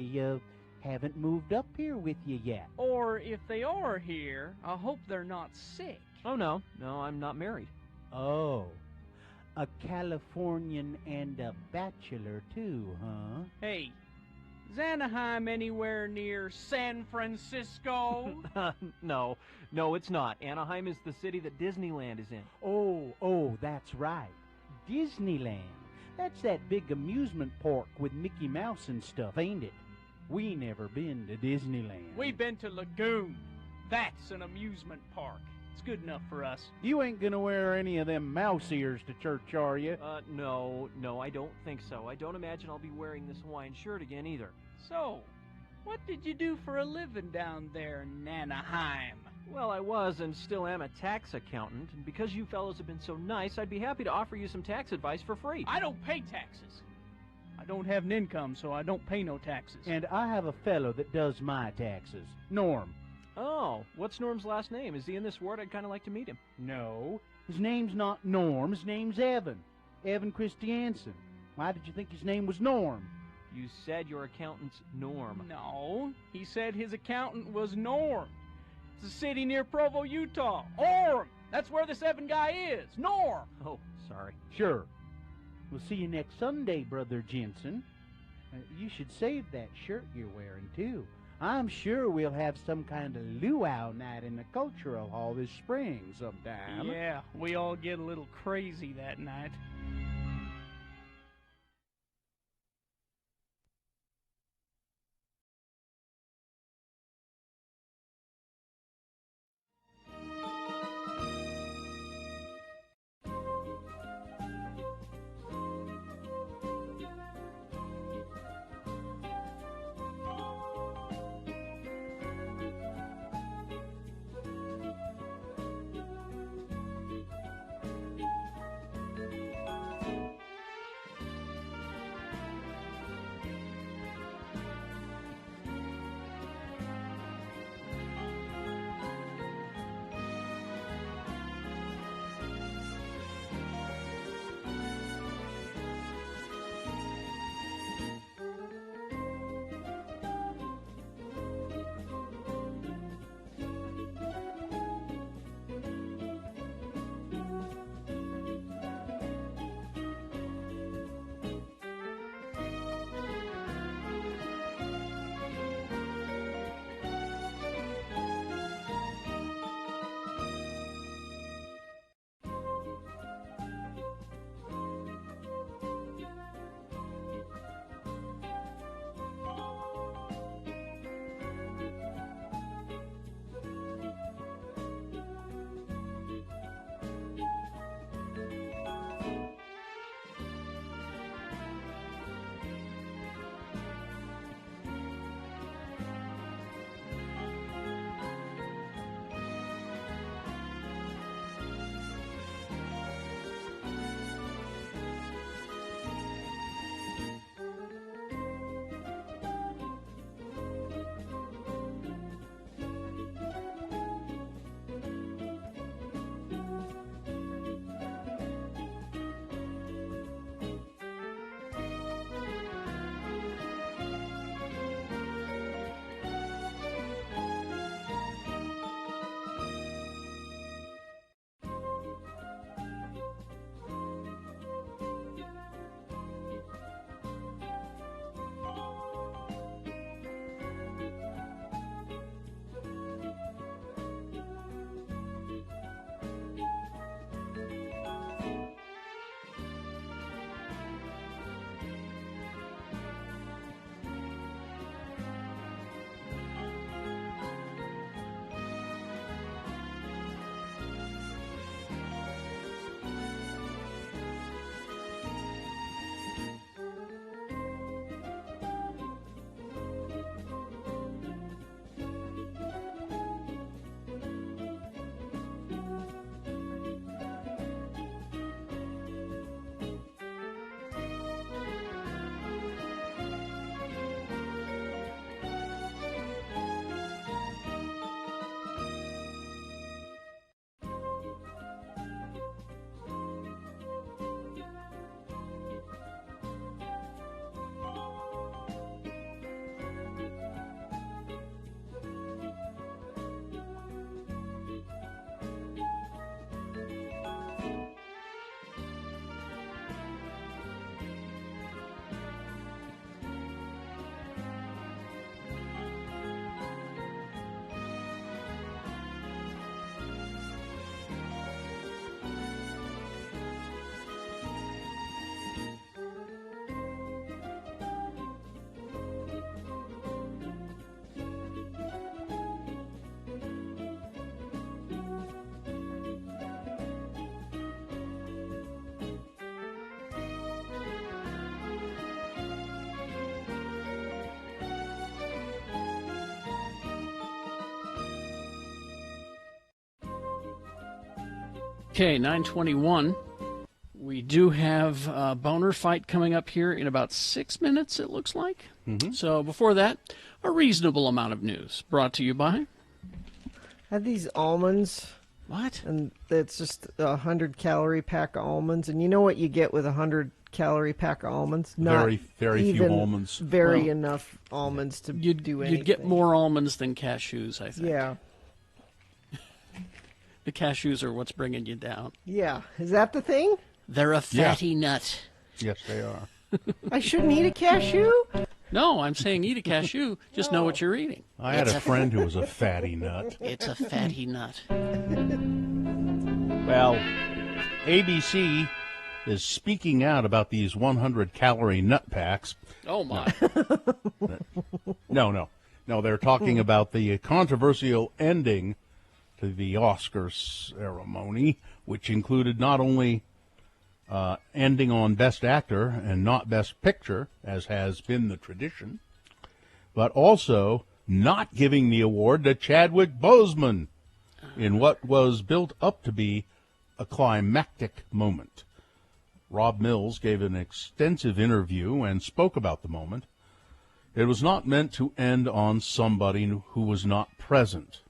haven't moved up here with you yet. Or if they are here, I hope they're not sick. Oh, no, I'm not married. Oh, a Californian and a bachelor too, huh? Hey, is Anaheim anywhere near San Francisco? No, it's not. Anaheim is the city that Disneyland is in. Oh, that's right. Disneyland. That's that big amusement park with Mickey Mouse and stuff, ain't it? We never been to Disneyland. We've been to Lagoon. That's an amusement park. It's good enough for us. You ain't gonna wear any of them mouse ears to church, are you? No, I don't think so. I don't imagine I'll be wearing this Hawaiian shirt again either. So, what did you do for a living down there in Anaheim? Well, I was and still am a tax accountant, and because you fellows have been so nice, I'd be happy to offer you some tax advice for free. I don't pay taxes. I don't have an income, so I don't pay no taxes. And I have a fellow that does my taxes, Norm. Oh, what's Norm's last name? Is he in this ward? I'd kind of like to meet him. No, his name's not Norm. His name's Evan. Evan Christiansen. Why did you think his name was Norm? You said your accountant's Norm. No, he said his accountant was Norm. It's a city near Provo, Utah. Orm! That's where this Evan guy is. Norm! Oh, sorry. Sure. We'll see you next Sunday, Brother Jensen. You should save that shirt you're wearing, too. I'm sure we'll have some kind of luau night in the cultural hall this spring sometime. Yeah, we all get a little crazy that night. Okay, 9:21. We do have a boner fight coming up here in about 6 minutes, it looks like. So before that, a reasonable amount of news brought to you by... Have these almonds. What? And it's just a 100-calorie pack of almonds. And you know what you get with a 100-calorie pack of almonds? Very few even almonds. Very enough almonds to do anything. You'd get more almonds than cashews, I think. Yeah. The cashews are what's bringing you down. Yeah. Is that the thing? They're a fatty nut. Yes, they are. I shouldn't eat a cashew? No, I'm saying eat a cashew. Just know what you're eating. I had a friend who was a fatty nut. It's a fatty nut. Well, ABC is speaking out about these 100-calorie nut packs. Oh, my. No, they're talking about the controversial ending to the Oscars ceremony, which included not only ending on Best Actor and not Best Picture, as has been the tradition, but also not giving the award to Chadwick Boseman in what was built up to be a climactic moment. Rob Mills gave an extensive interview and spoke about the moment. It was not meant to end on somebody who was not present.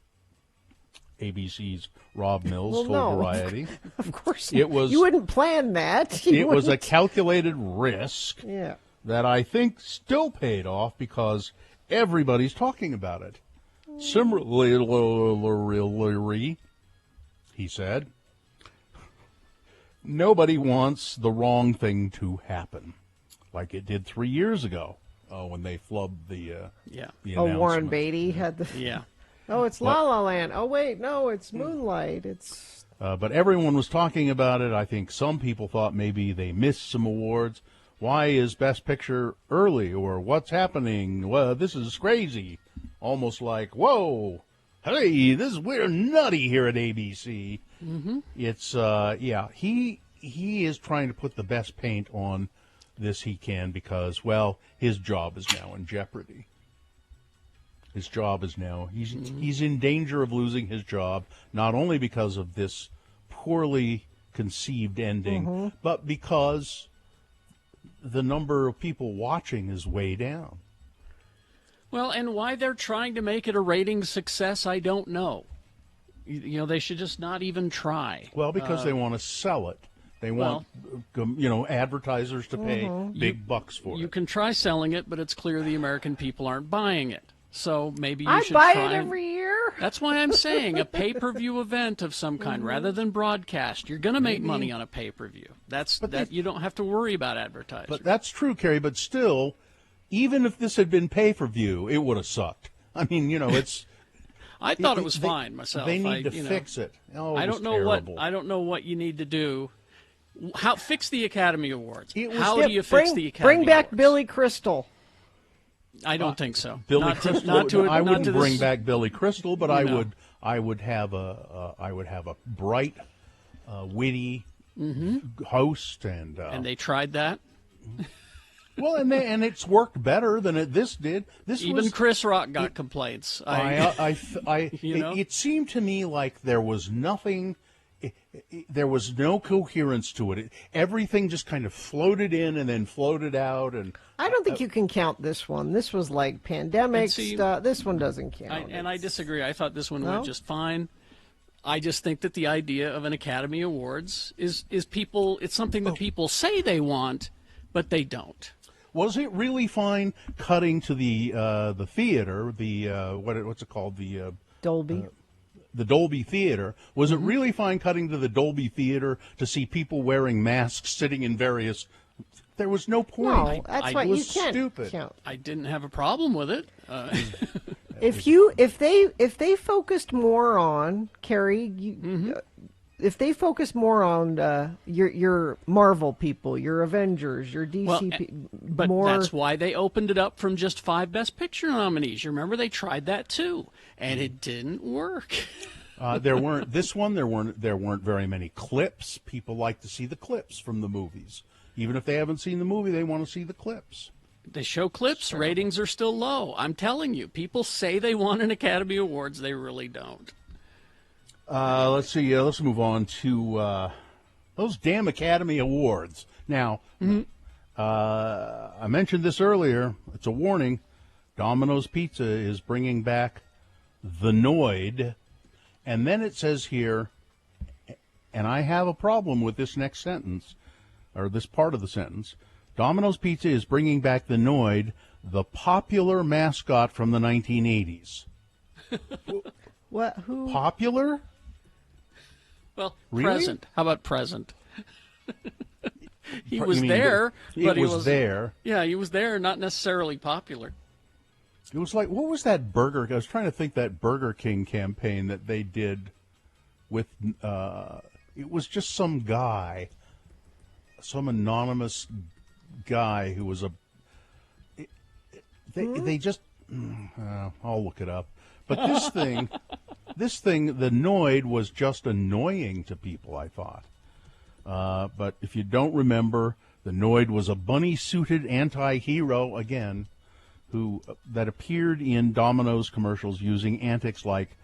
ABC's Rob Mills told Variety. Of course. It was, you wouldn't plan that. It was a calculated risk Yeah. that I think still paid off because everybody's talking about it. Similarly, he said, nobody wants the wrong thing to happen, like it did 3 years ago when they flubbed the announcement. Warren Beatty had the... Yeah. Oh, it's La La Land. Oh, wait, no, it's Moonlight. It's... But everyone was talking about it. I think some people thought maybe they missed some awards. Why is Best Picture early? Or what's happening? Well, this is crazy. Almost like, whoa, hey, we're nutty here at ABC. Mm-hmm. It's, he is trying to put the best paint on this he can because, well, his job is now in jeopardy. His job is now, he's in danger of losing his job, not only because of this poorly conceived ending, but because the number of people watching is way down. Well, and why they're trying to make it a ratings success, I don't know. You know, they should just not even try. Well, because they want to sell it. They want, advertisers to pay big bucks for it. You can try selling it, but it's clear the American people aren't buying it. So maybe you I should buy try. it every year. That's why I'm saying a pay-per-view event of some kind rather than broadcast. You're going to make money on a pay-per-view. You don't have to worry about advertising. But that's true, Kerry. But still, even if this had been pay-per-view, it would have sucked. I mean, it's. I thought it was fine myself. They need to fix it. Oh, I don't know terrible. I don't know what you need to do. How fix the Academy Awards? How Yeah, do you fix the Academy Bring back Awards? Billy Crystal. I don't think so. Billy Crystal. I wouldn't bring this... back Billy Crystal, but I would have a bright, witty host, and they tried that. Well, and it's worked better than this did. Even Chris Rock got complaints. It seemed to me like there was nothing. There was no coherence to it. Everything just kind of floated in and then floated out. And I don't think you can count this one. This was like pandemic stuff. This one doesn't count. I disagree. I thought this one went No? just fine. I just think that the idea of an Academy Awards is people. It's something that people say they want, but they don't. Was it really fine cutting to the theater? What's it called? The Dolby. The Dolby Theater. Was it really fine cutting to the Dolby Theater to see people wearing masks sitting in various... There was no point. No, that's why it was you can't stupid. count. I didn't have a problem with it. If they focused more on Kerry, if they focused more on your Marvel people, your Avengers, your DC but that's why they opened it up from just 5 Best Picture nominees. You remember they tried that too, and it didn't work. There weren't very many clips. People like to see the clips from the movies. Even if they haven't seen the movie, they want to see the clips. They show clips. Ratings are still low. I'm telling you, people say they want an Academy Awards. They really don't. Let's see. Let's move on to those damn Academy Awards. Now, I mentioned this earlier. It's a warning. Domino's Pizza is bringing back the Noid. And then it says here, and I have a problem with this next sentence, or this part of the sentence. Domino's Pizza is bringing back the Noid, the popular mascot from the 1980s. What? Who? Popular? Well, Really? present. How about present? He You was mean there, but he was there. Yeah, he was there, not necessarily popular. It was like, what was that Burger? I was trying to think that Burger King campaign that they did with. It was just some guy, some anonymous guy who was a. They just. I'll look it up. But this thing, the Noid was just annoying to people, I thought. But if you don't remember, the Noid was a bunny-suited anti-hero, again, that appeared in Domino's commercials using antics like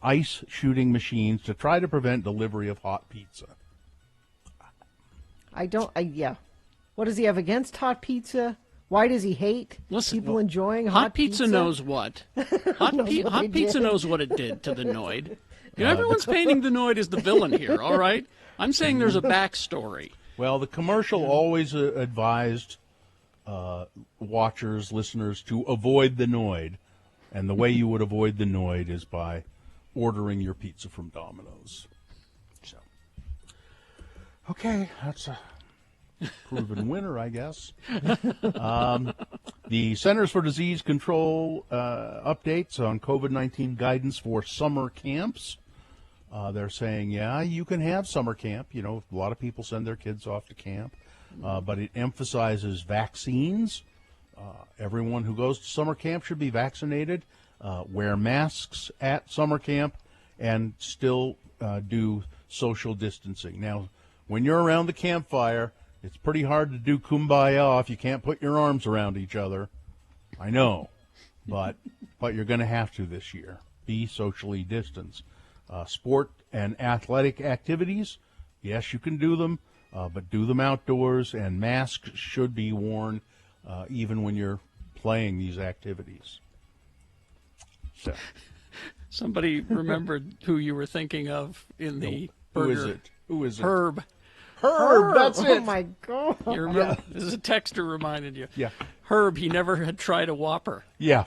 ice shooting machines to try to prevent delivery of hot pizza. Yeah. What does he have against hot pizza? Why does he hate people enjoying hot pizza? Knows what. Hot pizza knows what it did to the Noid. You know, everyone's painting the Noid as the villain here, all right? I'm saying there's a backstory. Well, the commercial always advised watchers, listeners, to avoid the Noid. And the way you would avoid the Noid is by ordering your pizza from Domino's. So, okay, that's a proven winner, I guess. The Centers for Disease Control updates on COVID-19 guidance for summer camps. They're saying, yeah, you can have summer camp. You know, a lot of people send their kids off to camp. But it emphasizes vaccines. Everyone who goes to summer camp should be vaccinated. Wear masks at summer camp and still do social distancing. Now, when you're around the campfire, it's pretty hard to do kumbaya if you can't put your arms around each other. I know, but you're going to have to this year. Be socially distanced. Sport and athletic activities, yes, you can do them, but do them outdoors, and masks should be worn even when you're playing these activities. So. Somebody remembered who you were thinking of in the burger. Who is it? Herb. Herb, that's it. Oh, my God. You remember? This is a texter reminded you. Yeah. Herb, he never had tried a Whopper. Yeah.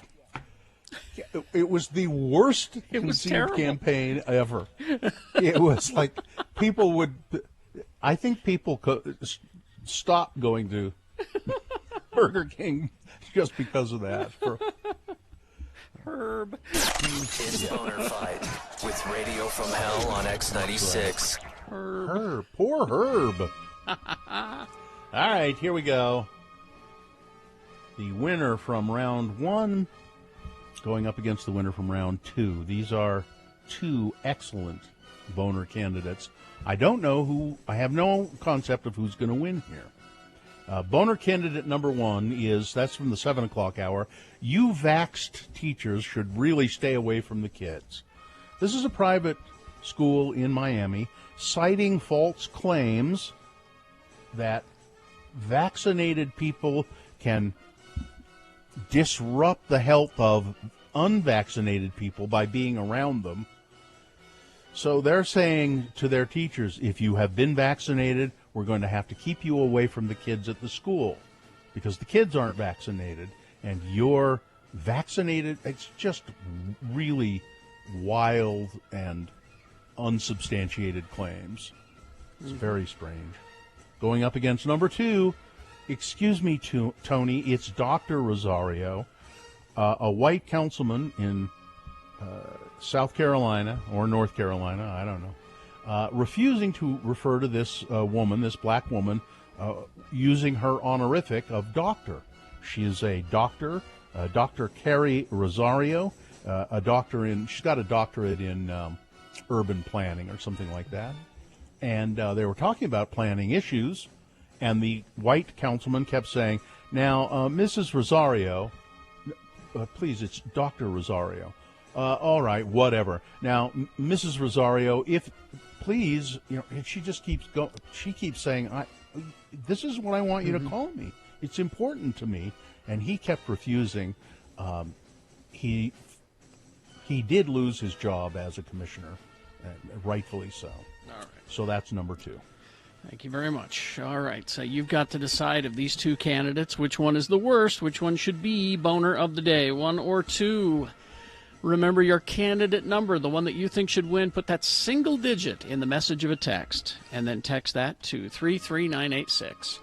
It was the worst conceived campaign ever. It was like people would. I think people could stop going to Burger King just because of that. Herb. It's Bonafide with Radio from Hell on X96. Herb. Poor Herb. All right, here we go. The winner from round 1 going up against the winner from round 2. These are two excellent boner candidates. I don't know who, I have no concept of who's going to win here. Boner candidate number 1 is, that's from the 7 o'clock hour, you vaxxed teachers should really stay away from the kids. This is a private school in Miami citing false claims that vaccinated people can disrupt the health of unvaccinated people by being around them. So they're saying to their teachers, if you have been vaccinated, we're going to have to keep you away from the kids at the school because the kids aren't vaccinated and you're vaccinated. It's just really wild and unsubstantiated claims. It's very strange. Going up against number 2, excuse me, Tony, it's Dr. Rosario, a white councilman in South Carolina or North Carolina, I don't know, refusing to refer to this woman, this black woman, using her honorific of doctor. She is a doctor, Dr. Carrie Rosario, she's got a doctorate in urban planning or something like that. And they were talking about planning issues, and the white councilman kept saying, now, Mrs. Rosario, please, it's Dr. Rosario. All right, whatever. Now, Mrs. Rosario, if please, if she just keeps going, she keeps saying, this is what I want you to call me. It's important to me. And he kept refusing. He did lose his job as a commissioner, rightfully so. All right. So that's number 2. Thank you very much. All right, so you've got to decide of these 2 candidates, which one is the worst, which one should be boner of the day, 1 or 2. Remember your candidate number, the one that you think should win. Put that single digit in the message of a text, and then text that to 33986.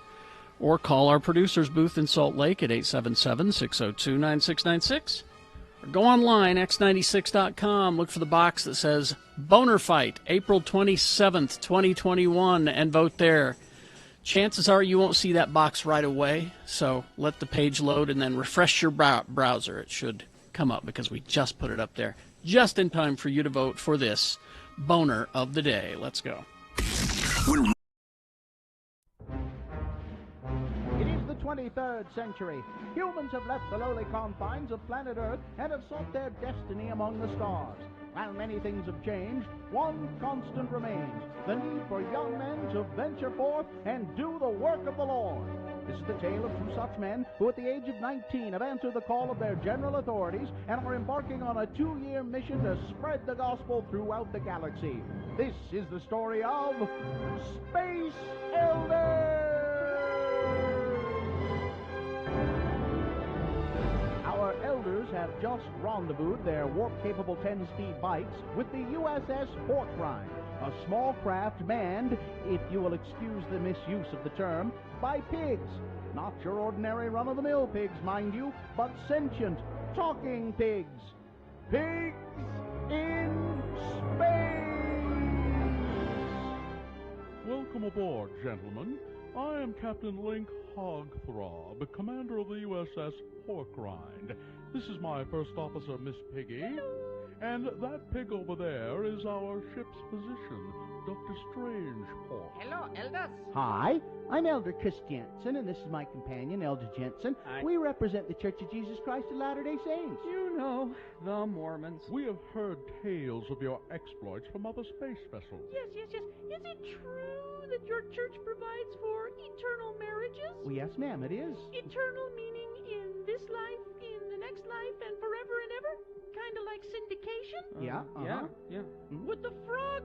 Or call our producer's booth in Salt Lake at 877-602-9696. Or go online, x96.com, look for the box that says Boner Fight, April 27th, 2021, and vote there. Chances are you won't see that box right away, so let the page load and then refresh your browser. It should come up because we just put it up there just in time for you to vote for this Boner of the Day. Let's go. It is the 23rd century. Humans have left the lowly confines of planet Earth and have sought their destiny among the stars. While many things have changed, one constant remains: the need for young men to venture forth and do the work of the Lord. This is the tale of 2 such men who at the age of 19 have answered the call of their general authorities and are embarking on a 2-year mission to spread the gospel throughout the galaxy. This is the story of Space Elders! Our elders have just rendezvoused their warp-capable 10-speed bikes with the USS Porkrine, a small craft manned, if you will excuse the misuse of the term, by pigs. Not your ordinary run-of-the-mill pigs, mind you, but sentient, talking pigs. Pigs in space! Welcome aboard, gentlemen. I am Captain Link Hogthrob, commander of the USS Porkrind. This is my first officer, Miss Piggy. And that pig over there is our ship's physician, Dr. Strangepork. Hello, elders. Hi, I'm Elder Chris Jensen, and this is my companion, Elder Jensen. We represent the Church of Jesus Christ of Latter-day Saints. You know, the Mormons. We have heard tales of your exploits from other space vessels. Yes. Is it true that your church provides for eternal marriages? Well, yes, ma'am, it is. Eternal meaning in this life, in the next life, and forever and ever? Kind of like syndication? Yeah. Would the frog,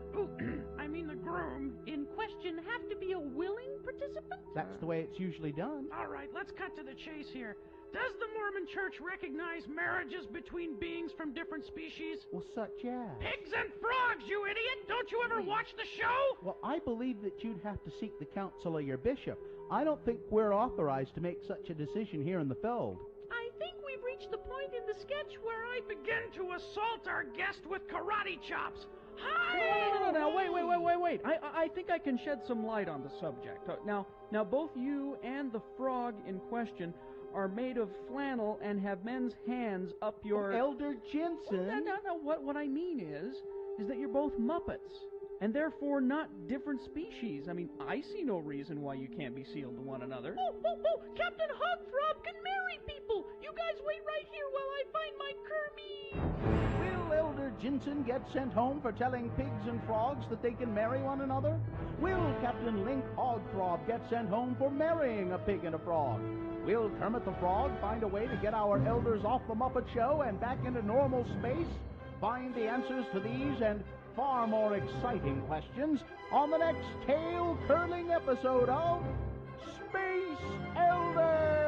I mean the groom, in question have to be a willing participant? That's the way it's usually done. All right, let's cut to the chase here. Does the Mormon Church recognize marriages between beings from different species? Well, such as? Pigs and frogs, you idiot! Don't you ever watch the show? Well, I believe that you'd have to seek the counsel of your bishop. I don't think we're authorized to make such a decision here in the field. I think we've reached the point in the sketch where I begin to assault our guest with karate chops. Hi! No, wait. I think I can shed some light on the subject. Now, both you and the frog in question are made of flannel and have men's hands up your... Elder Jensen! No, what I mean is that you're both Muppets, and therefore not different species. I mean, I see no reason why you can't be sealed to one another. Oh, Captain Hogthrob can marry people! You guys wait right here while I find my Kermie! Will Elder Jensen get sent home for telling pigs and frogs that they can marry one another? Will Captain Link Hogthrob get sent home for marrying a pig and a frog? Will Kermit the Frog find a way to get our elders off the Muppet Show and back into normal space? Find the answers to these and far more exciting questions on the next tail-curling episode of Space Elders!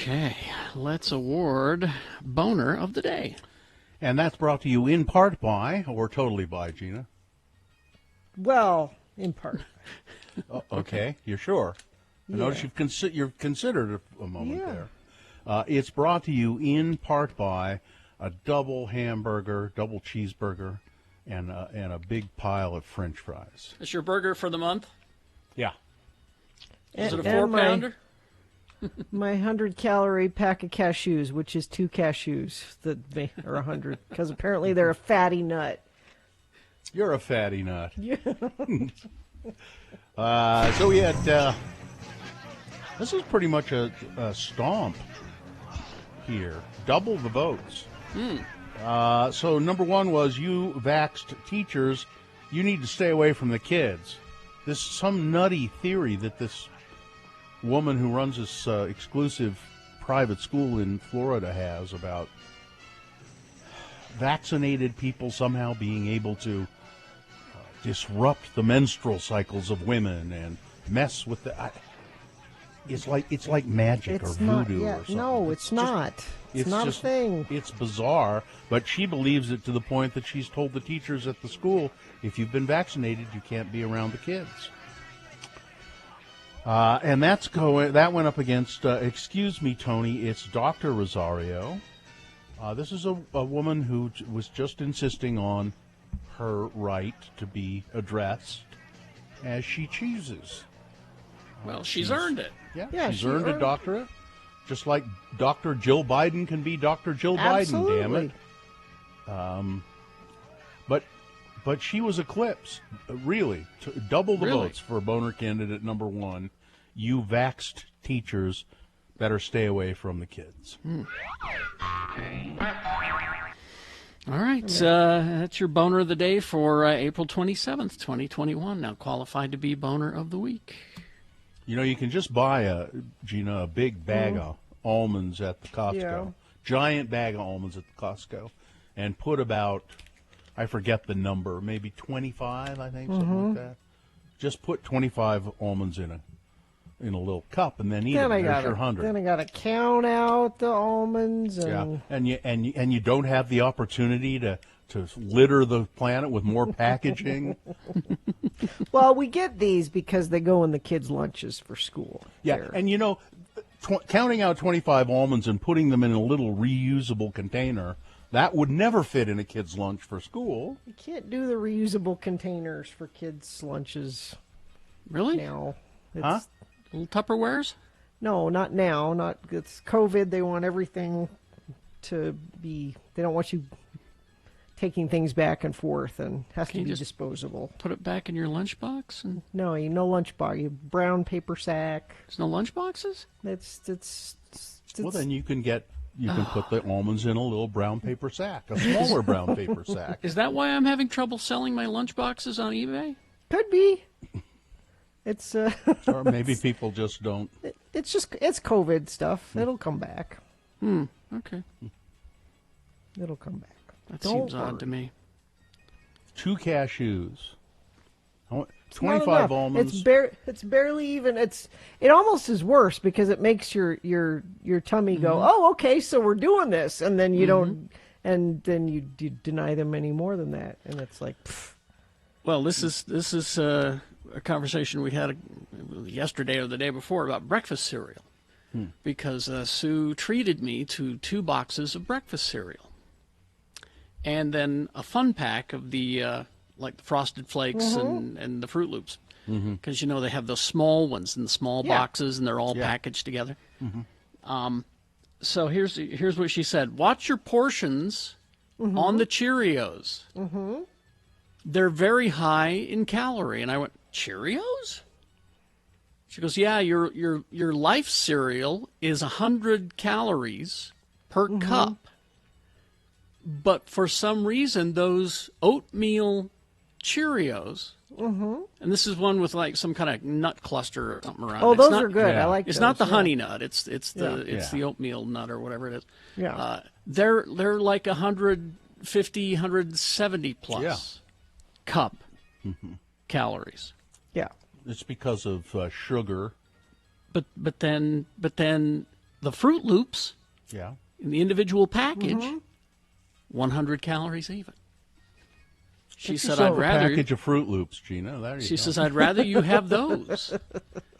Okay, let's award Boner of the Day. And that's brought to you in part by, or totally by, Gina. Well, in part. Okay, you're sure? I notice you've considered a moment there. It's brought to you in part by a double hamburger, double cheeseburger, and a big pile of French fries. That's your burger for the month? Yeah. Is it a 4-pounder? My 100-calorie pack of cashews, which is 2 cashews that are 100, because apparently they're a fatty nut. You're a fatty nut. Yeah. So we had, this is pretty much a stomp here. Double the votes. So number one was, you vaxxed teachers, you need to stay away from the kids. This some nutty theory that this woman who runs this exclusive private school in Florida has about vaccinated people somehow being able to disrupt the menstrual cycles of women and mess with the. It's like magic or voodoo or something. No, it's not. It's not a thing. It's bizarre, but she believes it to the point that she's told the teachers at the school, if you've been vaccinated, you can't be around the kids. And that went up against, excuse me, Tony, it's Dr. Rosario. This is a woman who was just insisting on her right to be addressed as she chooses. Well, she's earned it. Yeah, she's earned a doctorate. Just like Dr. Jill Biden can be Dr. Jill Biden, damn it. But she was eclipsed, really. Double the votes for boner candidate number one. You vaxxed teachers better stay away from the kids. All right, that's your Boner of the Day for April 27th, 2021. Now qualified to be Boner of the Week. You know, you can just buy a big bag of almonds at the Costco. Yeah. Giant bag of almonds at the Costco. And put about, I forget the number, maybe 25, I think, something like that. Just put 25 almonds in a little cup and then eat them. There's your 100. Then I got to count out the almonds. And... Yeah, and you don't have the opportunity to litter the planet with more packaging. Well, we get these because they go in the kids' lunches for school. Yeah, there. and counting out 25 almonds and putting them in a little reusable container, that would never fit in a kid's lunch for school. You can't do the reusable containers for kids' lunches. Really? Now. Huh? Little Tupperwares? No, not now. It's COVID. They want everything to be. They don't want you taking things back and forth, and has to be disposable. Put it back in your lunchbox? And... No, no lunchbox. You brown paper sack. There's no lunchboxes? It's well, then you can put the almonds in a little brown paper sack, a smaller brown paper sack. Is that why I'm having trouble selling my lunchboxes on eBay? Could be. It's or maybe people just don't. It's COVID stuff. It'll come back. Okay. It'll come back. That seems odd to me. 2 cashews. 25 almonds. It's barely even. It almost is worse because it makes your tummy go, oh, okay, so we're doing this, and then you don't, and then you deny them any more than that, and it's like. Pfft. Well, this is a conversation we had yesterday or the day before about breakfast cereal, because Sue treated me to 2 boxes of breakfast cereal, and then a fun pack of the like the Frosted Flakes and the Fruit Loops, because they have those small ones in the small boxes and they're all packaged together. So here's what she said: watch your portions on the Cheerios. They're very high in calorie. And I went, Cheerios? She goes, yeah, your Life cereal is 100 calories per cup. But for some reason, those oatmeal Cheerios, and this is one with like some kind of nut cluster or something around. Oh, those are good. I like. It's those. Not the honey nut. It's the oatmeal nut or whatever it is. Yeah. They're like 150, 170 plus cup calories. Yeah. It's because of sugar. But then the Fruit Loops, Yeah. in the individual package, 100 calories even. She said, "I'd rather." A package of Fruit Loops, Gina. There you She go. says, "I'd rather you have those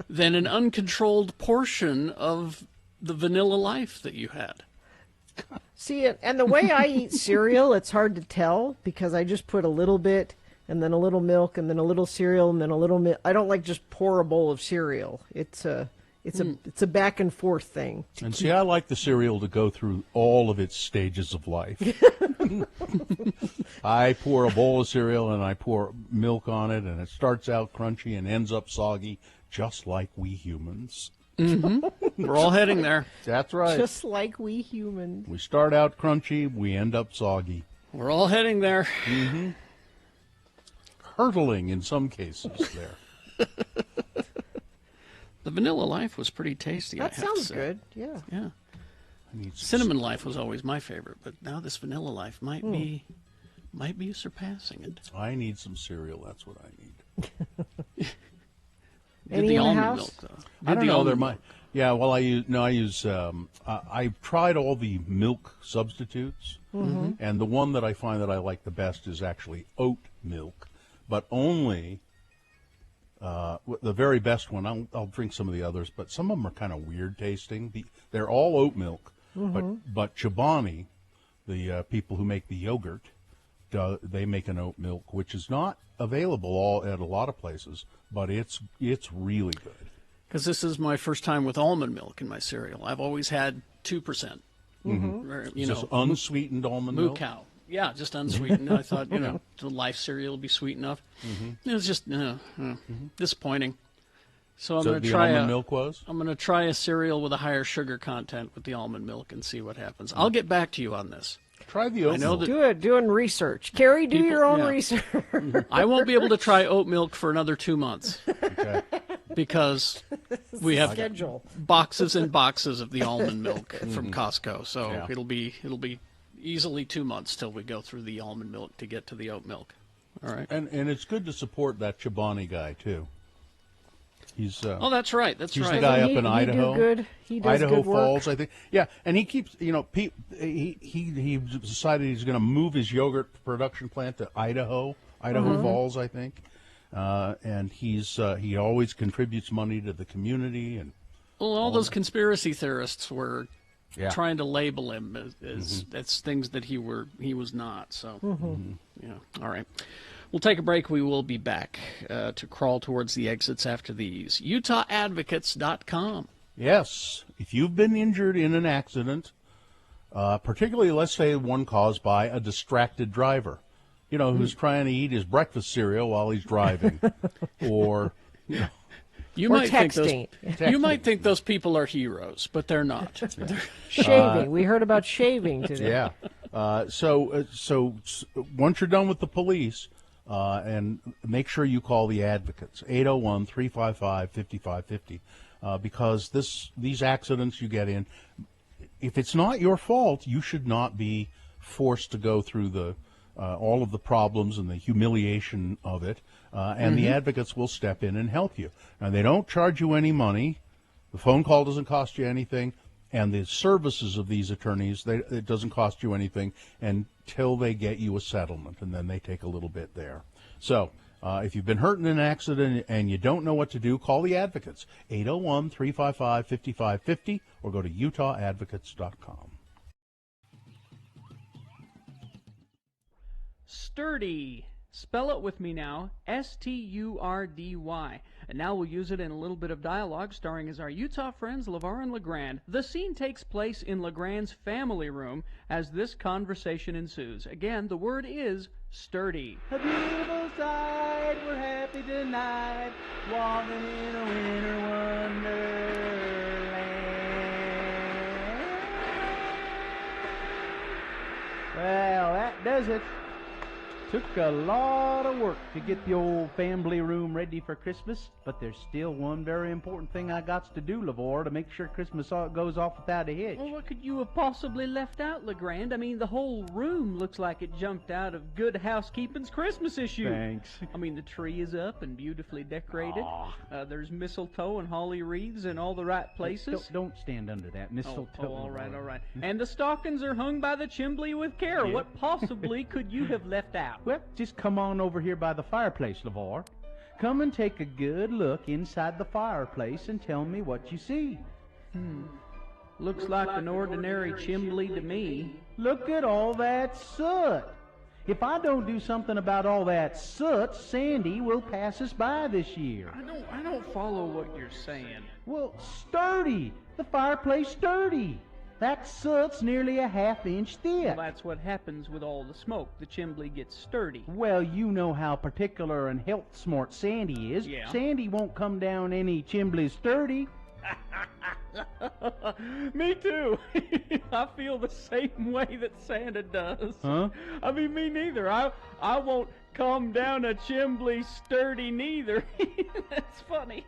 than an uncontrolled portion of the Vanilla Life that you had." See, and the way I eat cereal, it's hard to tell because I just put a little bit and then a little milk and then a little cereal and then a little milk. I don't like just pour a bowl of cereal. It's a back and forth thing. And see, I like the cereal to go through all of its stages of life. I pour a bowl of cereal and I pour milk on it, and it starts out crunchy and ends up soggy, just like we humans. Mm-hmm. We're all heading there. That's right. Just like we humans. We start out crunchy, we end up soggy. We're all heading there. Mm-hmm. Hurtling in some cases there. The Vanilla Life was pretty tasty. That I have to sounds say. good. Yeah. Yeah. Cinnamon Life was always my favorite, but now this Vanilla Life might be surpassing it. I need some cereal. That's what I need. Did the almond milk though? I don't know. There might. Yeah. Well, I use. I've tried all the milk substitutes, and the one that I find that I like the best is actually oat milk, but only. The very best one, I'll drink some of the others, but some of them are kind of weird tasting. They're all oat milk, but Chobani, the people who make the yogurt, they make an oat milk, which is not available at a lot of places, but it's really good. Because this is my first time with almond milk in my cereal. I've always had 2%. Just unsweetened almond milk? Moo cow. Yeah, just unsweetened. I thought, the Life cereal would be sweet enough. It was just disappointing. So I'm going to try almond milk was? I'm going to try a cereal with a higher sugar content with the almond milk and see what happens. I'll get back to you on this. Try the oat milk. Doing research. Carrie, do your own research. I won't be able to try oat milk for another 2 months. Okay. Because we have schedule. Boxes and boxes of the almond milk from Costco. So it'll be easily 2 months till we go through the almond milk to get to the oat milk. All right. And it's good to support that Chobani guy too. He's that's right. That's he's right. the guy up in Idaho. Do good. He does Idaho good work. Falls, I think. Yeah, and he keeps he decided he's going to move his yogurt production plant to Idaho Falls, I think. And he always contributes money to the community and. Well, all those conspiracy theorists were trying to label him as things that he was not. So, all right. We'll take a break. We will be back to crawl towards the exits after these. UtahAdvocates.com. Yes. If you've been injured in an accident, particularly, let's say, one caused by a distracted driver, who's trying to eat his breakfast cereal while he's driving, or... You or might texting. You might think those people are heroes, but they're not. Shaving. We heard about shaving today. Yeah. So once you're done with the police, and make sure you call the advocates, 801-355-5550, because these accidents you get in, if it's not your fault, you should not be forced to go through all of the problems and the humiliation of it, and the advocates will step in and help you. Now, they don't charge you any money. The phone call doesn't cost you anything, and the services of these attorneys, it doesn't cost you anything until they get you a settlement, and then they take a little bit there. So if you've been hurt in an accident and you don't know what to do, call the advocates, 801-355-5550, or go to UtahAdvocates.com. Sturdy. Spell it with me now. S-T-U-R-D-Y. And now we'll use it in a little bit of dialogue, starring as our Utah friends LeVar and LeGrand. The scene takes place in LeGrand's family room as this conversation ensues. Again, the word is sturdy. A beautiful sight, we're happy tonight, walking in a winter wonderland. Well, that does it. Took a lot of work to get the old family room ready for Christmas, but there's still one very important thing I got to do, LeVar, to make sure Christmas goes off without a hitch. Well, what could you have possibly left out, LeGrand? I mean, the whole room looks like it jumped out of Good Housekeeping's Christmas issue. Thanks. I mean, the tree is up and beautifully decorated. There's mistletoe and holly wreaths in all the right places. Don't stand under that mistletoe. Oh, all right. And the stockings are hung by the chimbley with care. Yeah. What possibly could you have left out? Well, just come on over here by the fireplace, LeVar. Come and take a good look inside the fireplace and tell me what you see. Looks like an ordinary chimbley to me. Look at all that soot. If I don't do something about all that soot, Sandy will pass us by this year. I don't follow what you're saying. Well, sturdy. The fireplace sturdy. That soot's nearly a half-inch thick. Well, that's what happens with all the smoke. The chimbley gets sturdy. Well, you know how particular and health-smart Sandy is. Yeah. Sandy won't come down any chimbley sturdy. Me too. I feel the same way that Santa does. Huh? I mean, me neither. I won't come down a chimbley sturdy neither. That's funny.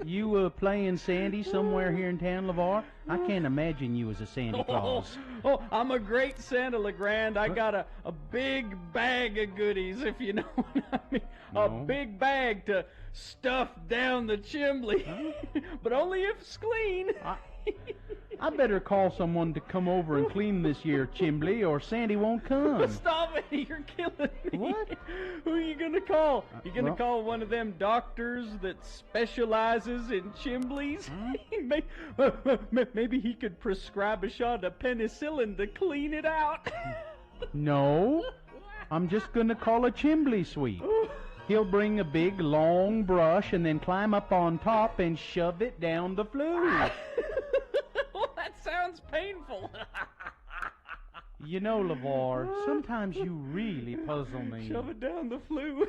You playing Sandy somewhere here in town, LeVar? I can't imagine you as a Santa Claus. Oh, I'm a great Santa, LeGrand. I got a big bag of goodies, if you know what I mean. No. A big bag to stuff down the chimbley. But only if it's clean. I better call someone to come over and clean this year chimbley, or Sandy won't come. Stop it! You're killing me. What? Who are you gonna call? You gonna call one of them doctors that specializes in chimbleys? Maybe he could prescribe a shot of penicillin to clean it out. No, I'm just gonna call a chimbley sweep. He'll bring a big, long brush and then climb up on top and shove it down the flue. Well, that sounds painful. You know, LeVar, sometimes you really puzzle me. Shove it down the flue.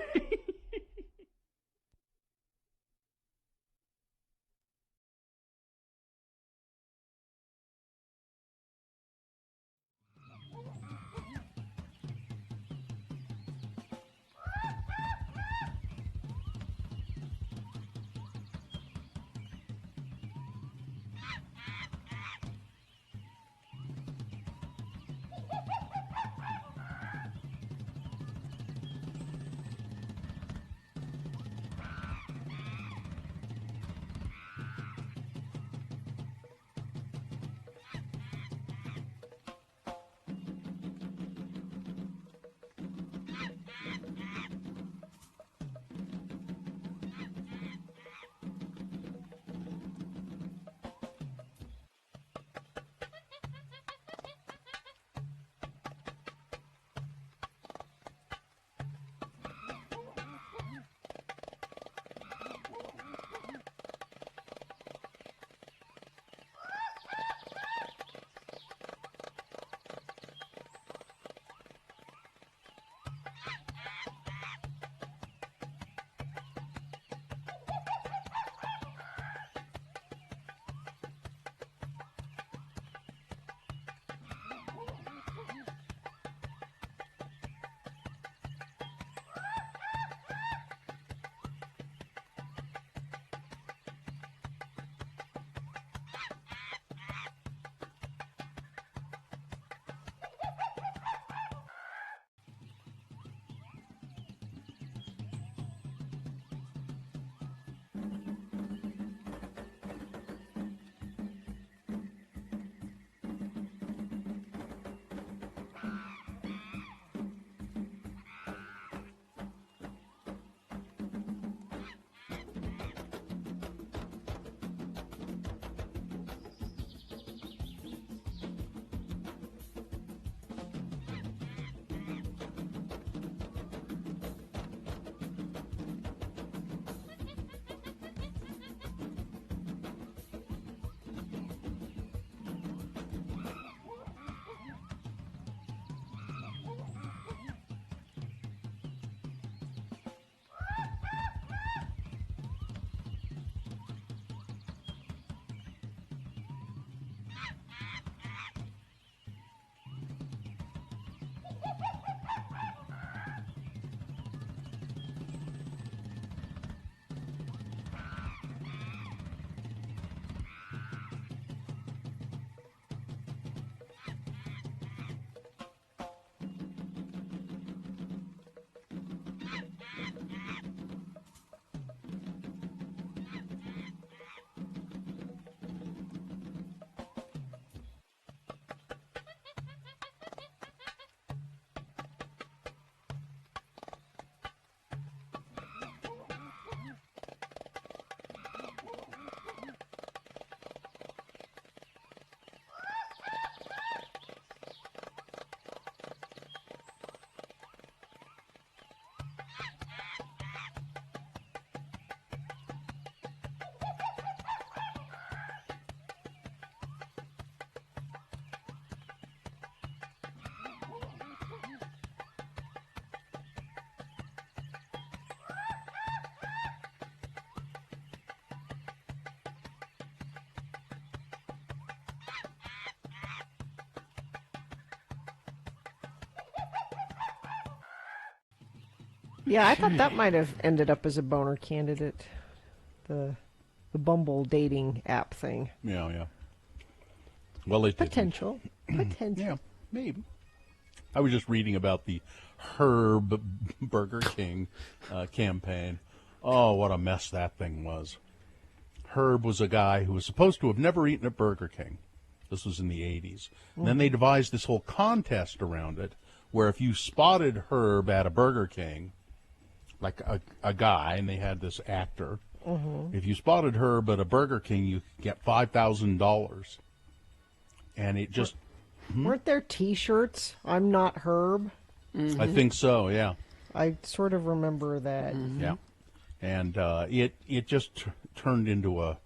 Yeah, I thought that might have ended up as a boner candidate. The Bumble dating app thing. Yeah. Well, it Potential. Yeah, maybe. I was just reading about the Herb Burger King campaign. Oh, what a mess that thing was. Herb was a guy who was supposed to have never eaten at Burger King. This was in the 80s. And then they devised this whole contest around it, where if you spotted Herb at a Burger King, like a guy, and they had this actor, if you spotted Herb at a Burger King, you could get $5,000. And it just... Weren't there T-shirts? I'm not Herb. I think so, yeah. I sort of remember that. Yeah. And it just turned into a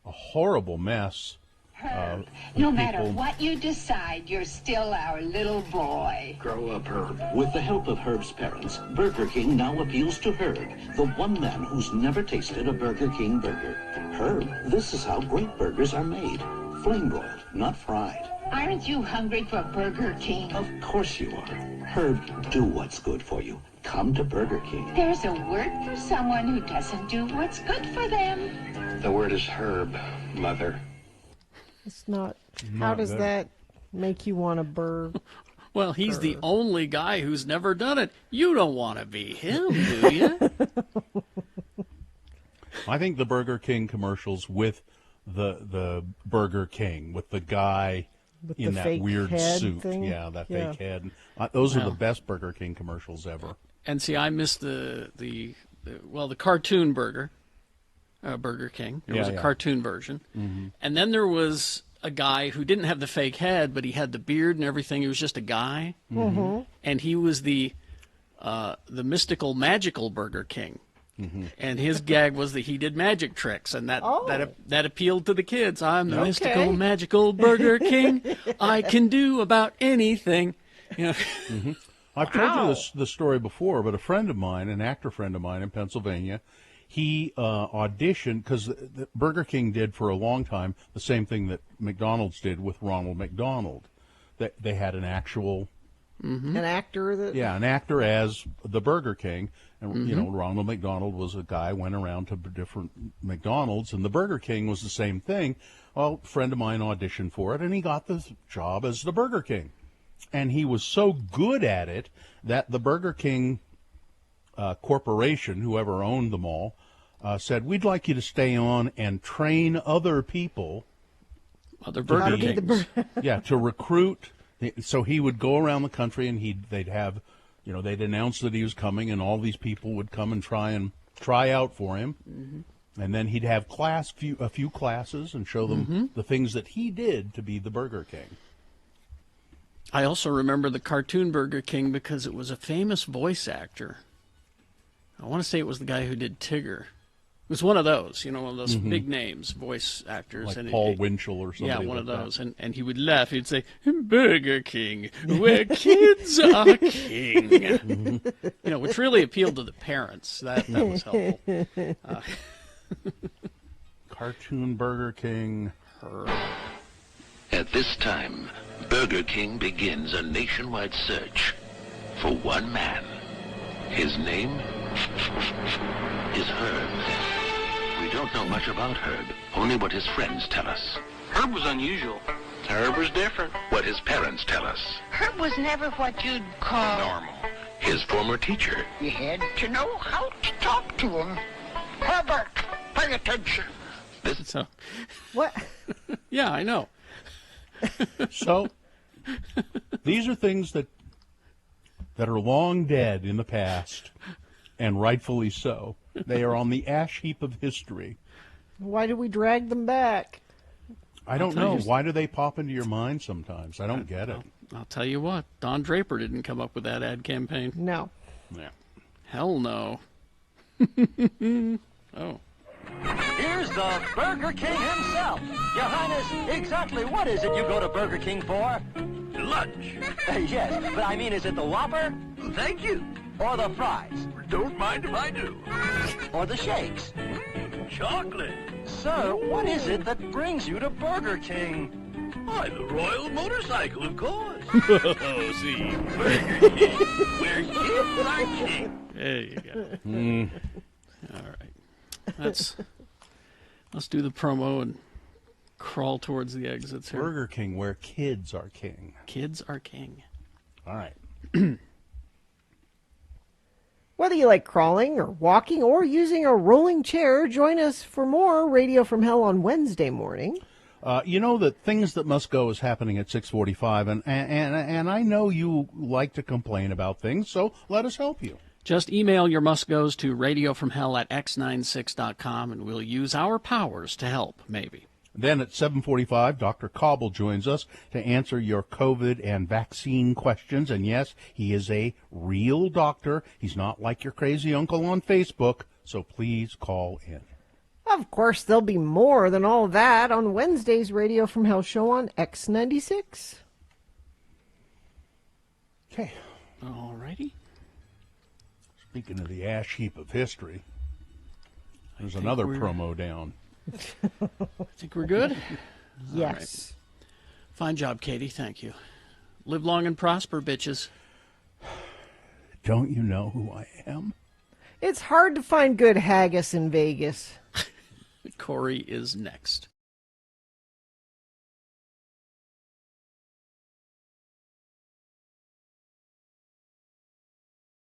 horrible mess. Herb, no matter what you decide, you're still our little boy. Grow up, Herb. With the help of Herb's parents, Burger King now appeals to Herb, the one man who's never tasted a Burger King burger. Herb, this is how great burgers are made. Flame-broiled, not fried. Aren't you hungry for Burger King? Of course you are. Herb, do what's good for you. Come to Burger King. There's a word for someone who doesn't do what's good for them. The word is Herb, Mother. It's not. How does that make you want to burr? Well, he's the only guy who's never done it. You don't want to be him, do you? I think the Burger King commercials with the Burger King, with the guy With in the that fake weird head suit. thing? Yeah, that Yeah. fake head. Those are the Wow. best Burger King commercials ever. And see, I missed the cartoon Burger King. There was a cartoon version. And then there was a guy who didn't have the fake head, but he had the beard and everything. He was just a guy. And he was the mystical, magical Burger King. And his gag was that he did magic tricks, and that appealed to the kids. I'm the mystical, magical Burger King. I can do about anything. You know. I've told you the story before, but a friend of mine, an actor friend of mine in Pennsylvania, he auditioned, because Burger King did for a long time the same thing that McDonald's did with Ronald McDonald. They had an actual... An actor that... Yeah, an actor as the Burger King. And, you know, Ronald McDonald was a guy, went around to different McDonald's, and the Burger King was the same thing. Well, a friend of mine auditioned for it, and he got the job as the Burger King. And he was so good at it that the Burger King corporation, whoever owned them all, said, we'd like you to stay on and train other people. Other Burger Kings. To recruit. So he would go around the country, and they'd have, you know, they'd announce that he was coming, and all these people would come and try out for him. And then he'd have a few classes and show them the things that he did to be the Burger King. I also remember the cartoon Burger King because it was a famous voice actor. I want to say it was the guy who did Tigger. It was one of those, you know, one of those big names, voice actors. Like and Paul Winchell or something. Yeah, one like of those. that. And he would laugh. He'd say, Burger King, where kids are king. You know, which really appealed to the parents. That was helpful. Cartoon Burger King. At this time, Burger King begins a nationwide search for one man. His name is Herb. We don't know much about Herb, only what his friends tell us. Herb was unusual. Herb was different. What his parents tell us. Herb was never what you'd call Normal. His former teacher. You had to know how to talk to him. Herbert, pay attention. What? Yeah, I know. So, these are things that are long dead in the past, and rightfully so. They are on the ash heap of history. Why do we drag them back? I don't know. Why do they pop into your mind sometimes? I don't get it. I'll tell you what. Don Draper didn't come up with that ad campaign. No. Yeah. Hell no. Oh. Here's the Burger King himself. Your Highness, exactly what is it you go to Burger King for? Lunch. Yes, but I mean, is it the Whopper? Thank you. Or the fries? Don't mind if I do. Or the shakes? Chocolate. Sir, what is it that brings you to Burger King? Why, the Royal Motorcycle, of course. Oh, see, Burger King, where kids are king. There you go. All right. Let's do the promo and crawl towards the exits here. Burger King, where kids are king. Kids are king. All right. Whether you like crawling or walking or using a rolling chair, join us for more Radio from Hell on Wednesday morning. You know that Things That Must Go is happening at 6:45, and I know you like to complain about things, so let us help you. Just email your must-goes to radiofromhell@x96.com, and we'll use our powers to help, maybe. Then at 7:45, Dr. Cobble joins us to answer your COVID and vaccine questions. And yes, he is a real doctor. He's not like your crazy uncle on Facebook, so please call in. Of course, there'll be more than all that on Wednesday's Radio from Hell show on X96. Okay. All righty. Speaking of the ash heap of history, there's another promo down. I think we're good? Yes. Right. Fine job, Katie. Thank you. Live long and prosper, bitches. Don't you know who I am? It's hard to find good haggis in Vegas. Corey is next.